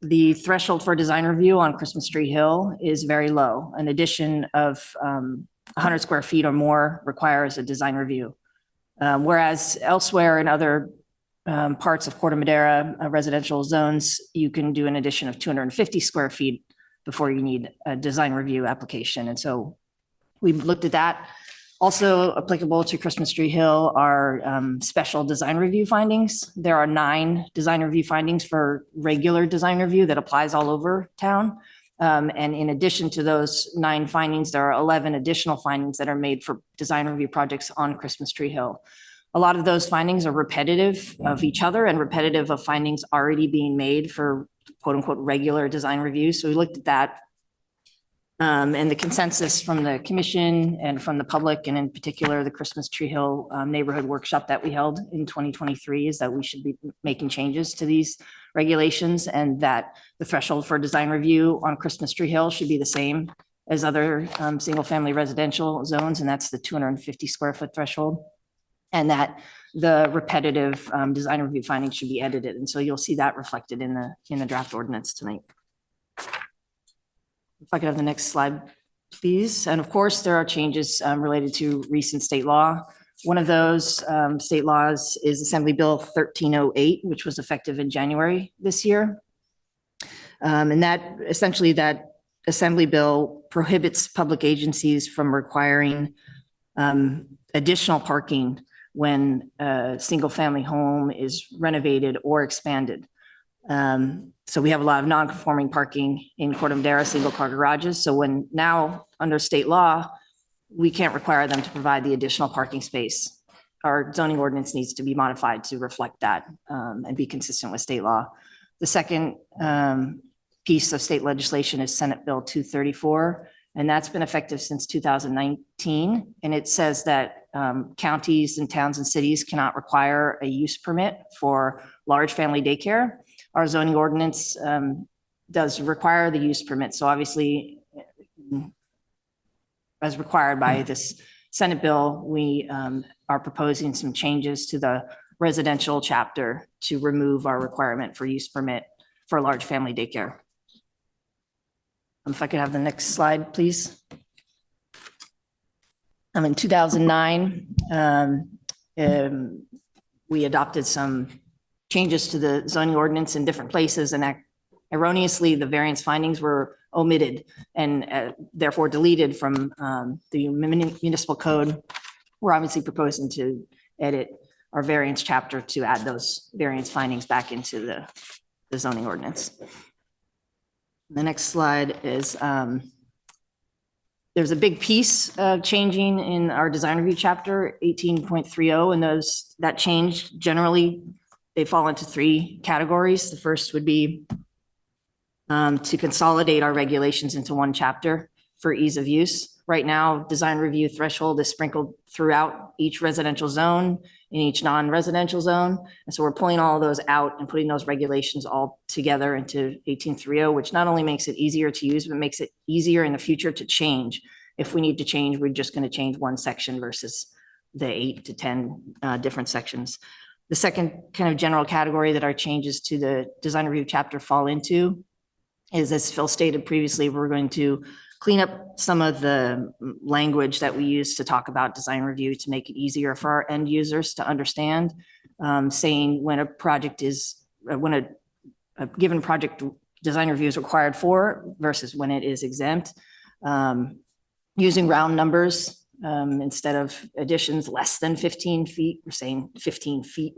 The threshold for design review on Christmas Tree Hill is very low. An addition of 100 square feet or more requires a design review. Whereas elsewhere in other parts of Corte Madera residential zones, you can do an addition of 250 square feet before you need a design review application. And so we looked at that. Also applicable to Christmas Tree Hill are special design review findings. There are 9 design review findings for regular design review that applies all over town. And in addition to those 9 findings, there are 11 additional findings that are made for design review projects on Christmas Tree Hill. A lot of those findings are repetitive of each other and repetitive of findings already being made for quote unquote regular design reviews. So we looked at that. And the consensus from the commission and from the public, and in particular, the Christmas Tree Hill neighborhood workshop that we held in 2023 is that we should be making changes to these regulations and that the threshold for design review on Christmas Tree Hill should be the same as other single family residential zones. And that's the 250 square foot threshold. And that the repetitive design review findings should be edited. And so you'll see that reflected in the draft ordinance tonight. If I could have the next slide, please. And of course, there are changes related to recent state law. One of those state laws is Assembly Bill 1308, which was effective in January this year. And that essentially that Assembly Bill prohibits public agencies from requiring additional parking when a single family home is renovated or expanded. So we have a lot of non-conforming parking in Corte Madera single car garages. So when now under state law, we can't require them to provide the additional parking space. Our zoning ordinance needs to be modified to reflect that and be consistent with state law. The second piece of state legislation is Senate Bill 234, and that's been effective since 2019. And it says that counties and towns and cities cannot require a use permit for large family daycare. Our zoning ordinance does require the use permit. So obviously, as required by this Senate bill, we are proposing some changes to the residential chapter to remove our requirement for use permit for large family daycare. If I could have the next slide, please. In 2009, we adopted some changes to the zoning ordinance in different places, and erroneously, the variance findings were omitted and therefore deleted from the municipal code. We're obviously proposing to edit our variance chapter to add those variance findings back into the zoning ordinance. The next slide is there's a big piece of changing in our design review chapter 18.30, and that change generally they fall into 3 categories. The first would be to consolidate our regulations into one chapter for ease of use. Right now, design review threshold is sprinkled throughout each residential zone, in each non-residential zone. And so we're pulling all of those out and putting those regulations all together into 18.30, which not only makes it easier to use, but makes it easier in the future to change. If we need to change, we're just going to change one section versus the 8 to 10 different sections. The second kind of general category that our changes to the design review chapter fall into is, as Phil stated previously, we're going to clean up some of the language that we use to talk about design review to make it easier for our end users to understand, saying when a project is, when a given project design review is required for versus when it is exempt, using round numbers. Instead of additions less than 15 feet, we're saying 15 feet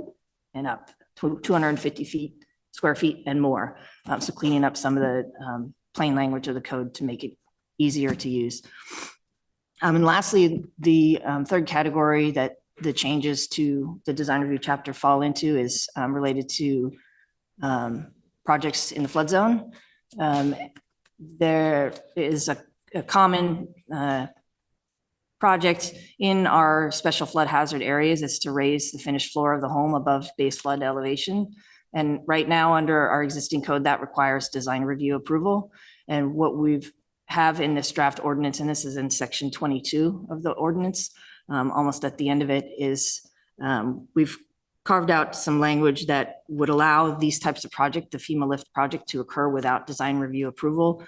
and up, 250 square feet and more. So cleaning up some of the plain language of the code to make it easier to use. And lastly, the third category that the changes to the design review chapter fall into is related to projects in the flood zone. There is a common project in our special flood hazard areas is to raise the finished floor of the home above base flood elevation. And right now, under our existing code, that requires design review approval. And what we've have in this draft ordinance, and this is in section 22 of the ordinance, almost at the end of it, is we've carved out some language that would allow these types of project, the FEMA lift project, to occur without design review approval,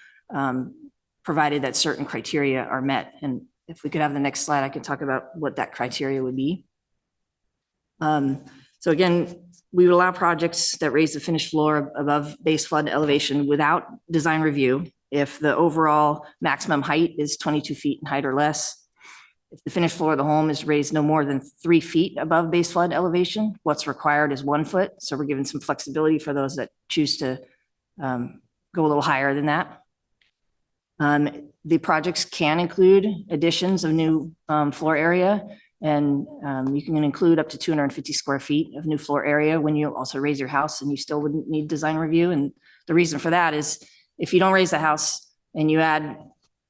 provided that certain criteria are met. And if we could have the next slide, I can talk about what that criteria would be. So again, we would allow projects that raise the finished floor above base flood elevation without design review if the overall maximum height is 22 feet in height or less. If the finished floor of the home is raised no more than 3 feet above base flood elevation, what's required is 1 foot. So we're giving some flexibility for those that choose to go a little higher than that. The projects can include additions of new floor area, and you can include up to 250 square feet of new floor area when you also raise your house, and you still wouldn't need design review. And the reason for that is if you don't raise the house and you add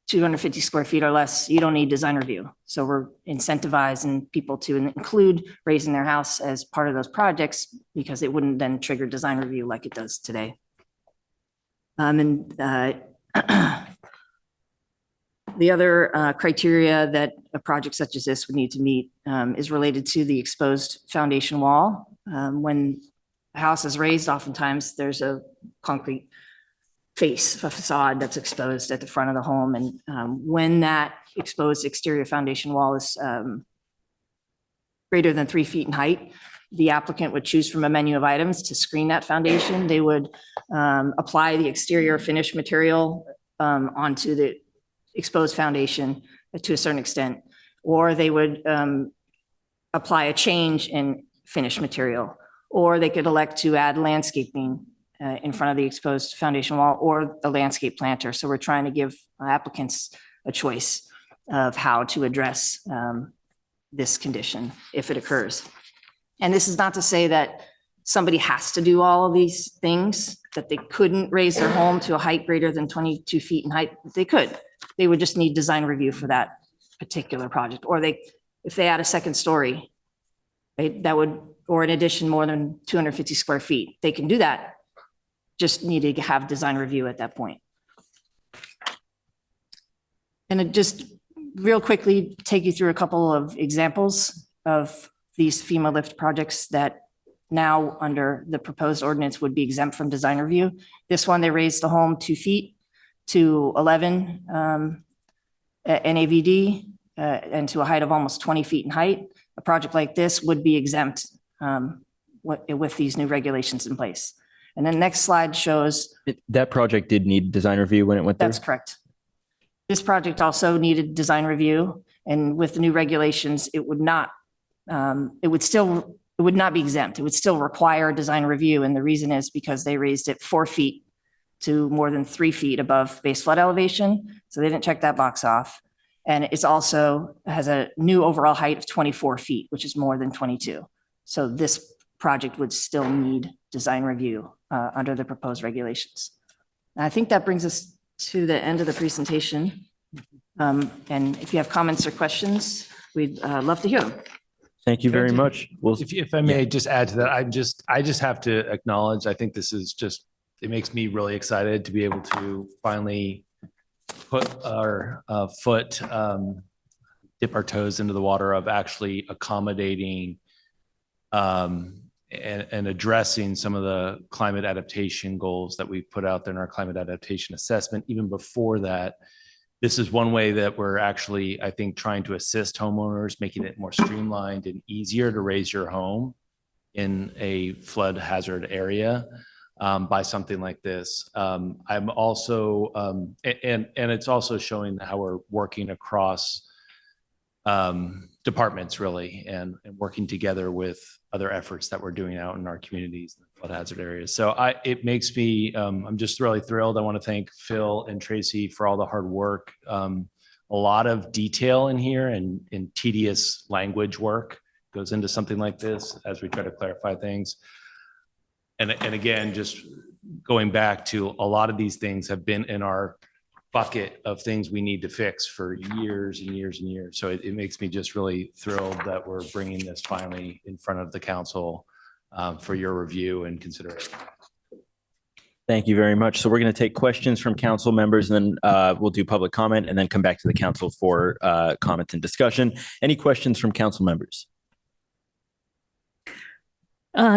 250 square feet or less, you don't need design review. So we're incentivizing people to include raising their house as part of those projects because it wouldn't then trigger design review like it does today. The other criteria that a project such as this would need to meet is related to the exposed foundation wall. When a house is raised, oftentimes there's a concrete face, a facade that's exposed at the front of the home. And when that exposed exterior foundation wall is greater than 3 feet in height, the applicant would choose from a menu of items to screen that foundation. They would apply the exterior finish material onto the exposed foundation to a certain extent, or they would apply a change in finish material, or they could elect to add landscaping in front of the exposed foundation wall or the landscape planter. So we're trying to give applicants a choice of how to address this condition if it occurs. And this is not to say that somebody has to do all of these things, that they couldn't raise their home to a height greater than 22 feet in height. They could. They would just need design review for that particular project. Or if they add a second story, right, that would, or an addition more than 250 square feet, they can do that. Just need to have design review at that point. And it just real quickly take you through a couple of examples of these FEMA lift projects that now under the proposed ordinance would be exempt from design review. This one, they raised the home 2 feet to 11 NAVD and to a height of almost 20 feet in height. A project like this would be exempt with these new regulations in place. And then next slide shows. That project did need design review when it went through? That's correct. This project also needed design review, and with the new regulations, it would not be exempt. It would still require design review. And the reason is because they raised it 4 feet to more than 3 feet above base flood elevation. So they didn't check that box off. And it's also has a new overall height of 24 feet, which is more than 22. So this project would still need design review under the proposed regulations. And I think that brings us to the end of the presentation. And if you have comments or questions, we'd love to hear them. Thank you very much. Well, If I may just add to that, I just have to acknowledge, I think this is just, it makes me really excited to be able to finally put our dip our toes into the water of actually accommodating and addressing some of the climate adaptation goals that we put out there in our climate adaptation assessment. Even before that, this is one way that we're actually, I think, trying to assist homeowners, making it more streamlined and easier to raise your home in a flood hazard area by something like this. I'm also, and it's also showing how we're working across departments really, and working together with other efforts that we're doing out in our communities in the flood hazard areas. So it makes me, I'm just really thrilled. I want to thank Phil and Tracy for all the hard work. A lot of detail in here and tedious language work goes into something like this as we try to clarify things. And again, just going back to a lot of these things have been in our bucket of things we need to fix for years and years and years. So it makes me just really thrilled that we're bringing this finally in front of the council for your review and consideration. Thank you very much. So we're going to take questions from council members, and then we'll do public comment and then come back to the council for comments and discussion. Any questions from council members?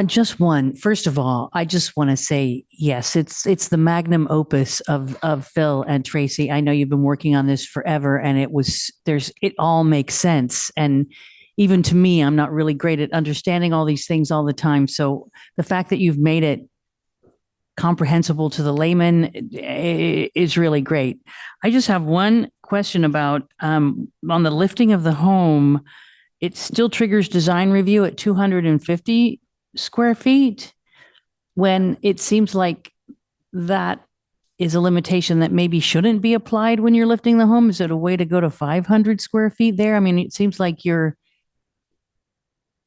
Just one. First of all, I just want to say, yes, it's the magnum opus of Phil and Tracy. I know you've been working on this forever, and it all makes sense. And even to me, I'm not really great at understanding all these things all the time. So the fact that you've made it comprehensible to the layman is really great. I just have one question about on the lifting of the home. It still triggers design review at 250 square feet, when it seems like that is a limitation that maybe shouldn't be applied when you're lifting the home. Is it a way to go to 500 square feet there? I mean, it seems like you're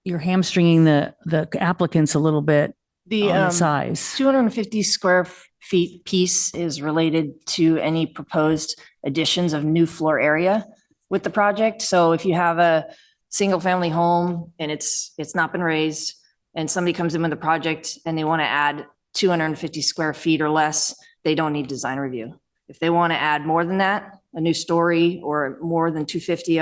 hamstringing the applicants a little bit on the size. 250 square feet piece is related to any proposed additions of new floor area with the project. So if you have a single family home and it's not been raised, and somebody comes in with a project and they want to add 250 square feet or less, they don't need design review. If they want to add more than that, a new story or more than 250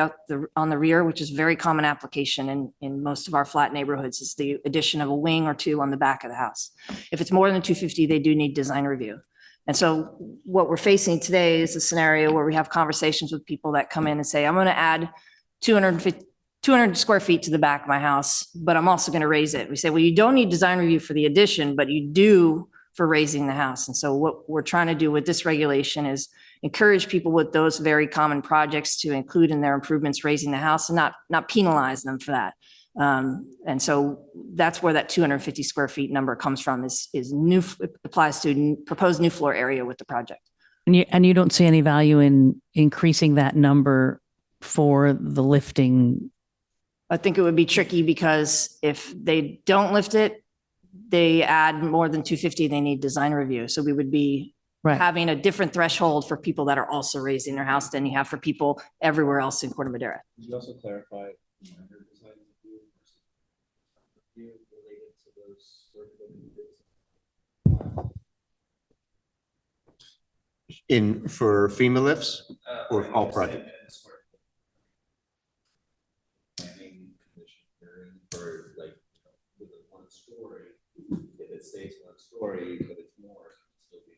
on the rear, which is very common application in most of our flat neighborhoods, is the addition of a wing or two on the back of the house. If it's more than 250, they do need design review. And so what we're facing today is a scenario where we have conversations with people that come in and say, I'm going to add 200 square feet to the back of my house, but I'm also going to raise it. We say, well, you don't need design review for the addition, but you do for raising the house. And so what we're trying to do with this regulation is encourage people with those very common projects to include in their improvements raising the house and not penalize them for that. And so that's where that 250 square feet number comes from, is new, applies to proposed new floor area with the project. And you don't see any value in increasing that number for the lifting? I think it would be tricky because if they don't lift it, they add more than 250, they need design review. So we would be having a different threshold for people that are also raising their house than you have for people everywhere else in Corte Madera. Could you also clarify minor design review related to those square footage? For FEMA lifts or all projects? For like, with a one story, if it stays one story, but it's more, it can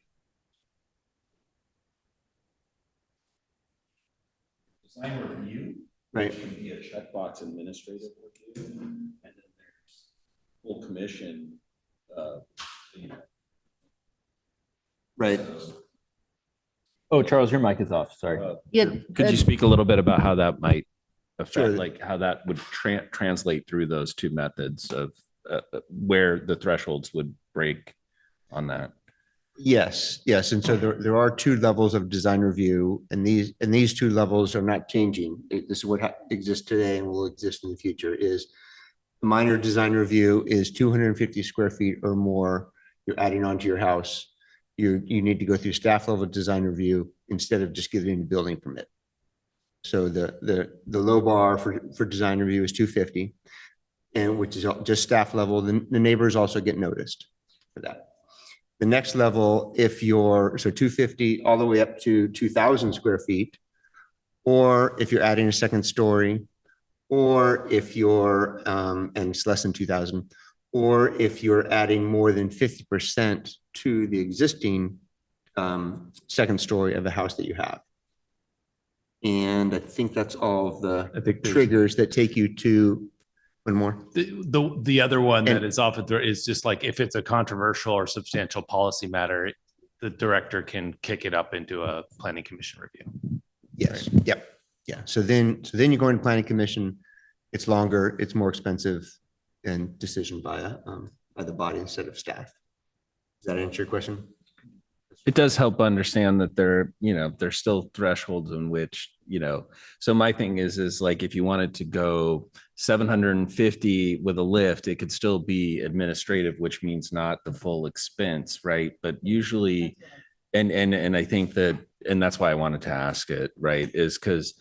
still be. Design review, right, which can be a checkbox administrative review, and then there's full commission, right. Oh, Charles, your mic is off. Sorry. Could you speak a little bit about how that might affect, Sure. like how that would translate through those two methods of where the thresholds would break on that? Yes. And so there are two levels of design review, and these two levels are not changing. This is what exists today and will exist in the future. Is the minor design review is 250 square feet or more you're adding onto your house. You need to go through staff level design review instead of just getting a building permit. So the low bar for design review is 250, and which is just staff level. The neighbors also get noticed for that. The next level, if you're 250 all the way up to 2,000 square feet, or if you're adding a second story, or if you're and it's less than 2,000, or if you're adding more than 50% to the existing second story of the house that you have. And I think that's all of the triggers that take you to one more. The other one that is often there is just like, if it's a controversial or substantial policy matter, the director can kick it up into a planning commission review. Yes. Right? Yep. Yeah. So then you go into planning commission. It's longer, it's more expensive, and decision by the body instead of staff. Does that answer your question? It does help understand that there's still thresholds in which, so my thing is like, if you wanted to go 750 with a lift, it could still be administrative, which means not the full expense, right? But usually, and I think that, and that's why I wanted to ask it, right, is because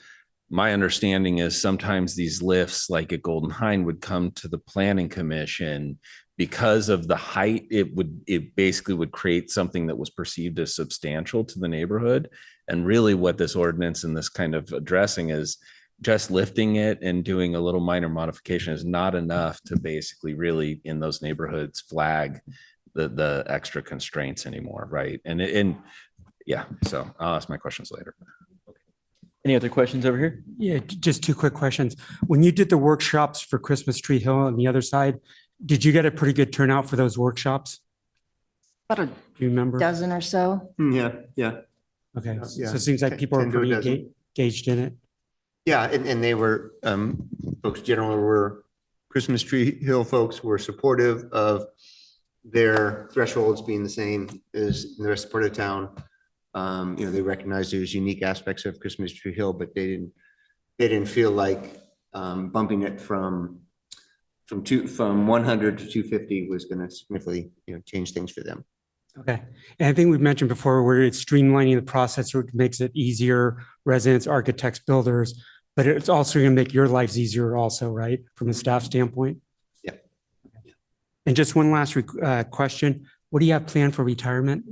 my understanding is sometimes these lifts, like at Golden Hind, would come to the planning commission because of the height. It basically would create something that was perceived as substantial to the neighborhood. And really what this ordinance and this kind of addressing is just lifting it and doing a little minor modification is not enough to basically really in those neighborhoods flag the extra constraints anymore, right? And yeah, so I'll ask my questions later. Any other questions over here? Yeah, just two quick questions. When you did the workshops for Christmas Tree Hill on the other side, did you get a pretty good turnout for those workshops? About Do you remember? a dozen or so. Yeah, yeah. Okay, Yeah. so it seems like people are 10 to a pretty dozen. engaged in it. Yeah, and they were, folks generally were, Christmas Tree Hill folks were supportive of their thresholds being the same as the rest of part of town. They recognize there's unique aspects of Christmas Tree Hill, but they didn't feel like bumping it from 100 to 250 was going to significantly, change things for them. Okay. And I think we've mentioned before where it's streamlining the process, which makes it easier, residents, architects, builders, but it's also going to make your lives easier also, right? From a staff standpoint. Yeah. And just one last question. What do you have planned for retirement?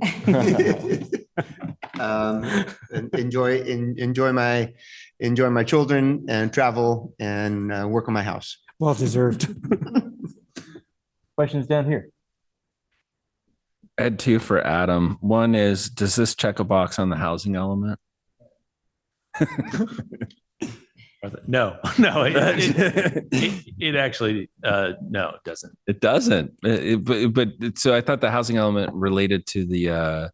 And enjoy my children and travel and work on my house. Well deserved. Questions down here? I had two for Adam. One is, does this check a box on the housing element? No, it actually, no, it doesn't. It doesn't. But so I thought the housing element related to the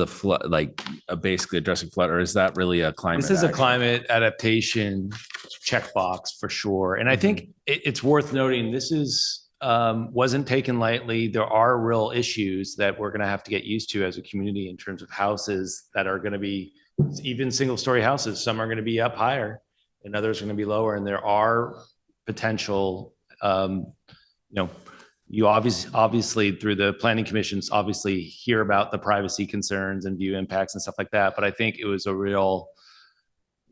flood, like basically addressing flood, or is that really a climate? This is a action? climate adaptation checkbox for sure. And I think it's worth noting, this wasn't taken lightly. There are real issues that we're going to have to get used to as a community in terms of houses that are going to be even single story houses. Some are going to be up higher and others are going to be lower. And there are potential, you obviously through the planning commissions, obviously hear about the privacy concerns and view impacts and stuff like that. But I think it was a real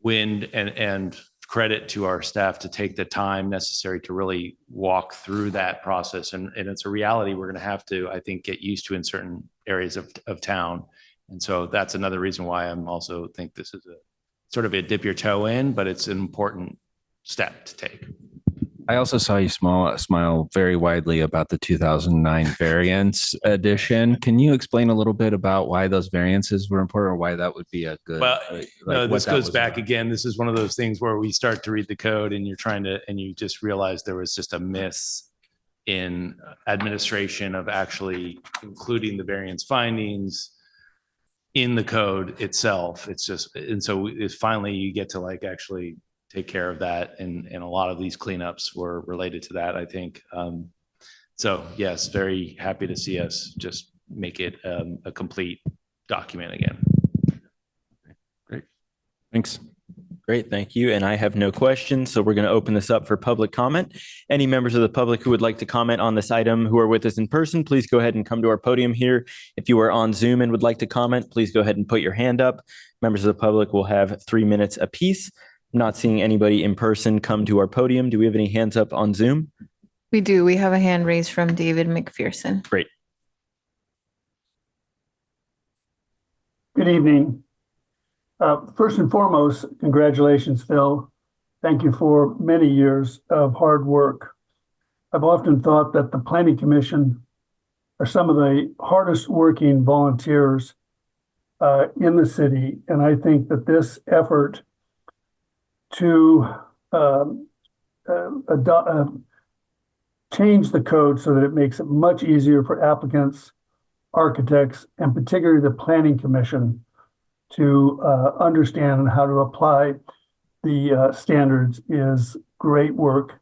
win and credit to our staff to take the time necessary to really walk through that process. And it's a reality we're going to have to, I think, get used to in certain areas of town. And so that's another reason why I'm also think this is a sort of a dip your toe in, but it's an important step to take. I also saw you smile very widely about the 2009 variance edition. Can you explain a little bit about why those variances were important, or why that would be a good? Well, no, what this that goes was back about? again. This is one of those things where we start to read the code and you just realize there was just a miss in administration of actually including the variance findings in the code itself. It's just, and so it's finally you get to like actually take care of that. And a lot of these cleanups were related to that, I think. So yes, very happy to see us just make it a complete document again. Great. Thanks. Great, thank you. And I have no questions, so we're going to open this up for public comment. Any members of the public who would like to comment on this item who are with us in person, please go ahead and come to our podium here. If you are on Zoom and would like to comment, please go ahead and put your hand up. Members of the public will have 3 minutes apiece. Not seeing anybody in person come to our podium. Do we have any hands up on Zoom? We do. We have a hand raised from David McPherson. Great. Good evening. First and foremost, congratulations, Phil. Thank you for many years of hard work. I've often thought that the Planning Commission are some of the hardest working volunteers in the city. And I think that this effort to change the code so that it makes it much easier for applicants, architects, and particularly the Planning Commission to understand how to apply the standards is great work.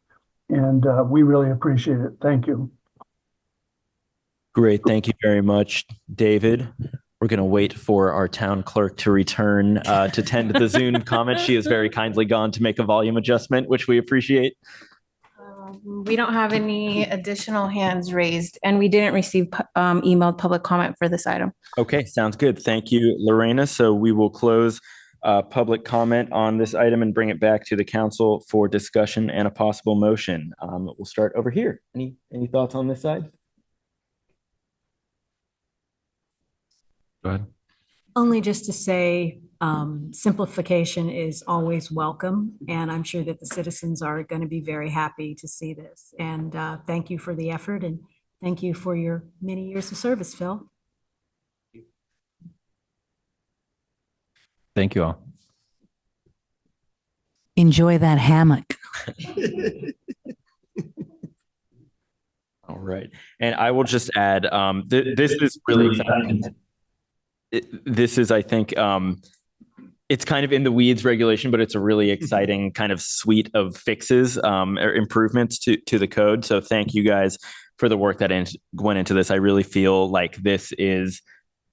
And we really appreciate it. Thank you. Great, thank you very much, David. We're going to wait for our town clerk to return to tend to the Zoom comment. She has very kindly gone to make a volume adjustment, which we appreciate. We don't have any additional hands raised, and we didn't receive emailed public comment for this item. Okay, sounds good. Thank you, Lorena. So we will close public comment on this item and bring it back to the council for discussion and a possible motion. We'll start over here. Any thoughts on this side? Go ahead. Only just to say, simplification is always welcome, and I'm sure that the citizens are going to be very happy to see this. And thank you for the effort, and thank you for your many years of service, Phil. Thank you all. Enjoy that hammock. All right. And I will just add, this is really exciting. This is, I think, it's kind of in the weeds regulation, but it's a really exciting kind of suite of fixes or improvements to the code. So thank you guys for the work that went into this. I really feel like this is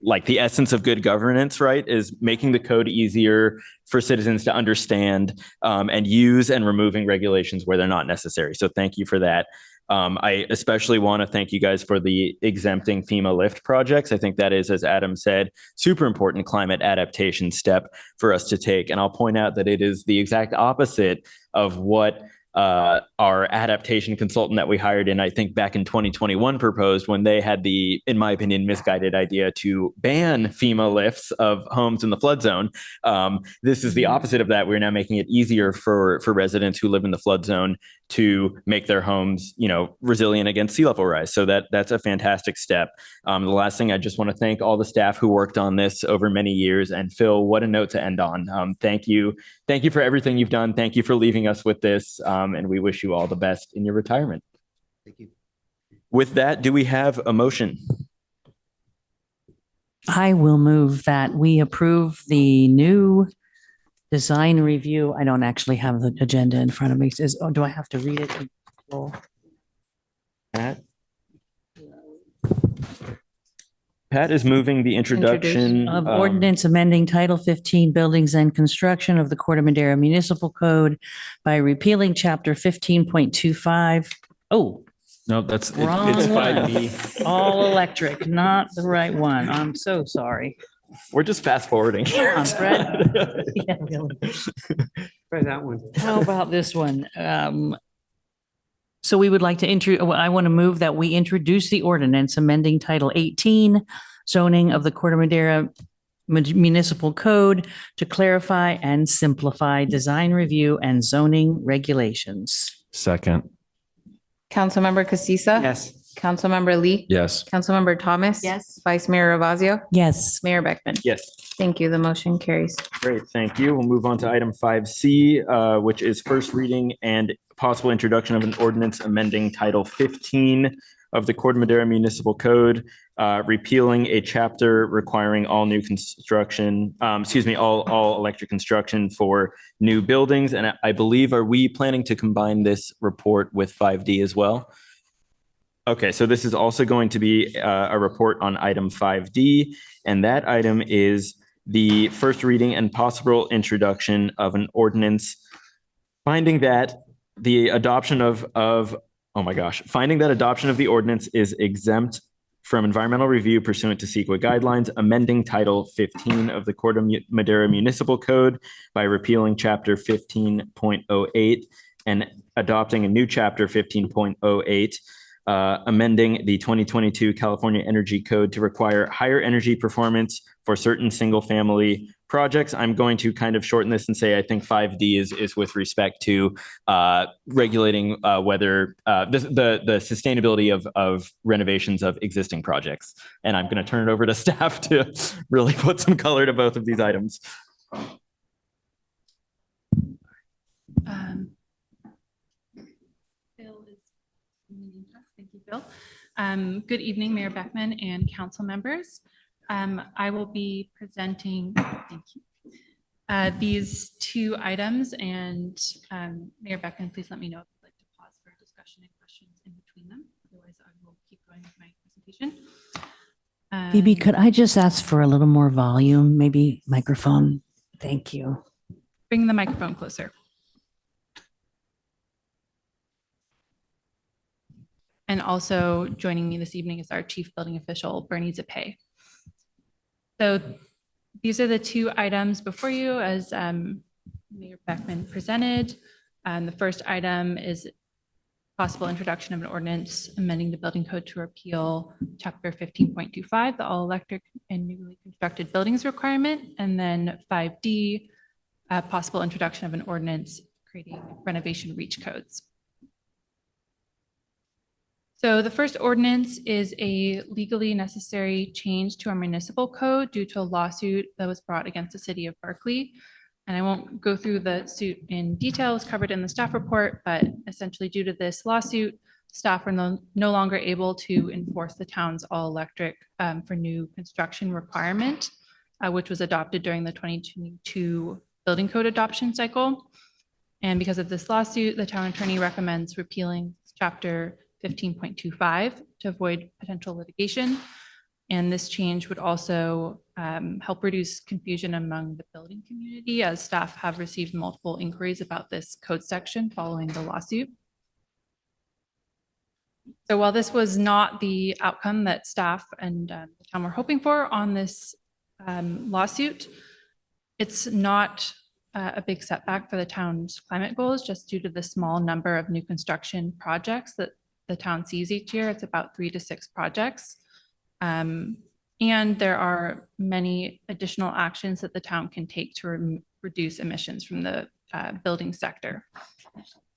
like the essence of good governance, right? Is making the code easier for citizens to understand and use, and removing regulations where they're not necessary. So thank you for that. I especially want to thank you guys for the exempting FEMA lift projects. I think that is, as Adam said, super important climate adaptation step for us to take. And I'll point out that it is the exact opposite of what our adaptation consultant that we hired in, I think back in 2021, proposed when they had the, in my opinion, misguided idea to ban FEMA lifts of homes in the flood zone. This is the opposite of that. We're now making it easier for residents who live in the flood zone to make their homes, resilient against sea level rise. So that's a fantastic step. The last thing, I just want to thank all the staff who worked on this over many years. And Phil, what a note to end on. Thank you. Thank you for everything you've done. Thank you for leaving us with this. And we wish you all the best in your retirement. Thank you. With that, do we have a motion? I will move that we approve the new design review. I don't actually have the agenda in front of me. Do I have to read it? Pat is moving the introduction Of ordinance amending Title 15 Buildings and Construction of the Corte Madera Municipal Code by repealing Chapter 15.25. Oh, No, it's wrong it's one. 5B. All electric, not the right one. I'm so sorry. We're just fast forwarding. Come on, Fred. Yeah, really. Try that one. How about this one? So we would like to I want to move that we introduce the ordinance amending Title 18 zoning of the Corte Madera Municipal Code to clarify and simplify design review and zoning regulations. Second. Councilmember Casissa? Yes. Councilmember Lee? Yes. Councilmember Thomas? Yes. Vice Mayor Ravazio? Yes. Mayor Beckman? Yes. Thank you. The motion carries. Great, thank you. We'll move on to item 5C, which is first reading and possible introduction of an ordinance amending Title 15 of the Corte Madera Municipal Code, repealing a chapter requiring all new construction, all electric construction for new buildings. And I believe, are we planning to combine this report with 5D as well? Okay, so this is also going to be a report on item 5D, and that item is the first reading and possible introduction of an ordinance finding that the adoption of the ordinance is exempt from environmental review pursuant to CEQA guidelines, amending Title 15 of the Corte Madera Municipal Code by repealing Chapter 15.08 and adopting a new Chapter 15.08, amending the 2022 California Energy Code to require higher energy performance for certain single-family projects. I'm going to kind of shorten this and say I think 5D is with respect to regulating whether the sustainability of renovations of existing projects. And I'm going to turn it over to staff to really put some color to both of these items. Thank you, Bill. Good evening, Mayor Beckman and council members. I will be presenting, thank you, these two items, and Mayor Beckman, please let me know if you'd like to pause for discussion and questions in between them. Otherwise, I will keep going with my presentation. Phoebe, could I just ask for a little more volume, maybe microphone? Thank you. Bring the microphone closer. And also joining me this evening is our Chief Building Official, Bernie Zappe. So these are the two items before you as Mayor Beckman presented. The first item is possible introduction of an ordinance amending the building code to repeal chapter 15.25, the all electric and newly constructed buildings requirement. And then 5D, possible introduction of an ordinance creating renovation reach codes. So the first ordinance is a legally necessary change to our municipal code due to a lawsuit that was brought against the city of Berkeley. And I won't go through the suit in detail, it's covered in the staff report, but essentially due to this lawsuit, staff are no longer able to enforce the town's all electric for new construction requirement, which was adopted during the 2022 building code adoption cycle. And because of this lawsuit, the town attorney recommends repealing chapter 15.25 to avoid potential litigation. And this change would also help reduce confusion among the building community, as staff have received multiple inquiries about this code section following the lawsuit. So while this was not the outcome that staff and the town were hoping for on this lawsuit, it's not a big setback for the town's climate goals, just due to the small number of new construction projects that the town sees each year. It's about 3 to 6 projects. And there are many additional actions that the town can take to reduce emissions from the building sector.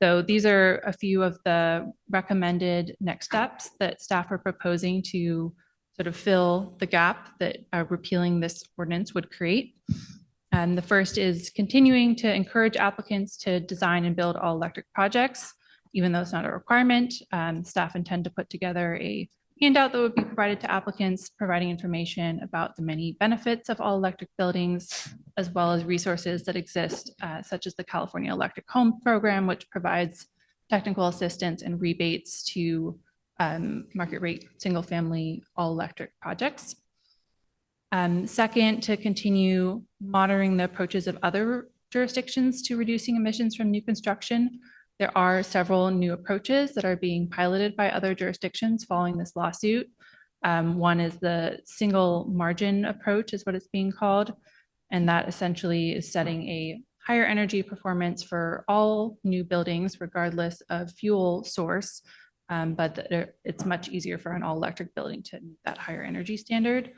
So these are a few of the recommended next steps that staff are proposing to sort of fill the gap that repealing this ordinance would create. And the first is continuing to encourage applicants to design and build all electric projects, even though it's not a requirement. Staff intend to put together a handout that would be provided to applicants, providing information about the many benefits of all electric buildings, as well as resources that exist, such as the California Electric Home Program, which provides technical assistance and rebates to market rate single family all electric projects. Second, to continue monitoring the approaches of other jurisdictions to reducing emissions from new construction. There are several new approaches that are being piloted by other jurisdictions following this lawsuit. One is the single margin approach is what it's being called. And that essentially is setting a higher energy performance for all new buildings, regardless of fuel source. But it's much easier for an all electric building to meet that higher energy standard.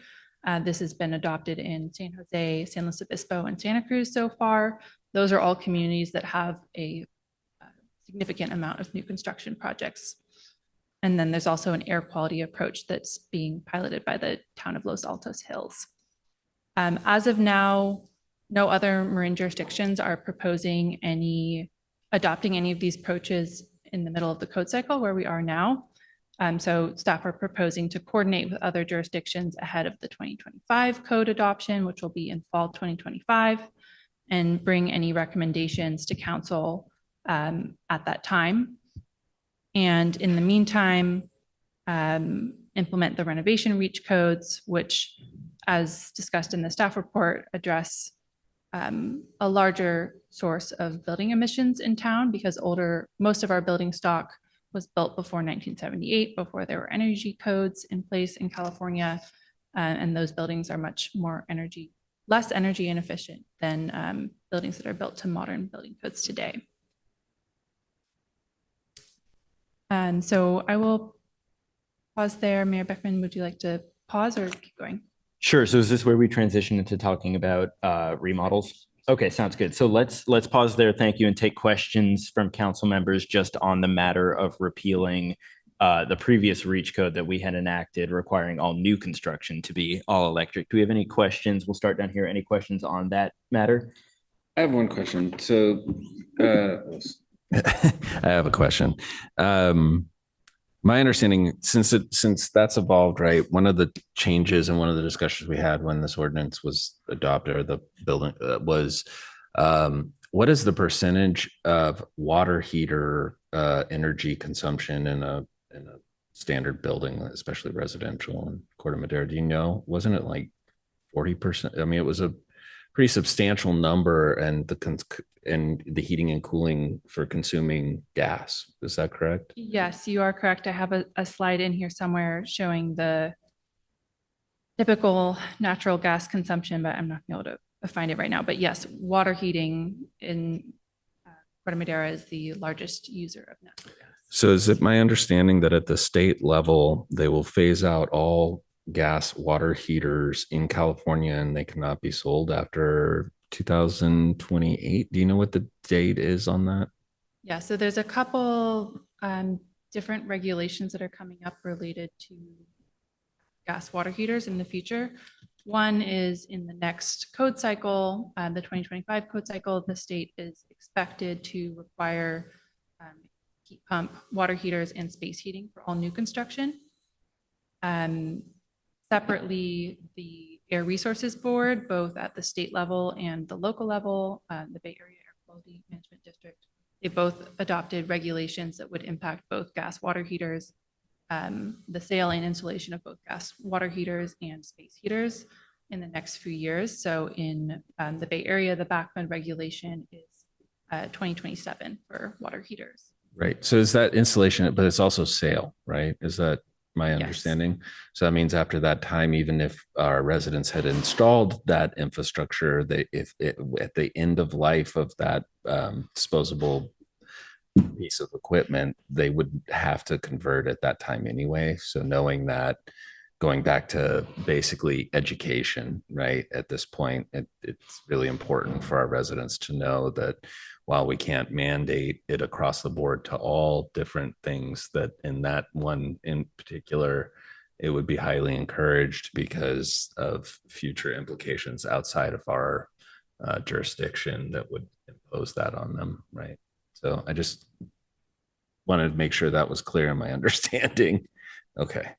This has been adopted in San Jose, San Luis Obispo, and Santa Cruz so far. Those are all communities that have a significant amount of new construction projects. And then there's also an air quality approach that's being piloted by the town of Los Altos Hills. As of now, no other marine jurisdictions are proposing adopting any of these approaches in the middle of the code cycle where we are now. So staff are proposing to coordinate with other jurisdictions ahead of the 2025 code adoption, which will be in fall 2025, and bring any recommendations to council at that time. And in the meantime, implement the renovation reach codes, which, as discussed in the staff report, address a larger source of building emissions in town, because most of our building stock was built before 1978, before there were energy codes in place in California. And those buildings are much more less energy inefficient than buildings that are built to modern building codes today. And so I will pause there. Mayor Beckman, would you like to pause or keep going? Sure. So is this where we transition into talking about remodels? Okay, sounds good. So let's pause there. Thank you, and take questions from council members just on the matter of repealing the previous reach code that we had enacted, requiring all new construction to be all electric. Do we have any questions? We'll start down here. Any questions on that matter? I have one question. So I have a question. My understanding, since that's evolved, right? One of the changes and one of the discussions we had when this ordinance was adopted, or the building was, what is the percentage of water heater energy consumption in a standard building, especially residential in Corte Madera? Do you know? Wasn't it like 40%? I mean, it was a pretty substantial number, and the heating and cooling for consuming gas. Is that correct? Yes, you are correct. I have a slide in here somewhere showing the typical natural gas consumption, but I'm not gonna be able to find it right now. But yes, water heating in Corte Madera is the largest user of natural gas. So is it my understanding that at the state level, they will phase out all gas water heaters in California and they cannot be sold after 2028? Do you know what the date is on that? Yeah, so there's a couple different regulations that are coming up related to gas water heaters in the future. One is in the next code cycle, the 2025 code cycle, the state is expected to require heat pump water heaters and space heating for all new construction. Separately, the Air Resources Board, both at the state level and the local level, the Bay Area Air Quality Management District, they both adopted regulations that would impact both gas water heaters, the sale and installation of both gas water heaters and space heaters in the next few years. So in the Bay Area, the Bachman regulation is 2027 for water heaters. Right. So is that installation, but it's also sale, right? Is that my understanding? So that means after that time, even if our residents had installed that infrastructure, at the end of life of that disposable piece of equipment, they would have to convert at that time anyway. So knowing that, going back to basically education, right? At this point, it's really important for our residents to know that while we can't mandate it across the board to all different things, that in that one in particular, it would be highly encouraged because of future implications outside of our jurisdiction that would impose that on them, right? So I just wanted to make sure that was clear in my understanding. Okay.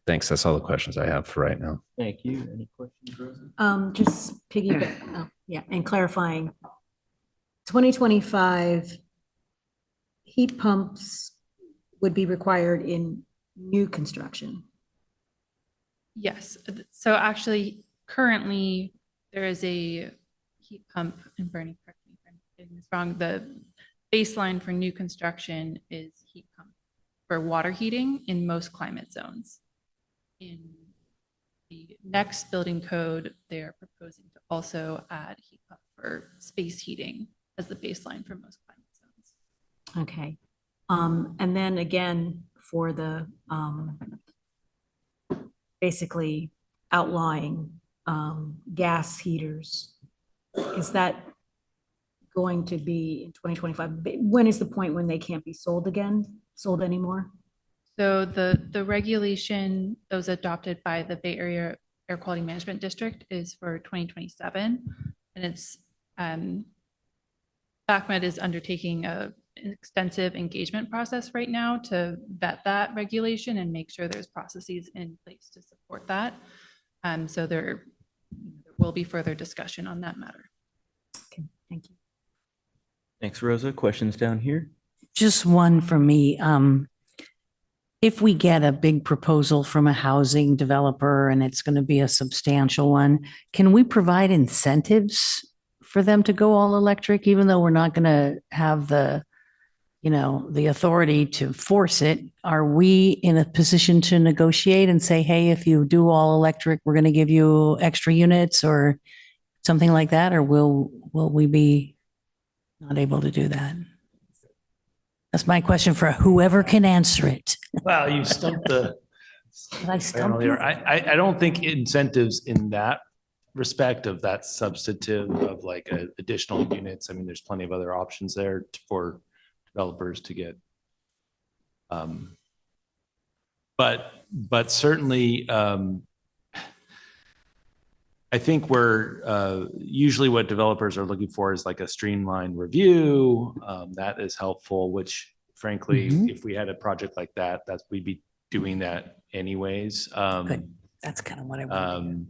Thanks. That's all the questions I have for right now. Thank you. Any questions, Rosa? Just piggyback, and clarifying. 2025 heat pumps would be required in new construction. Yes. So actually, currently, there is a heat pump, and Bernie, correct me if I'm getting this wrong, the baseline for new construction is heat pump for water heating in most climate zones. In the next building code, they're proposing to also add heat pump for space heating as the baseline for most climate zones. Okay. And then again, for the basically outlying gas heaters, is that going to be in 2025? When is the point when they can't be sold anymore? So the regulation that was adopted by the Bay Area Air Quality Management District is for 2027. And it's BACMED is undertaking an extensive engagement process right now to vet that regulation and make sure there's processes in place to support that. So there will be further discussion on that matter. Okay, thank you. Thanks, Rosa. Questions down here? Just one for me. If we get a big proposal from a housing developer and it's going to be a substantial one, can we provide incentives for them to go all electric, even though we're not going to have the authority to force it? Are we in a position to negotiate and say, hey, if you do all electric, we're going to give you extra units or something like that? Or will we be not able to do that? That's my question for whoever can answer it. Well, you stumped the. Did I stump you? I don't think incentives in that respect of that substantive of like additional units. I mean, there's plenty of other options there for developers to get. But certainly, I think we're usually what developers are looking for is like a streamlined review. That is helpful, which frankly, if we had a project like that, we'd be doing that anyways. Good. That's kind of what I wanted.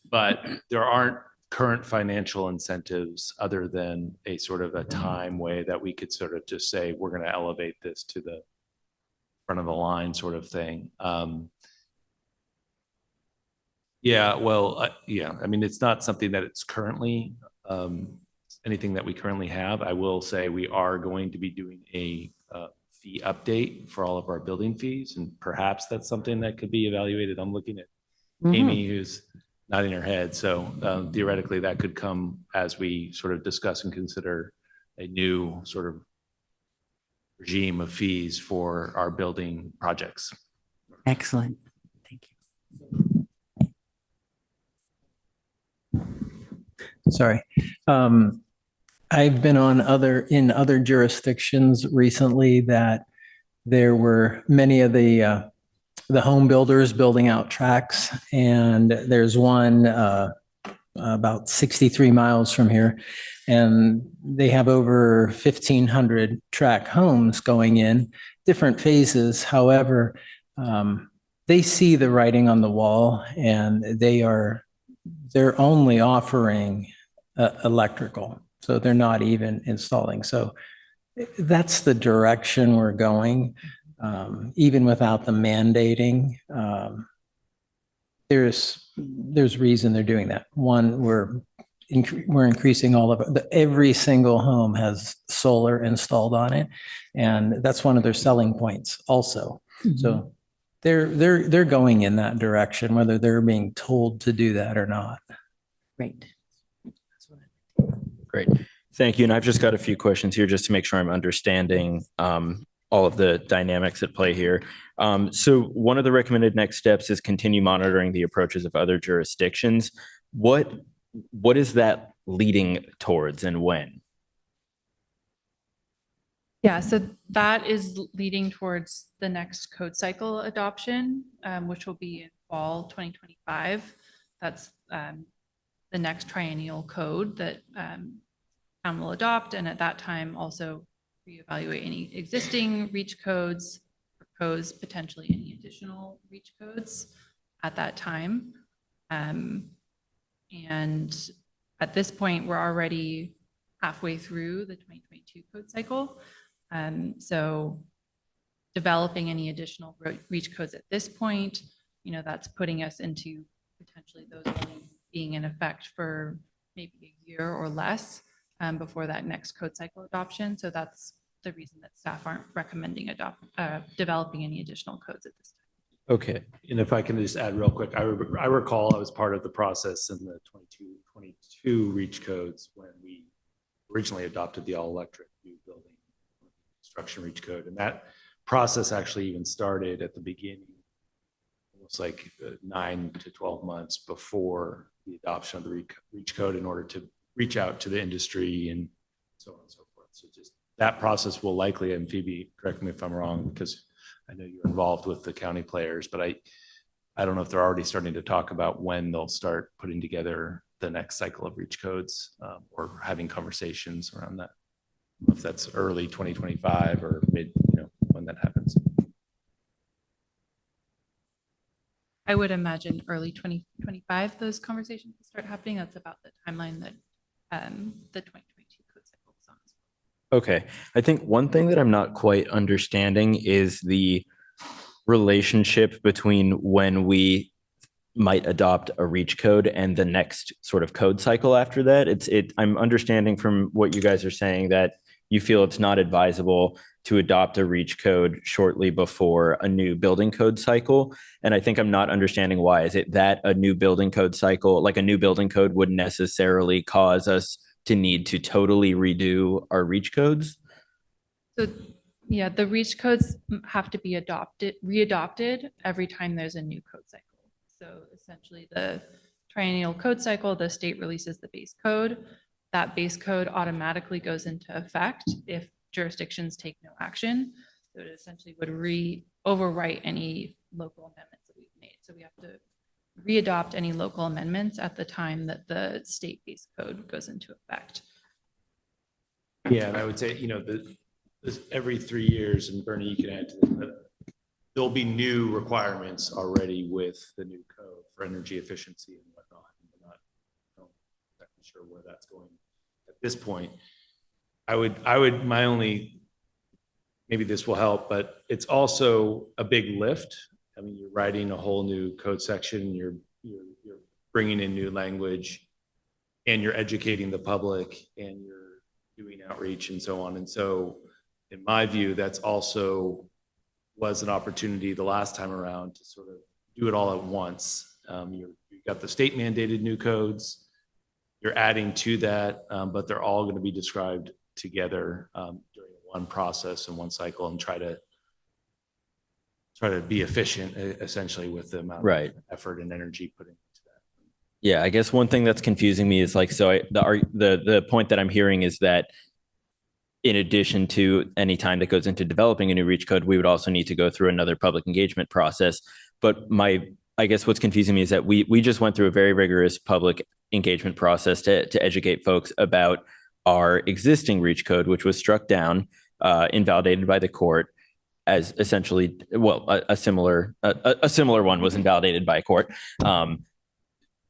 But there aren't current financial incentives other than a sort of a time way that we could sort of just say, we're going to elevate this to the front of the line sort of thing. Yeah, well, yeah, I mean, it's not something that it's currently, anything that we currently have. I will say we are going to be doing a fee update for all of our building fees, and perhaps that's something that could be evaluated. I'm looking at Amy, who's nodding her head. So theoretically, that could come as we sort of discuss and consider a new sort of regime of fees for our building projects. Excellent. Sorry. I've been on in other jurisdictions recently that there were many of the home builders building out tracks, and there's one about 63 miles from here, and they have over 1,500 track homes going in different phases. However, they see the writing on the wall, and they're only offering electrical, so they're not even installing. So that's the direction we're going, even without the mandating. There's reason they're doing that. One, we're increasing all of it. Every single home has solar installed on it, and that's one of their selling points also. So they're going in that direction, whether they're being told to do that or not. Great. Great. Thank you. And I've just got a few questions here just to make sure I'm understanding all of the dynamics at play here. So one of the recommended next steps is continue monitoring the approaches of other jurisdictions. What is that leading towards and when? Yeah, so that is leading towards the next code cycle adoption, which will be in fall 2025. That's the next triennial code that town will adopt, and at that time also reevaluate any existing REACH codes, propose potentially any additional REACH codes at that time. And at this point, we're already halfway through the 2022 code cycle. So developing any additional REACH codes at this point, that's putting us into potentially those only being in effect for maybe a year or less before that next code cycle adoption. So that's the reason that staff aren't recommending developing any additional codes at this time. Okay. And if I can just add real quick, I recall I was part of the process in the 22 REACH codes when we originally adopted the all-electric new building construction REACH code. And that process actually even started at the beginning, almost like 9 to 12 months before the adoption of the REACH code, in order to reach out to the industry and so on and so forth. So just that process will likely, and Phoebe, correct me if I'm wrong, because I know you're involved with the county players, but I don't know if they're already starting to talk about when they'll start putting together the next cycle of REACH codes, or having conversations around that. If that's early 2025 or mid, when that happens. I would imagine early 2025, those conversations will start happening. That's about the timeline that the 2022 code cycle is on. Okay. I think one thing that I'm not quite understanding is the relationship between when we might adopt a REACH code and the next sort of code cycle after that. I'm understanding from what you guys are saying that you feel it's not advisable to adopt a REACH code shortly before a new building code cycle. And I think I'm not understanding why. Is it that a new building code cycle, like a new building code, would necessarily cause us to need to totally redo our REACH codes? So yeah, the REACH codes have to be readopted every time there's a new code cycle. So essentially the triennial code cycle, the state releases the base code. That base code automatically goes into effect if jurisdictions take no action. So it essentially would overwrite any local amendments that we've made. So we have to readopt any local amendments at the time that the state base code goes into effect. Yeah, and I would say, this every 3 years, and Bernie, you can add to this, but there'll be new requirements already with the new code for energy efficiency and whatnot. We're not exactly sure where that's going at this point. My only maybe this will help, but it's also a big lift. I mean, you're writing a whole new code section, you're bringing in new language, and you're educating the public, and you're doing outreach and so on. And so in my view, that's also was an opportunity the last time around to sort of do it all at once. You've got the state mandated new codes, you're adding to that, but they're all going to be described together during one process and one cycle, and try to be efficient essentially with the amount of effort and energy put into that. Yeah, I guess one thing that's confusing me is like, so the point that I'm hearing is that in addition to any time that goes into developing a new reach code, we would also need to go through another public engagement process. But I guess what's confusing me is that we just went through a very rigorous public engagement process to educate folks about our existing reach code, which was struck down, invalidated by the court as essentially, well, a similar one was invalidated by a court.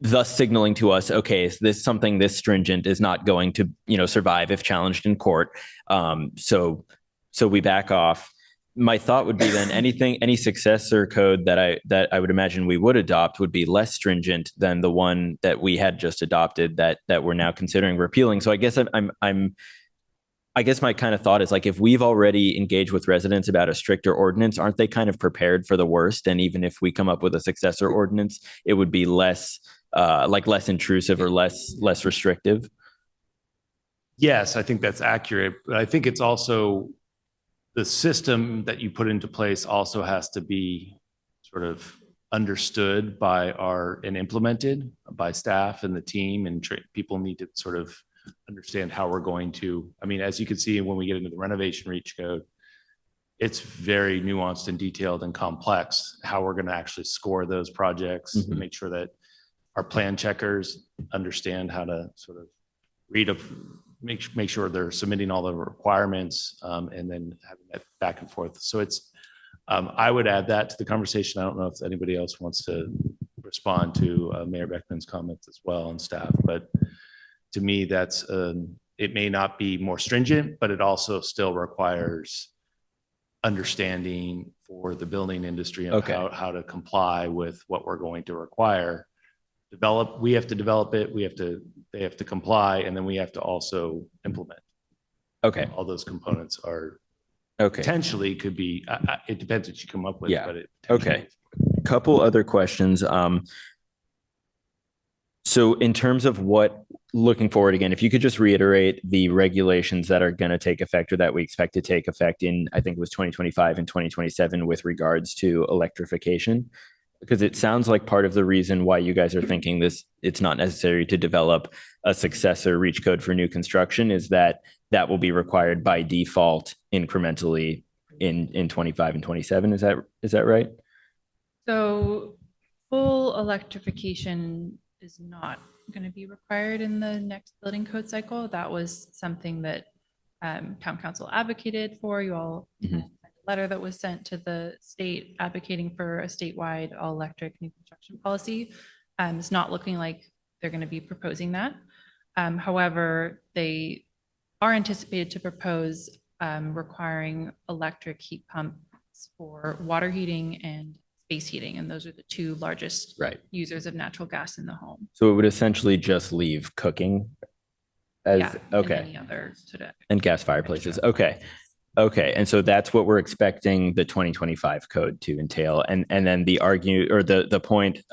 Thus signaling to us, okay, this something this stringent is not going to, survive if challenged in court. So we back off. My thought would be then any successor code that I would imagine we would adopt would be less stringent than the one that we had just adopted that we're now considering repealing. So I guess I guess my kind of thought is like, if we've already engaged with residents about a stricter ordinance, aren't they kind of prepared for the worst? And even if we come up with a successor ordinance, it would be less intrusive or less restrictive. Yes, I think that's accurate, but I think it's also the system that you put into place also has to be sort of understood by and implemented by staff and the team, and people need to sort of understand how we're going to, I mean, as you can see, when we get into the renovation reach code, it's very nuanced and detailed and complex, how we're going to actually score those projects and make sure that our plan checkers understand how to sort of make sure they're submitting all the requirements, and then having that back and forth. So it's, I would add that to the conversation. I don't know if anybody else wants to respond to Mayor Beckman's comments as well and staff, but to me, that's, it may not be more stringent, but it also still requires understanding for the building industry and how to comply with what we're going to require. We have to develop it, they have to comply, and then we have to also implement. Okay. All those components are potentially could be, it depends what you come up with. Yeah. But Okay. Couple other questions. So in terms of looking forward again, if you could just reiterate the regulations that are going to take effect or that we expect to take effect in, I think it was 2025 and 2027 with regards to electrification, because it sounds like part of the reason why you guys are thinking it's not necessary to develop a successor reach code for new construction is that will be required by default incrementally in 25 and 27. Is that right? So full electrification is not going to be required in the next building code cycle. That was something that town council advocated for. You all sent a letter that was sent to the state advocating for a statewide all electric new construction policy. It's not looking like they're going to be proposing that. However, they are anticipated to propose requiring electric heat pumps for water heating and space heating, and those are the two largest users of natural gas in the home. So it would essentially just leave cooking as and any other sort of and gas fireplaces. Okay. And so that's what we're expecting the 2025 code to entail. And then the point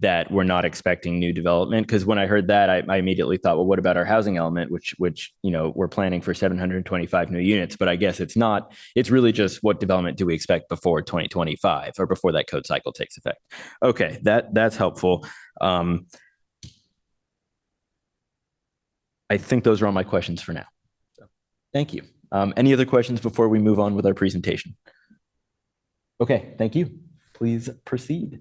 that we're not expecting new development, because when I heard that, I immediately thought, well, what about our housing element, which we're planning for 725 new units, but I guess it's not. It's really just what development do we expect before 2025 or before that code cycle takes effect. Okay, that's helpful. I think those are all my questions for now. So, thank you. Any other questions before we move on with our presentation? Okay, thank you. Please proceed.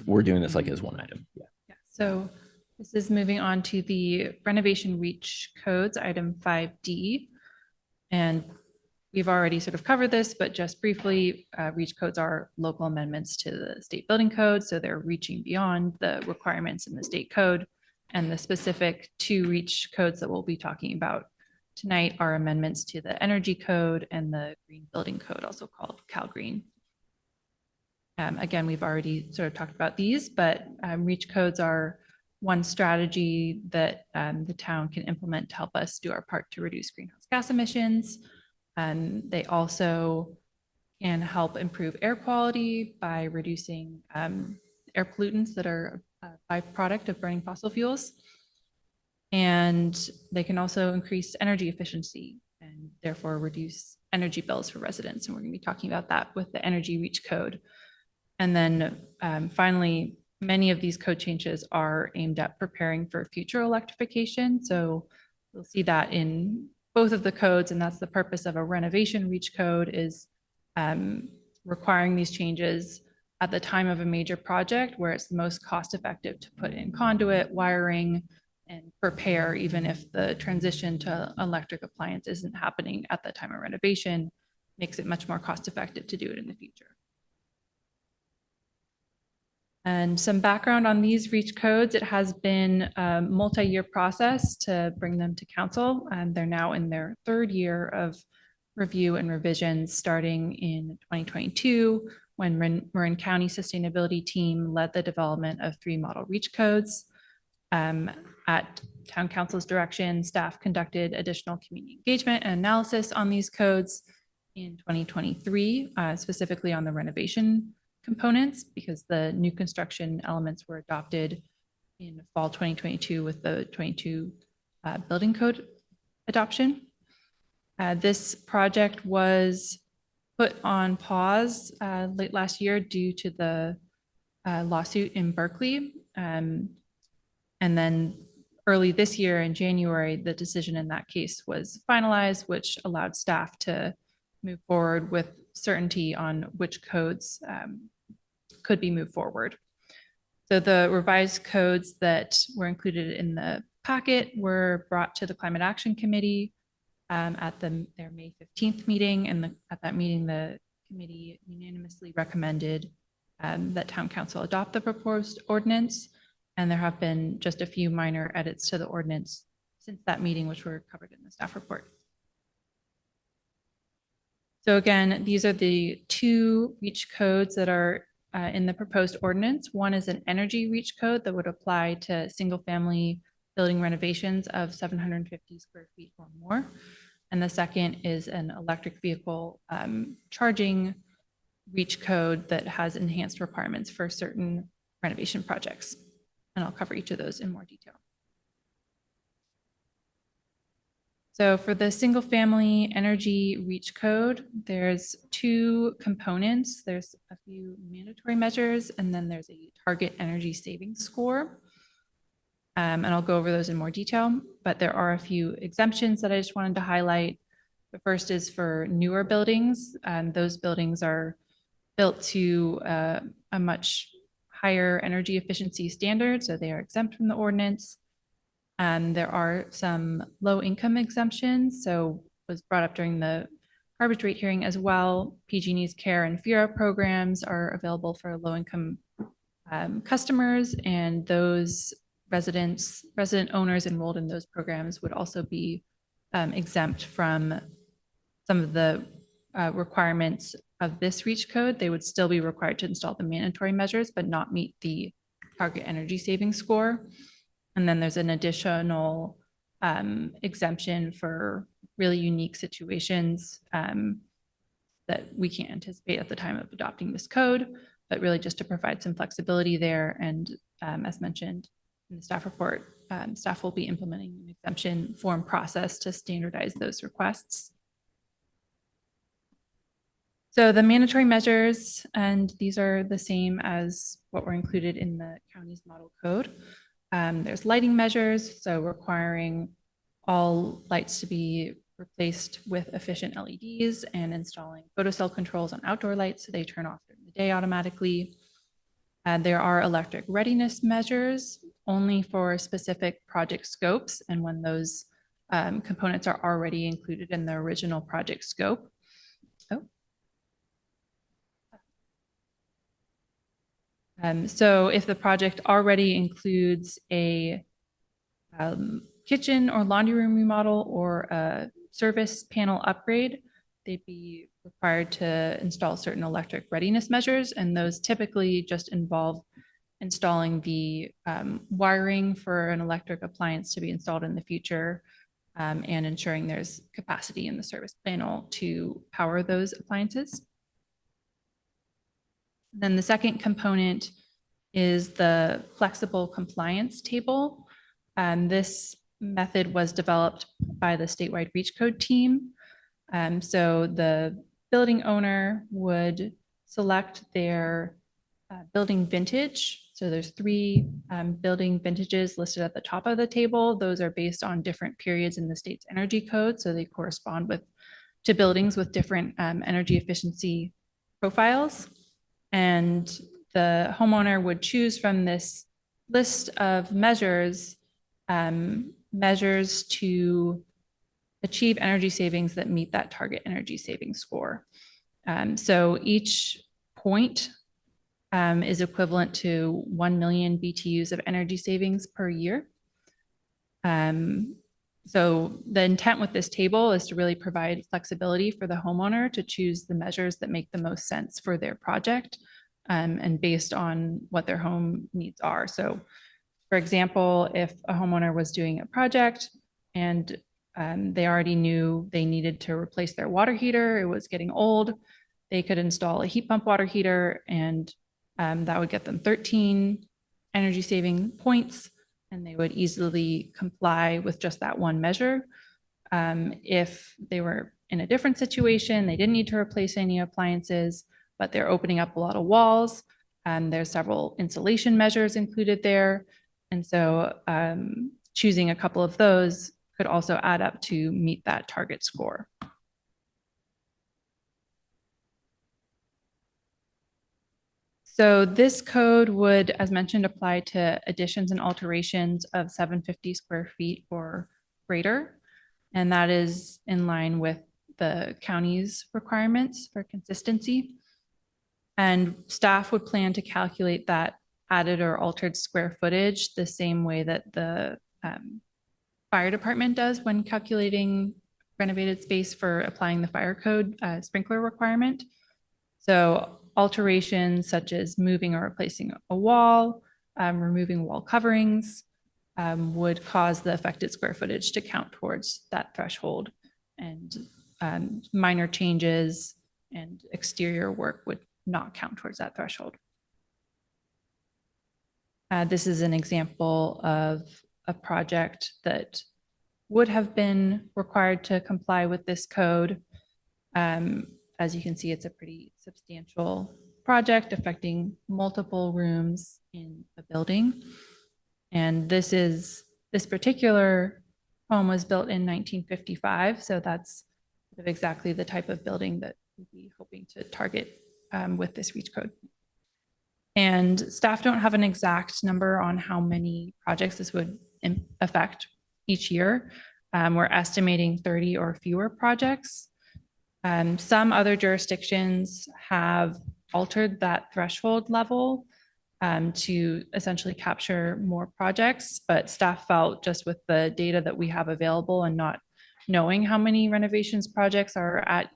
We're doing this like as one item. Yeah. So this is moving on to the renovation reach codes, item 5D. And we've already sort of covered this, but just briefly, reach codes are local amendments to the state building code. So they're reaching beyond the requirements in the state code And the specific two reach codes that we'll be talking about tonight are amendments to the energy code and the green building code, also called Cal Green. Again, we've already sort of talked about these, but reach codes are one strategy that the town can implement to help us do our part to reduce greenhouse gas emissions. They also can help improve air quality by reducing air pollutants that are a byproduct of burning fossil fuels. And they can also increase energy efficiency and therefore reduce energy bills for residents. And we're going to be talking about that with the energy reach code. And then finally, many of these code changes are aimed at preparing for future electrification. So you'll see that in both of the codes, and that's the purpose of a renovation reach code, is requiring these changes at the time of a major project where it's the most cost effective to put in conduit, wiring, and prepare, even if the transition to electric appliance isn't happening at the time of renovation, makes it much more cost effective to do it in the future. And some background on these reach codes: it has been a multi-year process to bring them to council, and they're now in their third year of review and revisions, starting in 2022, when Marin County Sustainability Team led the development of 3 model reach codes. At Town Council's direction, staff conducted additional community engagement and analysis on these codes in 2023, specifically on the renovation components, because the new construction elements were adopted in fall 2022 with the 22 building code adoption. This project was put on pause late last year due to the lawsuit in Berkeley. And then early this year in January, the decision in that case was finalized, which allowed staff to move forward with certainty on which codes could be moved forward. So the revised codes that were included in the packet were brought to the Climate Action Committee at their May 15th meeting. And at that meeting, the committee unanimously recommended that Town Council adopt the proposed ordinance. And there have been just a few minor edits to the ordinance since that meeting, which were covered in the staff report. So again, these are the 2 reach codes that are in the proposed ordinance. One is an energy reach code that would apply to single family building renovations of 750 square feet or more. And the second is an electric vehicle charging reach code that has enhanced requirements for certain renovation projects. And I'll cover each of those in more detail. So for the single family energy reach code, there's 2 components. There's a few mandatory measures, and then there's a target energy savings score. And I'll go over those in more detail, but there are a few exemptions that I just wanted to highlight. The first is for newer buildings, and those buildings are built to a much higher energy efficiency standard, so they are exempt from the ordinance. There are some low income exemptions, so was brought up during the garbage rate hearing as well. PG&E's CARE and FERA programs are available for low income customers, and those resident owners enrolled in those programs would also be exempt from some of the requirements of this reach code. They would still be required to install the mandatory measures, but not meet the target energy savings score. And then there's an additional exemption for really unique situations that we can't anticipate at the time of adopting this code, but really just to provide some flexibility there. And as mentioned in the staff report, staff will be implementing an exemption form process to standardize those requests. So the mandatory measures, and these are the same as what were included in the county's model code. There's lighting measures, so requiring all lights to be replaced with efficient LEDs and installing photocell controls on outdoor lights so they turn off during the day automatically. There are electric readiness measures only for specific project scopes and when those components are already included in the original project scope. So if the project already includes a kitchen or laundry room remodel or a service panel upgrade, they'd be required to install certain electric readiness measures, and those typically just involve installing the wiring for an electric appliance to be installed in the future, and ensuring there's capacity in the service panel to power those appliances. Then the second component is the flexible compliance table. This method was developed by the statewide reach code team. So the building owner would select their building vintage. So there's 3 building vintages listed at the top of the table. Those are based on different periods in the state's energy code. So they correspond to buildings with different energy efficiency profiles. And the homeowner would choose from this list of measures, measures to achieve energy savings that meet that target energy savings score. So each point is equivalent to 1 million BTUs of energy savings per year. So the intent with this table is to really provide flexibility for the homeowner to choose the measures that make the most sense for their project, and based on what their home needs are. So for example, if a homeowner was doing a project and they already knew they needed to replace their water heater, it was getting old, they could install a heat pump water heater, and that would get them 13 energy saving points, and they would easily comply with just that one measure. If they were in a different situation, they didn't need to replace any appliances, but they're opening up a lot of walls, and there's several insulation measures included there. And so choosing a couple of those could also add up to meet that target score. So this code would, as mentioned, apply to additions and alterations of 750 square feet or greater. And that is in line with the county's requirements for consistency. And staff would plan to calculate that added or altered square footage the same way that the fire department does when calculating renovated space for applying the fire code sprinkler requirement. So alterations such as moving or replacing a wall, removing wall coverings, would cause the affected square footage to count towards that threshold, and minor changes and exterior work would not count towards that threshold. This is an example of a project that would have been required to comply with this code. As you can see, it's a pretty substantial project affecting multiple rooms in a building. And this particular home was built in 1955. So that's exactly the type of building that we'd be hoping to target with this REACH code. And staff don't have an exact number on how many projects this would affect each year. We're estimating 30 or fewer projects. Some other jurisdictions have altered that threshold level to essentially capture more projects, but staff felt just with the data that we have available and not knowing how many renovations projects are at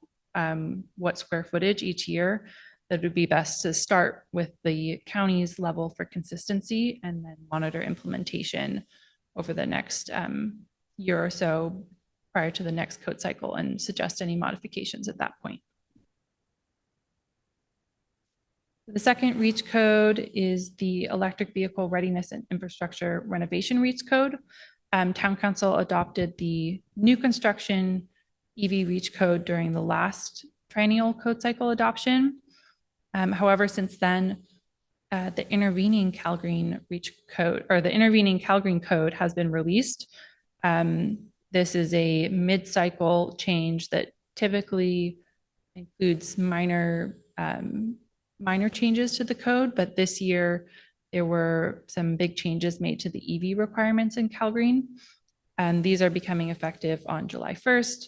what square footage each year, that it would be best to start with the county's level for consistency and then monitor implementation over the next year or so prior to the next code cycle and suggest any modifications at that point. The second REACH code is the Electric Vehicle Readiness and Infrastructure Renovation REACH code. Town Council adopted the new construction EV REACH code during the last triennial code cycle adoption. However, since then, the intervening CalGreen REACH code, or the intervening CalGreen code, has been released. This is a mid-cycle change that typically includes minor changes to the code, but this year there were some big changes made to the EV requirements in CalGreen, and these are becoming effective on July 1st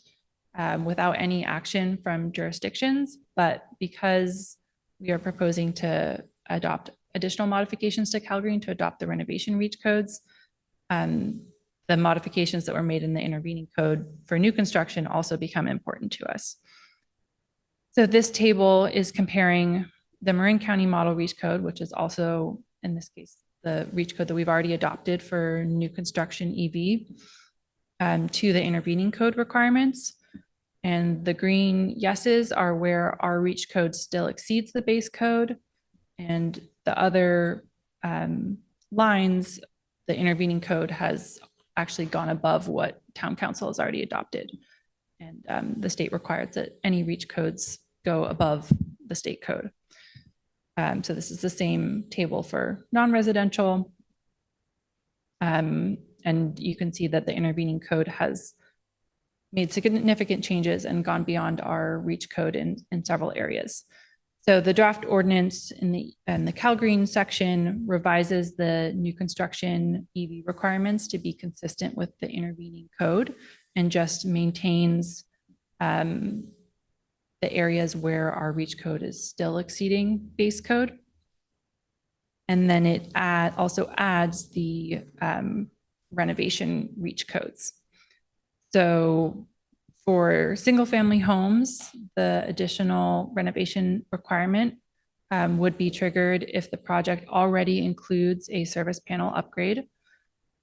without any action from jurisdictions. But because we are proposing to adopt additional modifications to CalGreen to adopt the renovation REACH codes, the modifications that were made in the intervening code for new construction also become important to us. So this table is comparing the Marin County Model Reach Code, which is also, in this case, the reach code that we've already adopted for new construction EV, to the intervening code requirements. And the green yeses are where our reach code still exceeds the base code. And the other lines, the intervening code has actually gone above what town council has already adopted. And the state requires that any reach codes go above the state code. So this is the same table for non-residential. And you can see that the intervening code has made significant changes and gone beyond our reach code in several areas. So the draft ordinance in the Cal Green section revises the new construction EV requirements to be consistent with the intervening code and just maintains the areas where our reach code is still exceeding base code. And then it also adds the renovation reach codes. So for single family homes, the additional renovation requirement would be triggered if the project already includes a service panel upgrade.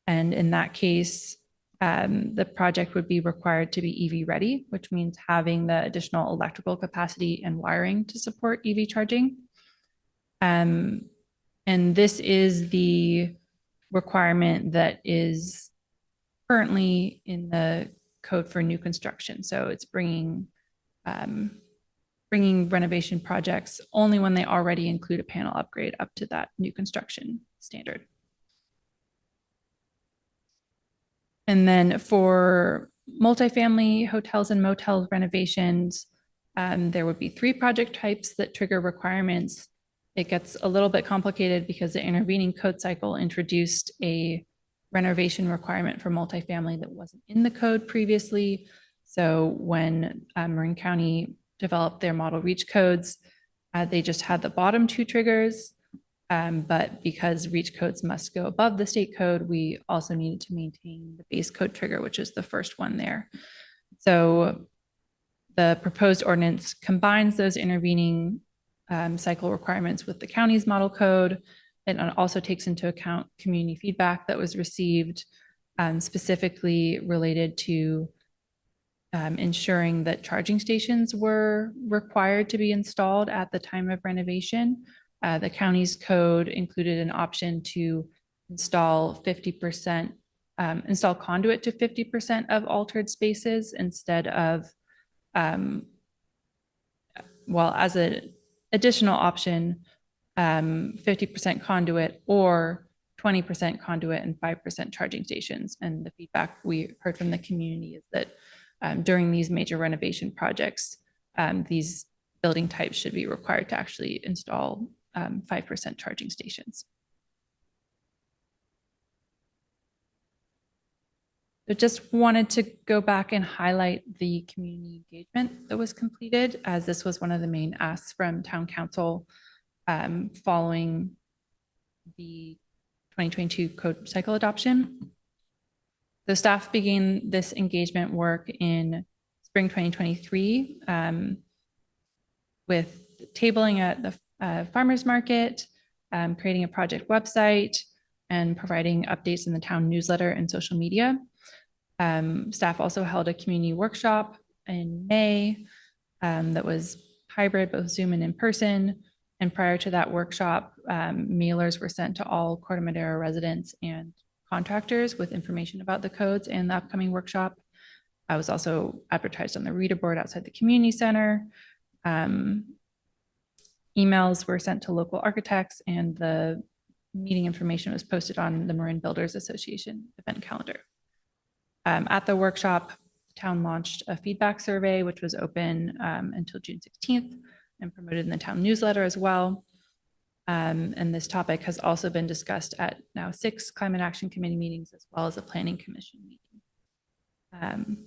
And in that case, the project would be required to be EV ready, which means having the additional electrical capacity and wiring to support EV charging. And this is the requirement that is currently in the code for new construction. So it's bringing renovation projects only when they already include a panel upgrade up to that new construction standard. And then for multifamily hotels and motels renovations, there would be 3 project types that trigger requirements. It gets a little bit complicated because the intervening code cycle introduced a renovation requirement for multifamily that wasn't in the code previously. So when Marin County developed their model reach codes, they just had the bottom 2 triggers. But because reach codes must go above the state code, we also needed to maintain the base code trigger, which is the first one there. So the proposed ordinance combines those intervening cycle requirements with the county's model code. It also takes into account community feedback that was received, specifically related to ensuring that charging stations were required to be installed at the time of renovation. The county's code included an option to install 50%, install conduit to 50% of altered spaces instead of, well, as an additional option, 50% conduit or 20% conduit and 5% charging stations. And the feedback we heard from the community is that during these major renovation projects, these building types should be required to actually install 5% charging stations. So just wanted to go back and highlight the community engagement that was completed, as this was one of the main asks from town council following the 2022 code cycle adoption. The staff began this engagement work in spring 2023 with tabling at the farmers market, creating a project website, and providing updates in the town newsletter and social media. Staff also held a community workshop in May that was hybrid, both Zoom and in person. And prior to that workshop, mailers were sent to all Corte Madera residents and contractors with information about the codes and the upcoming workshop. I was also advertised on the reader board outside the community center. Emails were sent to local architects, and the meeting information was posted on the Marin Builders Association event calendar. At the workshop, the town launched a feedback survey, which was open until June 16th and promoted in the town newsletter as well. And this topic has also been discussed at now 6 Climate Action Committee meetings, as well as a Planning Commission meeting.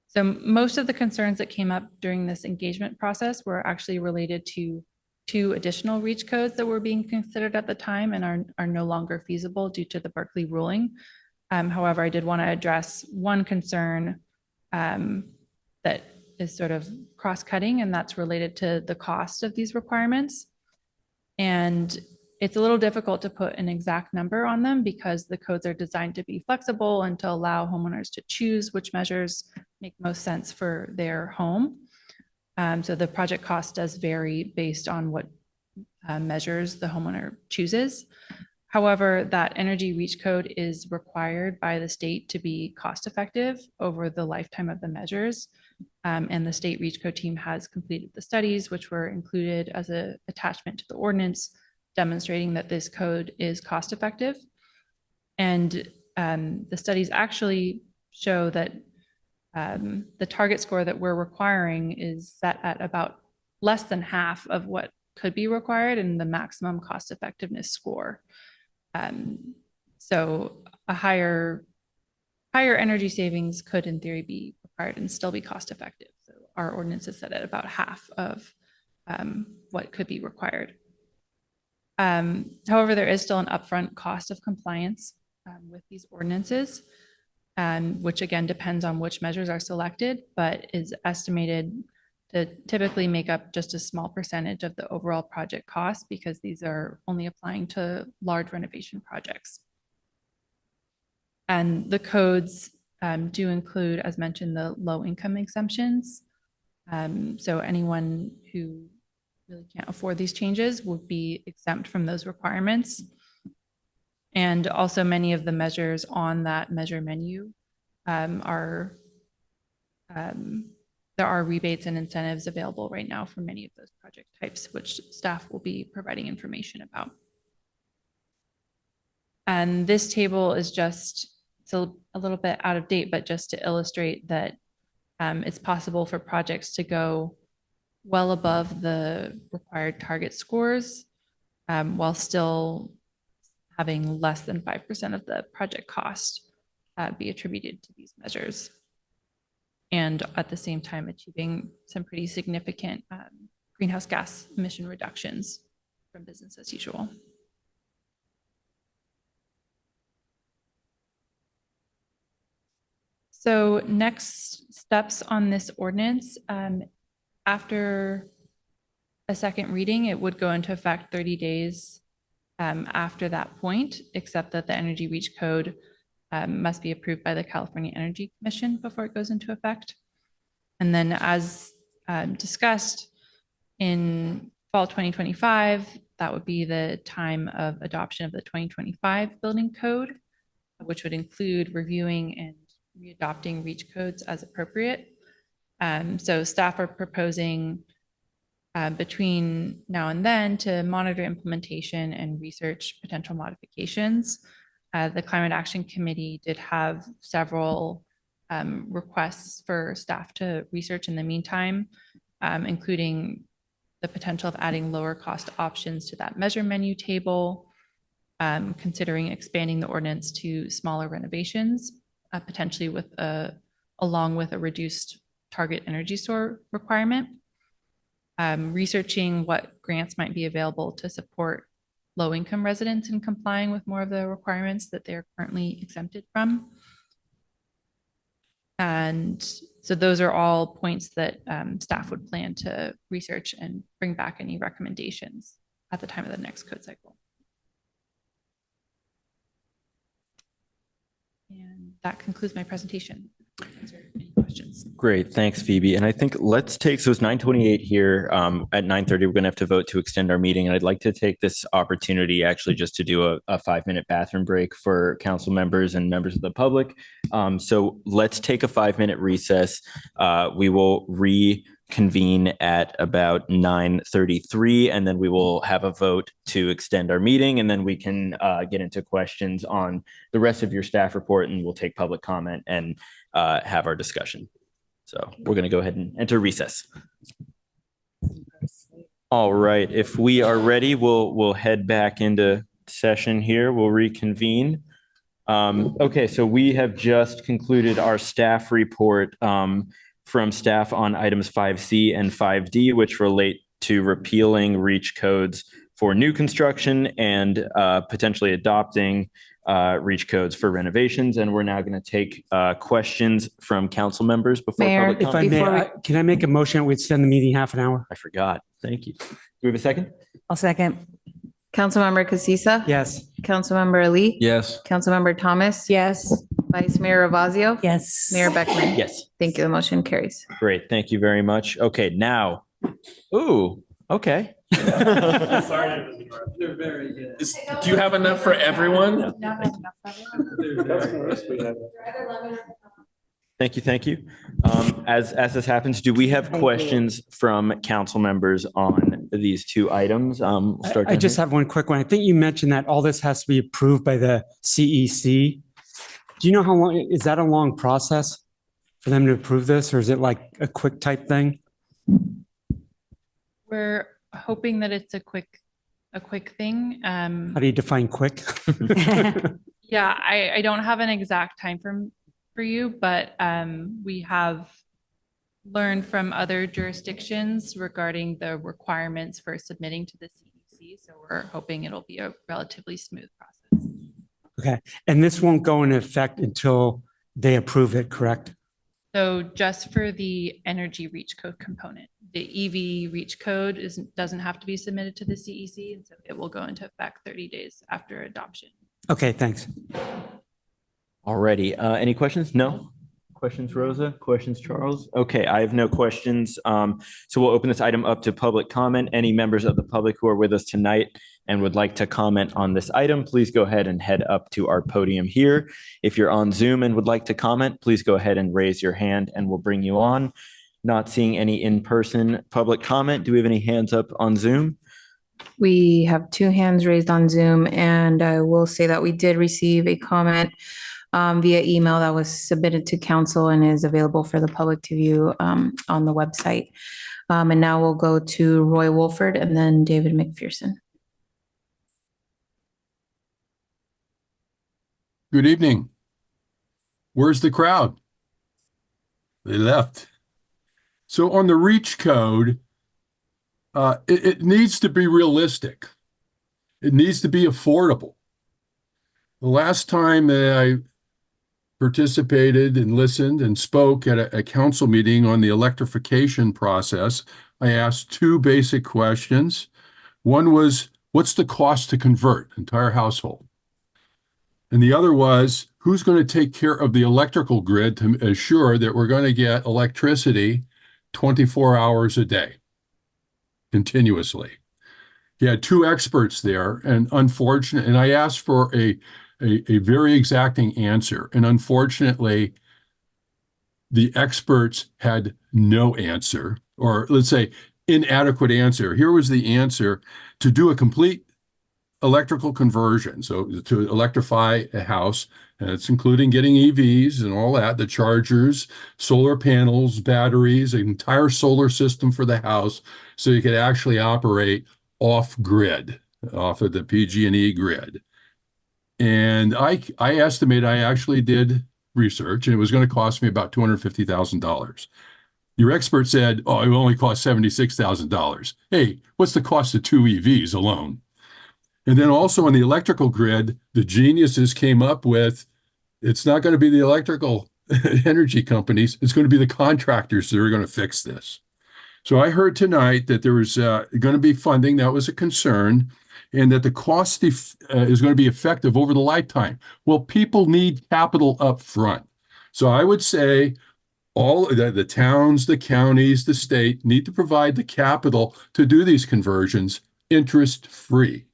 So most of the concerns that came up during this engagement process were actually related to 2 additional reach codes that were being considered at the time and are no longer feasible due to the Berkeley ruling. However, I did want to address one concern that is sort of cross-cutting, and that's related to the cost of these requirements. And it's a little difficult to put an exact number on them because the codes are designed to be flexible and to allow homeowners to choose which measures make most sense for their home. So the project cost does vary based on what measures the homeowner chooses. However, that energy reach code is required by the state to be cost effective over the lifetime of the measures. And the state reach code team has completed the studies, which were included as an attachment to the ordinance, demonstrating that this code is cost effective. And the studies actually show that the target score that we're requiring is set at about less than half of what could be required in the maximum cost effectiveness score. So a higher energy savings could in theory be required and still be cost effective. So our ordinance is set at about half of what could be required. However, there is still an upfront cost of compliance with these ordinances, which again depends on which measures are selected, but is estimated to typically make up just a small percentage of the overall project cost because these are only applying to large renovation projects. And the codes do include, as mentioned, the low income exemptions. So anyone who really can't afford these changes would be exempt from those requirements. And also many of the measures on that measure menu there are rebates and incentives available right now for many of those project types, which staff will be providing information about. And this table is just, it's a little bit out of date, but just to illustrate that it's possible for projects to go well above the required target scores while still having less than 5% of the project cost be attributed to these measures. And at the same time, achieving some pretty significant greenhouse gas emission reductions from business as usual. So next steps on this ordinance, after a second reading, it would go into effect 30 days after that point, except that the Energy Reach Code must be approved by the California Energy Commission before it goes into effect. And then as discussed in fall 2025, that would be the time of adoption of the 2025 building code, which would include reviewing and readopting reach codes as appropriate. So staff are proposing between now and then to monitor implementation and research potential modifications. The Climate Action Committee did have several requests for staff to research in the meantime, including the potential of adding lower cost options to that measure menu table, considering expanding the ordinance to smaller renovations, potentially with along with a reduced target energy store requirement, researching what grants might be available to support low-income residents in complying with more of the requirements that they're currently exempted from. And so those are all points that staff would plan to research and bring back any recommendations at the time of the next code cycle. And that concludes my presentation. Any questions? Great, thanks, Phoebe. And I think let's take, so it's 9:28 here. At 9:30, we're going to have to vote to extend our meeting. And I'd like to take this opportunity actually just to do a 5-minute bathroom break for council members and members of the public. So let's take a 5-minute recess. We will reconvene at about 9:33, and then we will have a vote to extend our meeting, and then we can get into questions on the rest of your staff report, and we'll take public comment and have our discussion. So we're going to go ahead and enter recess. All right, if we are ready, we'll head back into session here. We'll reconvene. Okay, so we have just concluded our staff report from staff on items 5C and 5D, which relate to repealing reach codes for new construction and potentially adopting reach codes for renovations. And we're now going to take questions from council members before Mayor, public If I comment. may, Before we- can I make a motion that we extend the meeting half an hour? I forgot. Thank you. Do we have a second? I'll second. Councilmember Casissa? Yes. Councilmember Ali? Yes. Councilmember Thomas? Yes. Vice Mayor Ravazio? Yes. Mayor Beckman? Yes. Thank you. The motion carries. Great. Thank you very much. Okay, now. Ooh, okay. Do you have enough for everyone? Thank you. Thank you. As this happens, do we have questions from council members on these two items? We'll start I down just here. have one quick one. I think you mentioned that all this has to be approved by the CEC. Do you know how long, is that a long process for them to approve this, or is it like a quick type thing? We're hoping that it's a quick thing. How do you define quick? Yeah, I don't have an exact time frame for you, but we have learned from other jurisdictions regarding the requirements for submitting to the CEC. So we're hoping it'll be a relatively smooth process. Okay, and this won't go into effect until they approve it, correct? So just for the energy reach code component, the EV reach code doesn't have to be submitted to the CEC, and so it will go into effect 30 days after adoption. Okay, thanks. Alrighty. Any questions? No? Questions, Rosa? Questions, Charles? Okay, I have no questions. So we'll open this item up to public comment. Any members of the public who are with us tonight and would like to comment on this item, please go ahead and head up to our podium here. If you're on Zoom and would like to comment, please go ahead and raise your hand and we'll bring you on. Not seeing any in-person public comment. Do we have any hands up on Zoom? We have two hands raised on Zoom, and I will say that we did receive a comment via email that was submitted to council and is available for the public to view on the website. And now we'll go to Roy Wolford and then David McPherson. Good evening. Where's the crowd? They left. So on the reach code, it needs to be realistic. It needs to be affordable. The last time that I participated and listened and spoke at a council meeting on the electrification process, I asked two basic questions. One was, what's the cost to convert entire household? And the other was, who's going to take care of the electrical grid to assure that we're going to get electricity 24 hours a day, continuously? He had two experts there, and I asked for a very exacting answer. And unfortunately, the experts had no answer, or let's say inadequate answer. Here was the answer: to do a complete electrical conversion, so to electrify a house, and it's including getting EVs and all that, the chargers, solar panels, batteries, an entire solar system for the house, so you could actually operate off grid, off of the PG&E grid. And I estimate, I actually did research, and it was going to cost me about $250,000. Your expert said, oh, it only cost $76,000. Hey, what's the cost of two EVs alone? And then also on the electrical grid, the geniuses came up with, it's not going to be the electrical energy companies, it's going to be the contractors that are going to fix this. So I heard tonight that there was going to be funding, that was a concern, and that the cost is going to be effective over the lifetime. Well, people need capital up front. So I would say all the towns, the counties, the state need to provide the capital to do these conversions interest-free.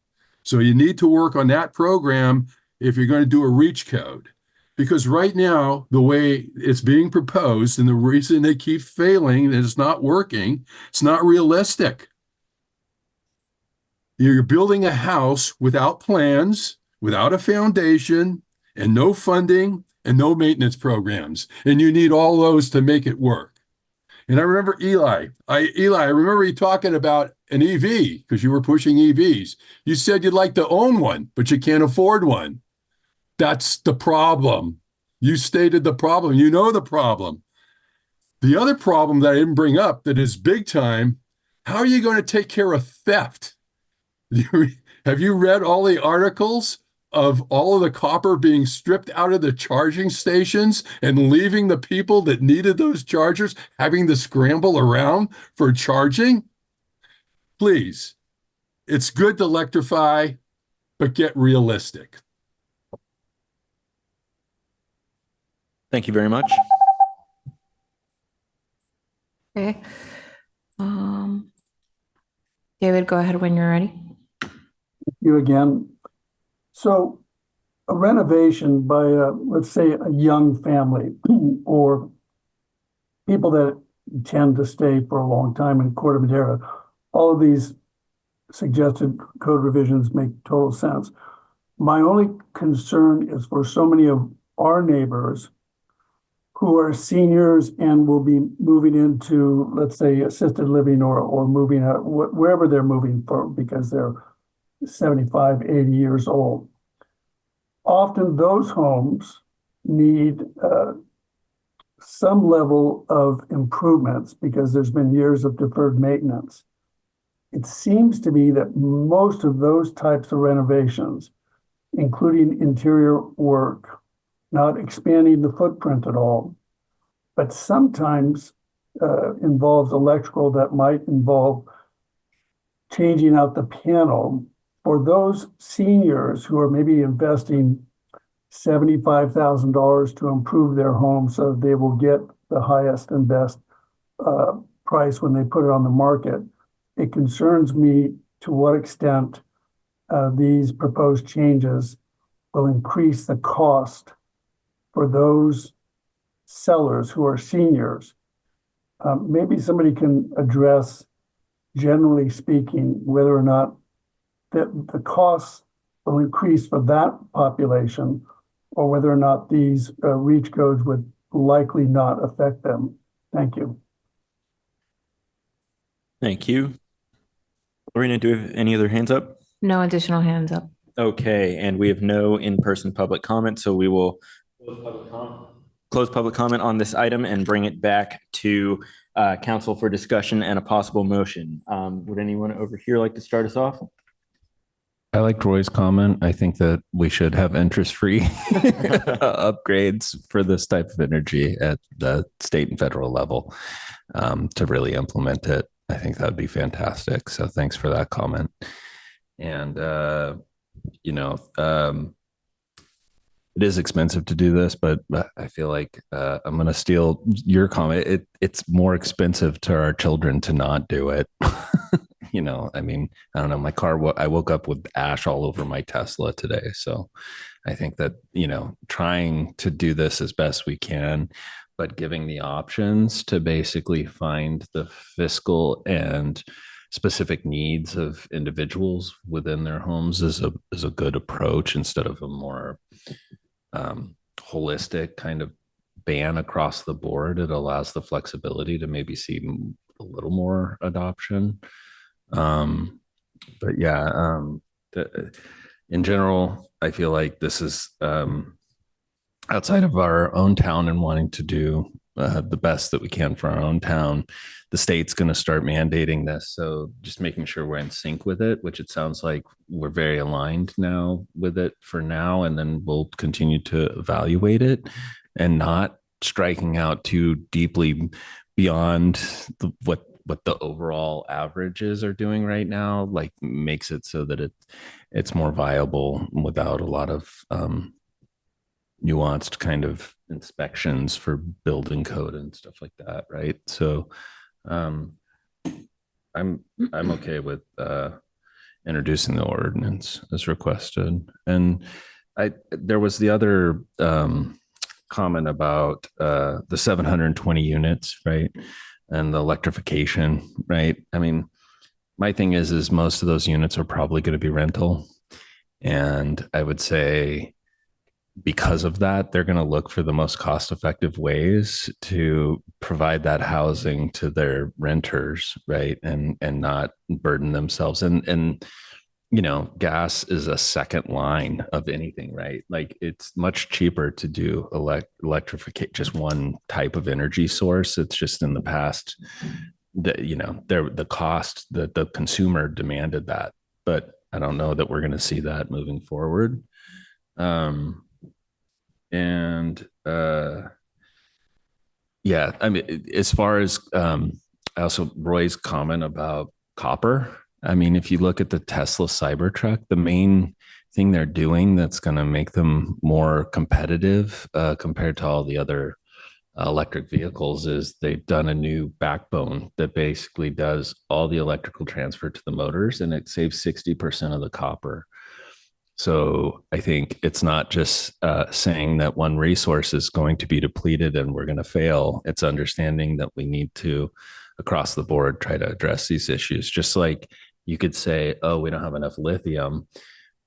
So you need to work on that program if you're going to do a reach code. Because right now, the way it's being proposed and the reason they keep failing and it's not working, it's not realistic. You're building a house without plans, without a foundation, and no funding and no maintenance programs. And you need all those to make it work. And I remember Eli, I remember you talking about an EV because you were pushing EVs. You said you'd like to own one, but you can't afford one. That's the problem. You stated the problem. You know the problem. The other problem that I didn't bring up that is big time, how are you going to take care of theft? Have you read all the articles of all of the copper being stripped out of the charging stations and leaving the people that needed those chargers having to scramble around for charging? Please, it's good to electrify, but get realistic. Thank you very much. Okay. David, go ahead when you're ready. You again. So a renovation by let's say a young family or people that tend to stay for a long time in Corte Madera, all of these suggested code revisions make total sense. My only concern is for so many of our neighbors who are seniors and will be moving into, let's say, assisted living or moving out, wherever they're moving for, because they're 75, 80 years old. Often those homes need some level of improvements because there's been years of deferred maintenance. It seems to me that most of those types of renovations, including interior work, not expanding the footprint at all, but sometimes involves electrical that might involve changing out the panel. For those seniors who are maybe investing $75,000 to improve their home so they will get the highest and best price when they put it on the market, it concerns me to what extent these proposed changes will increase the cost for those sellers who are seniors. Maybe somebody can address, generally speaking, whether or not the costs will increase for that population or whether or not these REACH codes would likely not affect them. Thank you. Thank you. Lorena, do we have any other hands up? No additional hands up. Okay, and we have no in-person public comment, so we will close public comment on this item and bring it back to council for discussion and a possible motion. Would anyone over here like to start us off? I like Roy's comment. I think that we should have interest-free upgrades for this type of energy at the state and federal level to really implement it. I think that would be fantastic. So thanks for that comment. And, it is expensive to do this, but I feel like I'm going to steal your comment. It's more expensive to our children to not do it. I mean, I don't know, my car, I woke up with ash all over my Tesla today. So I think that, trying to do this as best we can, but giving the options to basically find the fiscal and specific needs of individuals within their homes is a good approach instead of a more holistic kind of ban across the board. It allows the flexibility to maybe see a little more adoption. But yeah, in general, I feel like this is outside of our own town and wanting to do the best that we can for our own town. The state's going to start mandating this. So just making sure we're in sync with it, which it sounds like we're very aligned now with it for now. And then we'll continue to evaluate it and not striking out too deeply beyond what the overall averages are doing right now, like makes it so that it's more viable without a lot of nuanced kind of inspections for building code and stuff like that, right? So I'm okay with introducing the ordinance as requested. And there was the other comment about the 720 units, right? And the electrification, right? I mean, my thing is most of those units are probably going to be rental. And I would say because of that, they're going to look for the most cost-effective ways to provide that housing to their renters, right? And not burden themselves. And gas is a second line of anything, right? Like it's much cheaper to do electrification, just one type of energy source. It's just in the past that, the cost that the consumer demanded that, but I don't know that we're going to see that moving forward. And yeah, I mean, as far as also Roy's comment about copper, I mean, if you look at the Tesla Cybertruck, the main thing they're doing that's going to make them more competitive compared to all the other electric vehicles is they've done a new backbone that basically does all the electrical transfer to the motors, and it saves 60% of the copper. So I think it's not just saying that one resource is going to be depleted and we're going to fail. It's understanding that we need to, across the board, try to address these issues. Just like you could say, oh, we don't have enough lithium,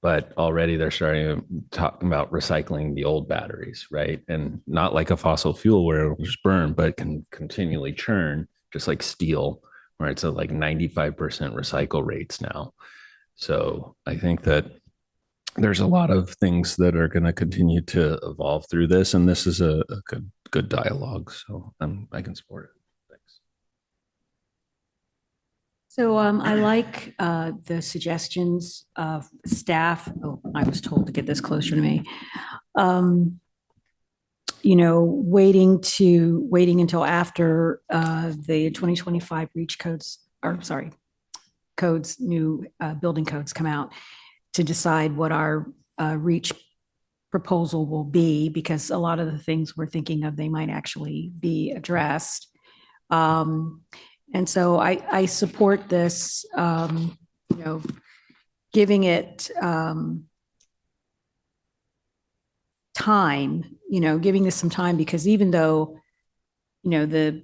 but already they're starting to talk about recycling the old batteries, right? And not like a fossil fuel where it'll just burn, but it can continually churn, just like steel, where it's at like 95% recycle rates now. So I think that there's a lot of things that are going to continue to evolve through this, and this is a good dialogue. So I can support it. Thanks. So I like the suggestions of staff. Oh, I was told to get this closer to me. You know, waiting until after the 2025 REACH codes, or sorry, codes, new building codes come out to decide what our REACH proposal will be, because a lot of the things we're thinking of, they might actually be addressed. And so I support this, you know, giving it time, you know, giving this some time, because even though, you know, the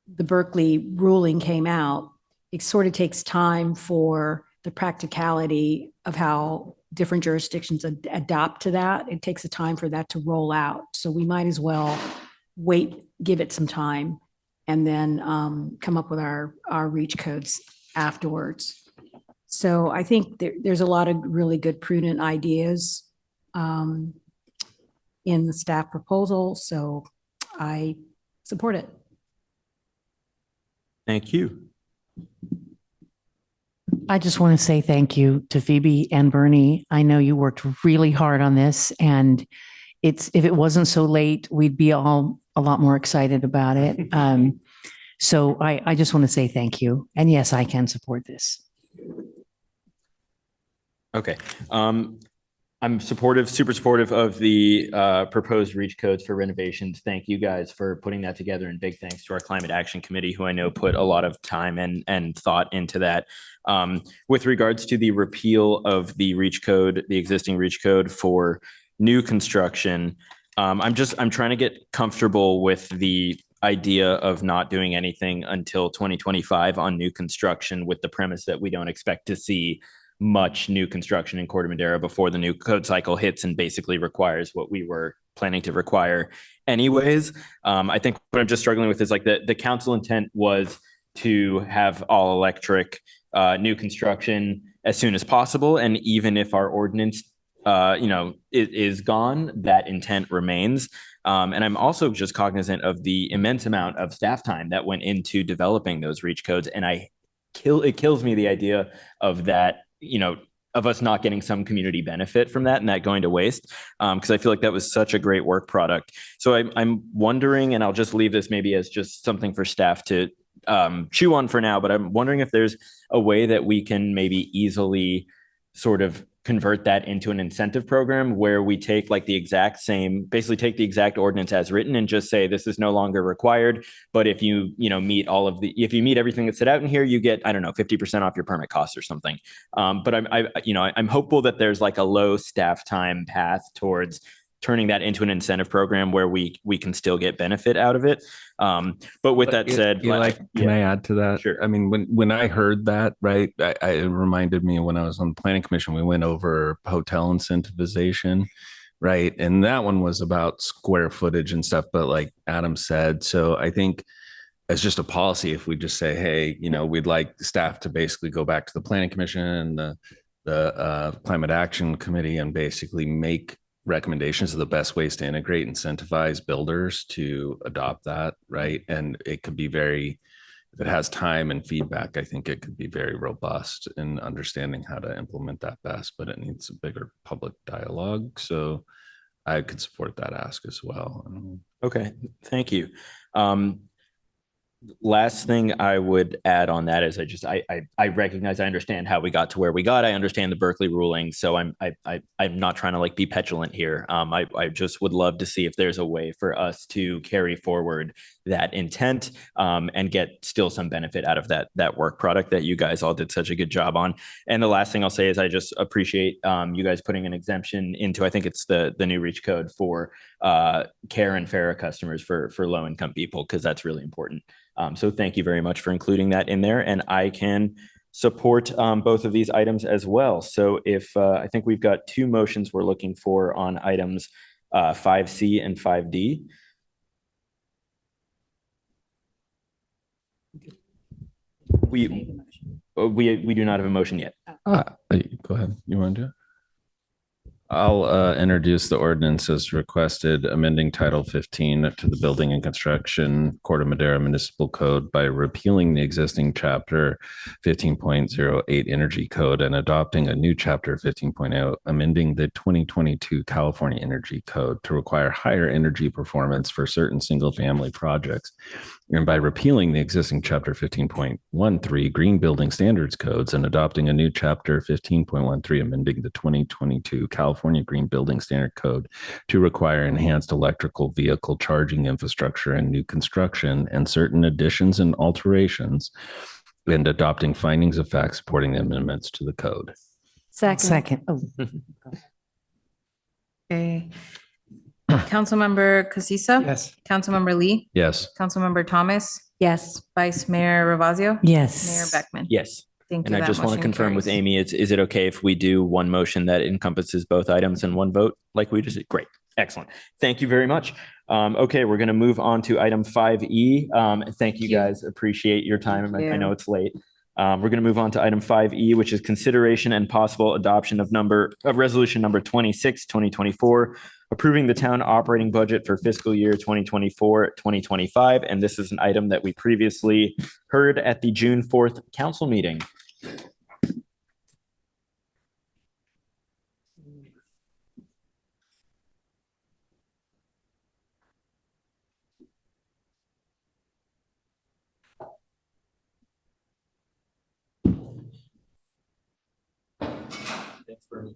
Berkeley ruling came out, it sort of takes time for the practicality of how different jurisdictions adapt to that. It takes a time for that to roll out. So we might as well wait, give it some time, and then come up with our REACH codes afterwards. So I think there's a lot of really good prudent ideas in the staff proposal. So I support it. Thank you. I just want to say thank you to Phoebe and Bernie. I know you worked really hard on this, and if it wasn't so late, we'd be all a lot more excited about it. So I just want to say thank you. And yes, I can support this. Okay. I'm supportive, super supportive of the proposed REACH codes for renovations. Thank you guys for putting that together, and big thanks to our Climate Action Committee, who I know put a lot of time and thought into that. With regards to the repeal of the REACH code, the existing REACH code for new construction, I'm trying to get comfortable with the idea of not doing anything until 2025 on new construction, with the premise that we don't expect to see much new construction in Corte Madera before the new code cycle hits and basically requires what we were planning to require anyways. I think what I'm just struggling with is like the council intent was to have all electric new construction as soon as possible. And even if our ordinance is gone, that intent remains. And I'm also just cognizant of the immense amount of staff time that went into developing those REACH codes. And it kills me, the idea of that, of us not getting some community benefit from that and that going to waste. Because I feel like that was such a great work product. So I'm wondering, and I'll just leave this maybe as just something for staff to chew on for now, but I'm wondering if there's a way that we can maybe easily sort of convert that into an incentive program where we take like the exact same, basically take the exact ordinance as written and just say, this is no longer required. But if you meet if you meet everything that's set out in here, you get, I don't know, 50% off your permit costs or something. But I'm hopeful that there's like a low staff time path towards turning that into an incentive program where we can still get benefit out of it. But with that said, can I add to that? Sure. I mean, when I heard that, right, it reminded me when I was on the planning commission, we went over hotel incentivization, right? And that one was about square footage and stuff, but like Adam said, so I think as just a policy, if we just say, hey, we'd like staff to basically go back to the planning commission and the climate action committee and basically make recommendations of the best ways to integrate, incentivize builders to adopt that, right? And it could be very if it has time and feedback, I think it could be very robust in understanding how to implement that best, but it needs a bigger public dialogue. So I could support that ask as well. Okay, thank you. Last thing I would add on that is I recognize, I understand how we got to where we got. I understand the Berkeley ruling, so I'm not trying to like be petulant here. I just would love to see if there's a way for us to carry forward that intent and get still some benefit out of that work product that you guys all did such a good job on. And the last thing I'll say is I just appreciate you guys putting an exemption into, I think it's the new reach code for care and FARA customers for low income people, because that's really important. So thank you very much for including that in there, and I can support both of these items as well. So if I think we've got two motions we're looking for on items 5C and 5D. We do not have a motion yet. Go ahead. You want to do it? I'll introduce the ordinance as requested, amending Title 15 to the Building and Construction Corte Madera Municipal Code by repealing the existing Chapter 15.08 Energy Code and adopting a new Chapter 15.0, amending the 2022 California Energy Code to require higher energy performance for certain single-family projects, and by repealing the existing Chapter 15.13 Green Building Standards Codes and adopting a new Chapter 15.13, amending the 2022 California Green Building Standard Code to require enhanced electrical vehicle charging infrastructure and new construction and certain additions and alterations, and adopting findings of fact supporting the amendments to the code. Second. Oh. Okay. Councilmember Casissa? Yes. Councilmember Lee? Yes. Councilmember Thomas? Yes. Vice Mayor Ravazio? Yes. Mayor Beckman? Yes. Thank And you. I That just want to motion confirm with carries. Amy, is it okay if we do one motion that encompasses both items in one vote like we just did? Great. Excellent. Thank you very much. Okay, we're going to move on to item 5E. Thank you guys. Appreciate your time. Thank I know you. it's late. We're going to move on to item 5E, which is consideration and possible adoption of resolution number 26, 2024, approving the town operating budget for fiscal year 2024, 2025. And this is an item that we previously heard at the June 4th council meeting.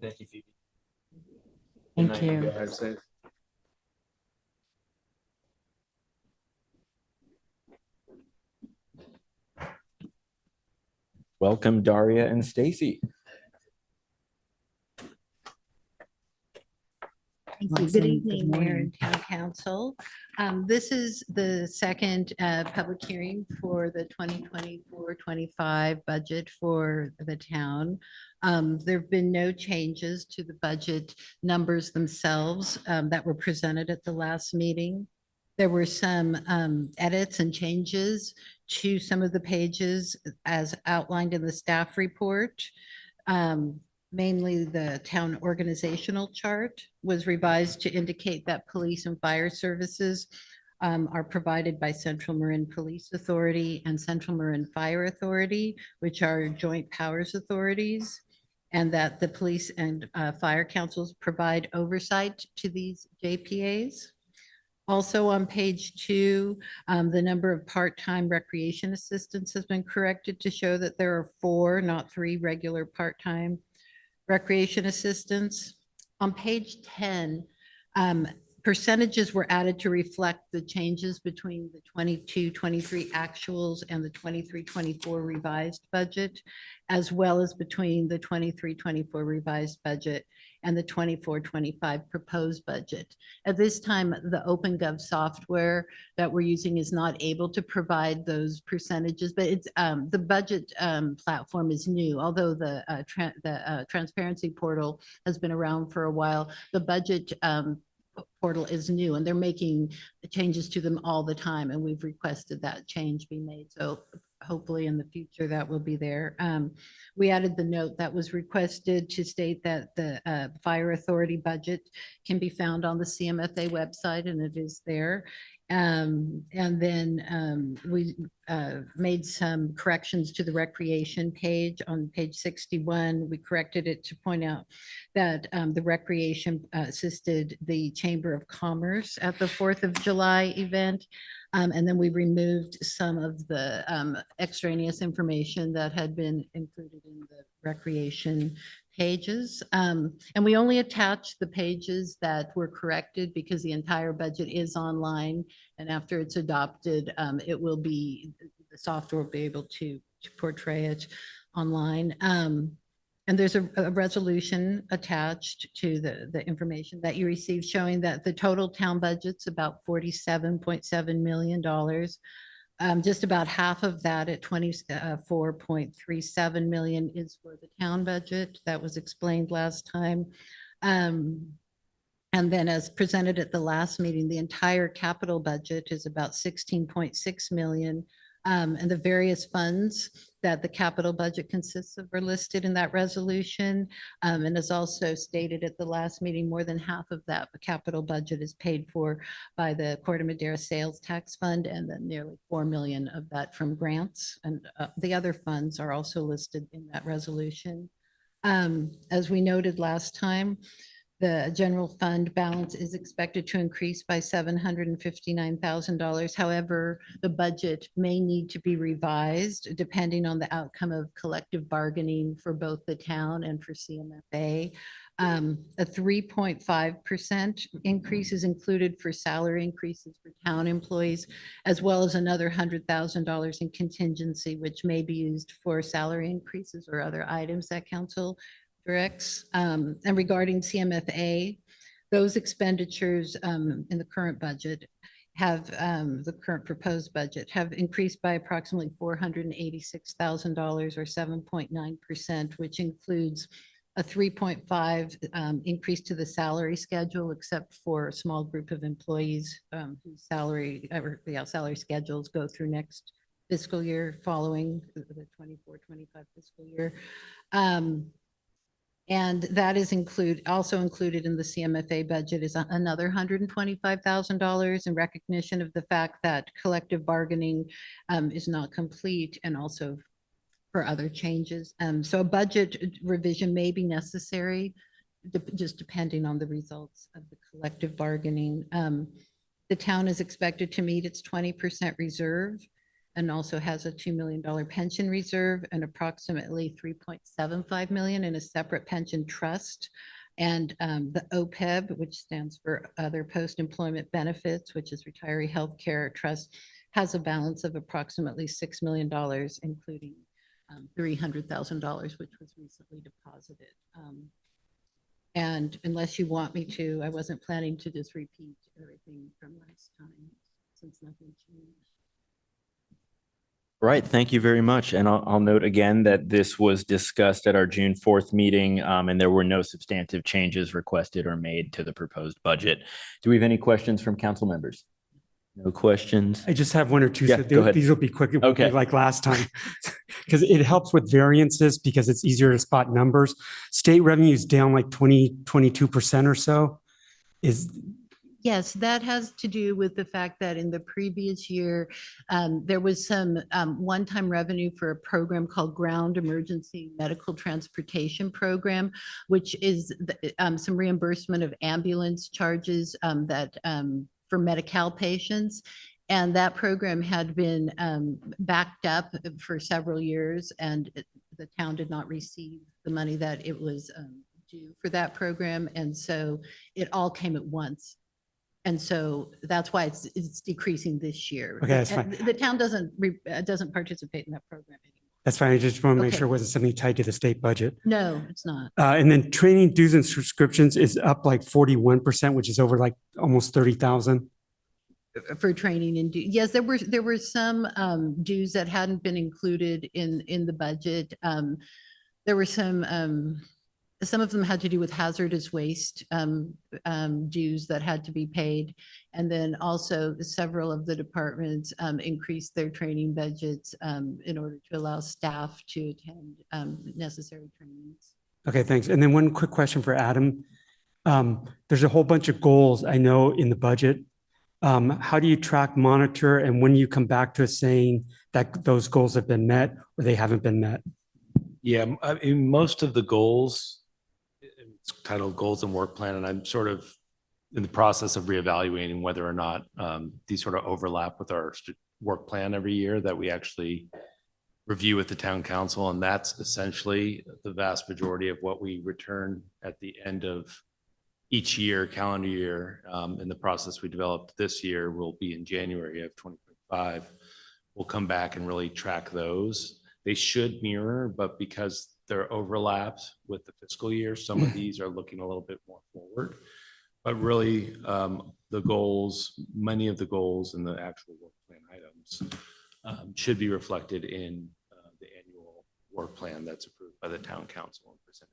Thank you, Phoebe. Thank you. Welcome, Daria and Stacy. Thank you. Good evening, Mayor and Town Council. This is the second public hearing for the 2024-25 budget for the town. There have been no changes to the budget numbers themselves that were presented at the last meeting. There were some edits and changes to some of the pages as outlined in the staff report. Mainly the town organizational chart was revised to indicate that police and fire services are provided by Central Marin Police Authority and Central Marin Fire Authority, which are joint powers authorities, and that the police and fire councils provide oversight to these JPAs. Also on page 2, the number of part-time recreation assistants has been corrected to show that there are 4, not 3 regular part-time recreation assistants. On page 10, percentages were added to reflect the changes between the 22-23 actuals and the 23-24 revised budget, as well as between the 23-24 revised budget and the 24-25 proposed budget. At this time, the OpenGov software that we're using is not able to provide those percentages, but it's the budget platform is new. Although the transparency portal has been around for a while, the budget portal is new, and they're making changes to them all the time, and we've requested that change be made. So hopefully in the future that will be there. We added the note that was requested to state that the fire authority budget can be found on the CMFA website, and it is there. And then we made some corrections to the recreation page. On page 61, we corrected it to point out that the recreation assisted the Chamber of Commerce at the 4th of July event. And then we removed some of the extraneous information that had been included in the recreation pages. And we only attached the pages that were corrected because the entire budget is online. And after it's adopted, it will be, the software will be able to portray it online. And there's a resolution attached to the information that you received showing that the total town budget's about $47.7 million. Just about half of that at 24.37 million is for the town budget. That was explained last time. And then as presented at the last meeting, the entire capital budget is about 16.6 million. And the various funds that the capital budget consists of are listed in that resolution. And as also stated at the last meeting, more than half of that capital budget is paid for by the Corte Madera Sales Tax Fund, and then nearly 4 million of that from grants. And the other funds are also listed in that resolution. As we noted last time, the general fund balance is expected to increase by $759,000. However, the budget may need to be revised depending on the outcome of collective bargaining for both the town and for CMFA. A 3.5% increase is included for salary increases for town employees, as well as another $100,000 in contingency, which may be used for salary increases or other items that council directs. And regarding CMFA, those expenditures in the current budget have, the current proposed budget have increased by approximately $486,000 or 7.9%, which includes a 3.5 increase to the salary schedule, except for a small group of employees whose salary schedules go through next fiscal year following the 24-25 fiscal year. And that is also included in the CMFA budget is another $125,000 in recognition of the fact that collective bargaining is not complete, and also for other changes. So a budget revision may be necessary, just depending on the results of the collective bargaining. The town is expected to meet its 20% reserve, and also has a $2 million pension reserve and approximately $3.75 million in a separate pension trust. And the OPEB, which stands for Other Post-Employment Benefits, which is Retiree Healthcare Trust, has a balance of approximately $6 million, including $300,000, which was recently deposited. And unless you want me to, I wasn't planning to just repeat everything from last time, since nothing changed. Right. Thank you very much. And I'll note again that this was discussed at our June 4th meeting, and there were no substantive changes requested or made to the proposed budget. Do we have any questions from council members? No questions? I just have one or two. Yeah, So go ahead. these will be quick. It won't be Okay. like last time. Because it helps with variances because it's easier to spot numbers. State revenue is down like 22% or so. Yes, that has to do with the fact that in the previous year, there was some one-time revenue for a program called Ground Emergency Medical Transportation Program, which is some reimbursement of ambulance charges that for Medi-Cal patients. And that program had been backed up for several years, and the town did not receive the money that it was due for that program. And so it all came at once. And so that's why it's decreasing this year. Okay, that's fine. The town doesn't participate in that program anymore. That's fine. I just want to make Okay. sure it wasn't something tied to the state budget. No, it's not. And then training dues and subscriptions is up like 41%, which is over like almost 30,000. For training and yes, there were some dues that hadn't been included in the budget. There were some some of them had to do with hazardous waste dues that had to be paid. And then also several of the departments increased their training budgets in order to allow staff to attend necessary trainings. Okay, thanks. And then one quick question for Adam. There's a whole bunch of goals I know in the budget. How do you track, monitor, and when you come back to us saying that those goals have been met or they haven't been met? Yeah, I mean, most of the goals, it's titled Goals and Work Plan, and I'm sort of in the process of reevaluating whether or not these sort of overlap with our work plan every year that we actually review with the town council. And that's essentially the vast majority of what we return at the end of each year, calendar year. In the process we developed this year will be in January of 2025. We'll come back and really track those. They should mirror, but because they're overlaps with the fiscal year, some of these are looking a little bit more forward. But really, the goals, many of the goals in the actual work plan items should be reflected in the annual work plan that's approved by the town council and presented.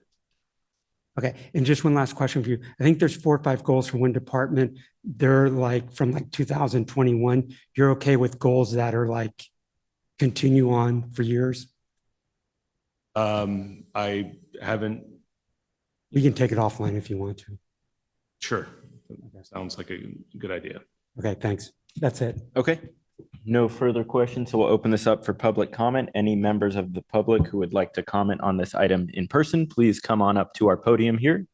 Okay, and just one last question for you. I think there's 4 or 5 goals for one department. They're like from like 2021. You're okay with goals that are like continue on for years? I haven't. We can take it offline if you want to. Sure. Sounds like a good idea. Okay, thanks. That's it. Okay. No further questions, so we'll open this up for public comment. Any members of the public who would like to comment on this item in person, please come on up to our podium here.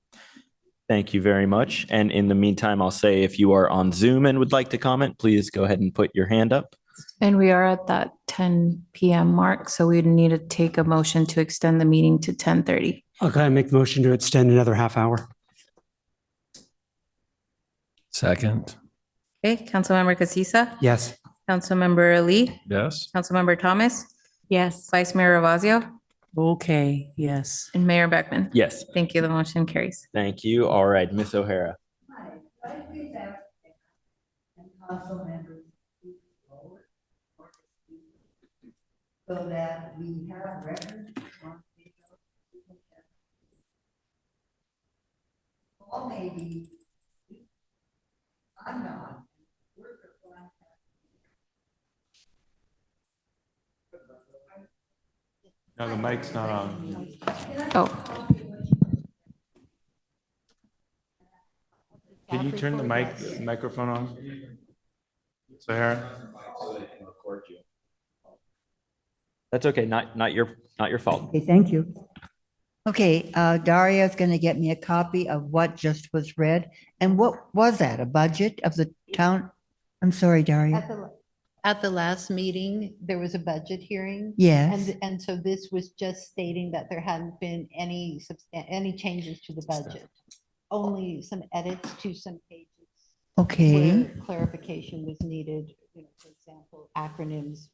Thank you very much. And in the meantime, I'll say if you are on Zoom and would like to comment, please go ahead and put your hand up. And we are at that 10 p.m. mark, so we'd need to take a motion to extend the meeting to 10:30. Okay, I make the motion to extend another half hour. Second. Okay, Councilmember Casissa? Yes. Councilmember Lee? Yes. Councilmember Thomas? Yes. Vice Mayor Ravazio? Okay, yes. And Mayor Beckman? Yes. Thank you. The motion carries. Thank you. All right, Ms. O'Hara. So that we have records on video. Well, maybe I'm not. No, the mic's not on. Oh. Can you turn the microphone on? Sarah? That's okay. Not your fault. Okay, thank you. Okay, Daria's going to get me a copy of what just was read. And what was that? A budget of the town? I'm sorry, Daria. At the last meeting, there was a budget hearing. Yes. And so this was just stating that there hadn't been any changes to the budget. Only some edits to some pages. Okay. Where clarification was needed, for example, acronyms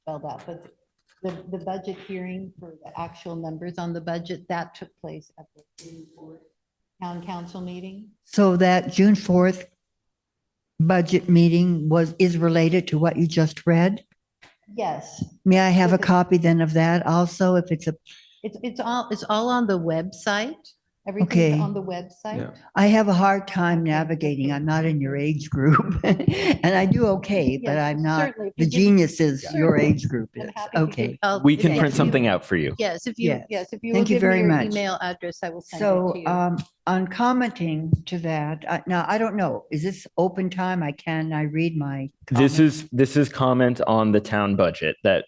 spelled out. But the budget hearing for the actual numbers on the budget, that took place at the June 4th town council meeting. So that June 4th budget meeting is related to what you just read? Yes. May I have a copy then of that also, if it's a, It's all on the website. Okay. Everything's on the website. I have a hard time navigating. I'm not in your age group. And I do okay, but Yes, I'm not certainly. If the you give- geniuses your Certainly. age group I'm is. happy to Okay. give- We can Yes, print if you- something out for you. Yes, if Yes. you will Thank you give me very your much. email address, I will send it So to you. on commenting to that, now I don't know, is this open time? I read my This comments? is comment on the town budget that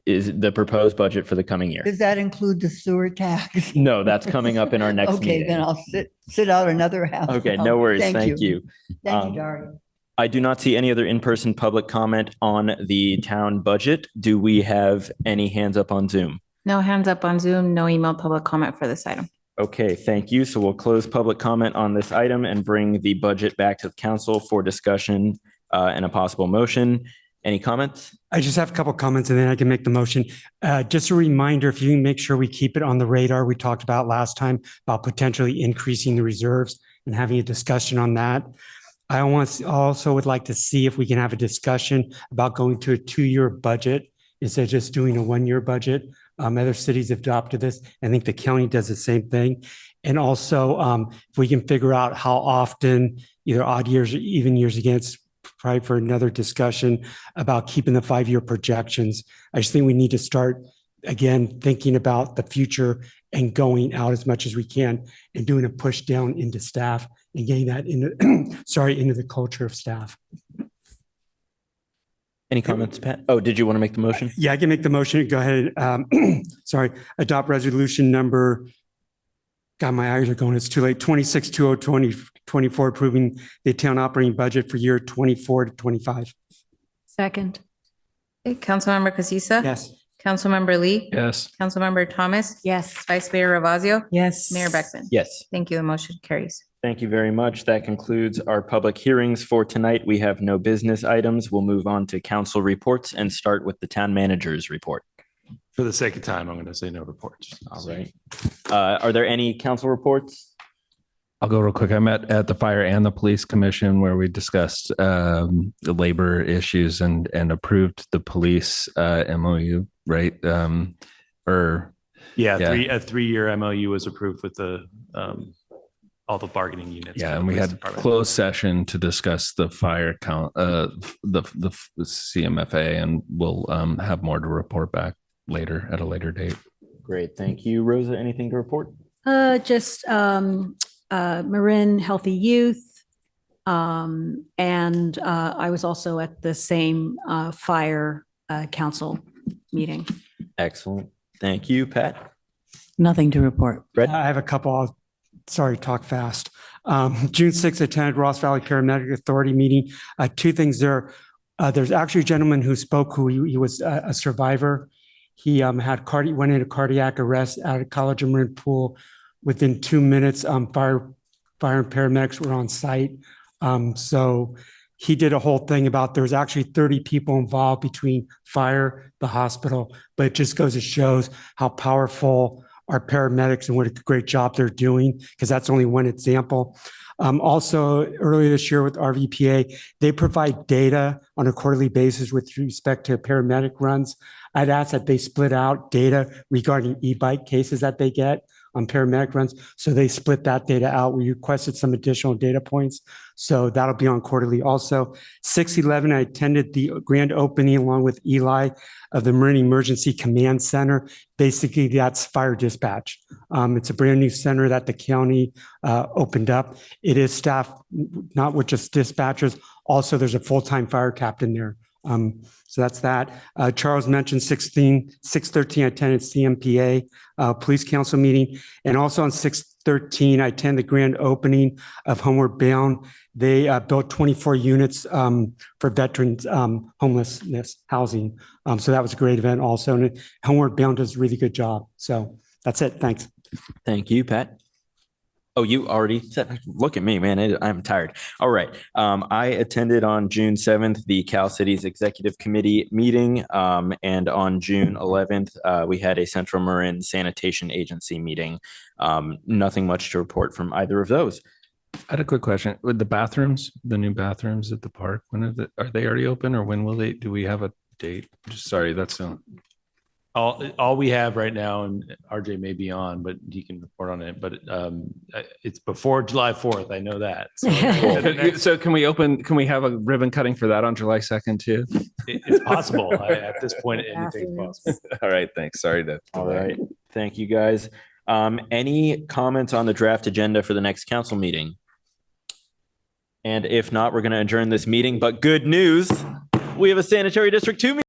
is the proposed budget for the coming year. Does that include the sewer tax? No, that's coming up in our next Okay, then meeting. I'll sit out another half. Okay, hour. no worries. Thank you. Thank Um, you, Daria. I do not see any other in-person public comment on the town budget. Do we have any hands up on Zoom? No hands up on Zoom, no email public comment for this item. Okay, thank you. So we'll close public comment on this item and bring the budget back to the council for discussion and a possible motion. Any comments? I just have a couple of comments and then I can make the motion. Just a reminder, if you can make sure we keep it on the radar, we talked about last time about potentially increasing the reserves and having a discussion on that. I also would like to see if we can have a discussion about going to a 2-year budget instead of just doing a 1-year budget. Other cities have adopted this. I think the county does the same thing. And also, if we can figure out how often, either odd years or even years against, probably for another discussion about keeping the 5-year projections. I just think we need to start, again, thinking about the future and going out as much as we can and doing a push down into staff and getting that into, into the culture of staff. Any comments, Pat? Oh, did you want to make the motion? Yeah, I can make the motion. Go ahead. Adopt resolution number, God, my eyes are going, it's too late, 26-2024, approving the town operating budget for year 24 to 25. Second. Okay, Councilmember Casissa? Yes. Councilmember Lee? Yes. Councilmember Thomas? Yes. Vice Mayor Ravazio? Yes. Mayor Beckman? Yes. Thank you. The motion carries. Thank you very much. That concludes our public hearings for tonight. We have no business items. We'll move on to council reports and start with the town manager's report. For the sake of time, I'm going to say no reports. All right. Are there any council reports? I'll go real quick. I met at the Fire and the Police Commission where we discussed the labor issues and approved the police MOU, right? A 3-year MOU was approved with the all the bargaining units. Yeah, and we had closed session to discuss the fire count, the CMFA, and we'll have more to report back later at a later date. Great, thank you, Rosa. Anything to report? Just Marin Healthy Youth. And I was also at the same fire council meeting. Excellent. Thank you, Pat. Nothing to report. Brett? I have a couple. Sorry, talk fast. June 6th, attended Ross Valley Paramedic Authority meeting. Two things there. There's actually a gentleman who spoke who he was a survivor. He went into cardiac arrest at a College of Marine Pool. Within 2 minutes, fire and paramedics were on site. So he did a whole thing about there's actually 30 people involved between fire, the hospital, but it just goes to shows how powerful our paramedics and what a great job they're doing, because that's only one example. Also, earlier this year with RVPA, they provide data on a quarterly basis with respect to paramedic runs. I'd ask that they split out data regarding e-bike cases that they get on paramedic runs. So they split that data out. We requested some additional data points. So that'll be on quarterly. Also, 6/11, I attended the grand opening along with Eli of the Marine Emergency Command Center. Basically, that's fire dispatch. It's a brand new center that the county opened up. It is staffed not with just dispatchers. Also, there's a full-time fire captain there. So that's that. Charles mentioned 6/13, I attended CMPA Police Council meeting. And also on 6/13, I attended the grand opening of Homeward Bound. They built 24 units for veterans homelessness housing. So that was a great event also. And Homeward Bound does a really good job. So that's it. Thanks. Thank you, Pat. Oh, you already said, look at me, man. I'm tired. All right. I attended on June 7th, the Cal Cities Executive Committee meeting. And on June 11th, we had a Central Marin Sanitation Agency meeting. Nothing much to report from either of those. I had a quick question. With the bathrooms, the new bathrooms at the park, are they already open, or when will they, do we have a date? Just sorry, that's all we have right now, and RJ may be on, but he can report on it. But it's before July 4th. I know that. So can we have a ribbon cutting for that on July 2nd too? It's possible. At this point, anything's possible. All right, thanks. Sorry to. All right. Thank you, guys. Any comments on the draft agenda for the next council meeting? And if not, we're going to adjourn this meeting. But good news, we have a sanitary district 2 meeting.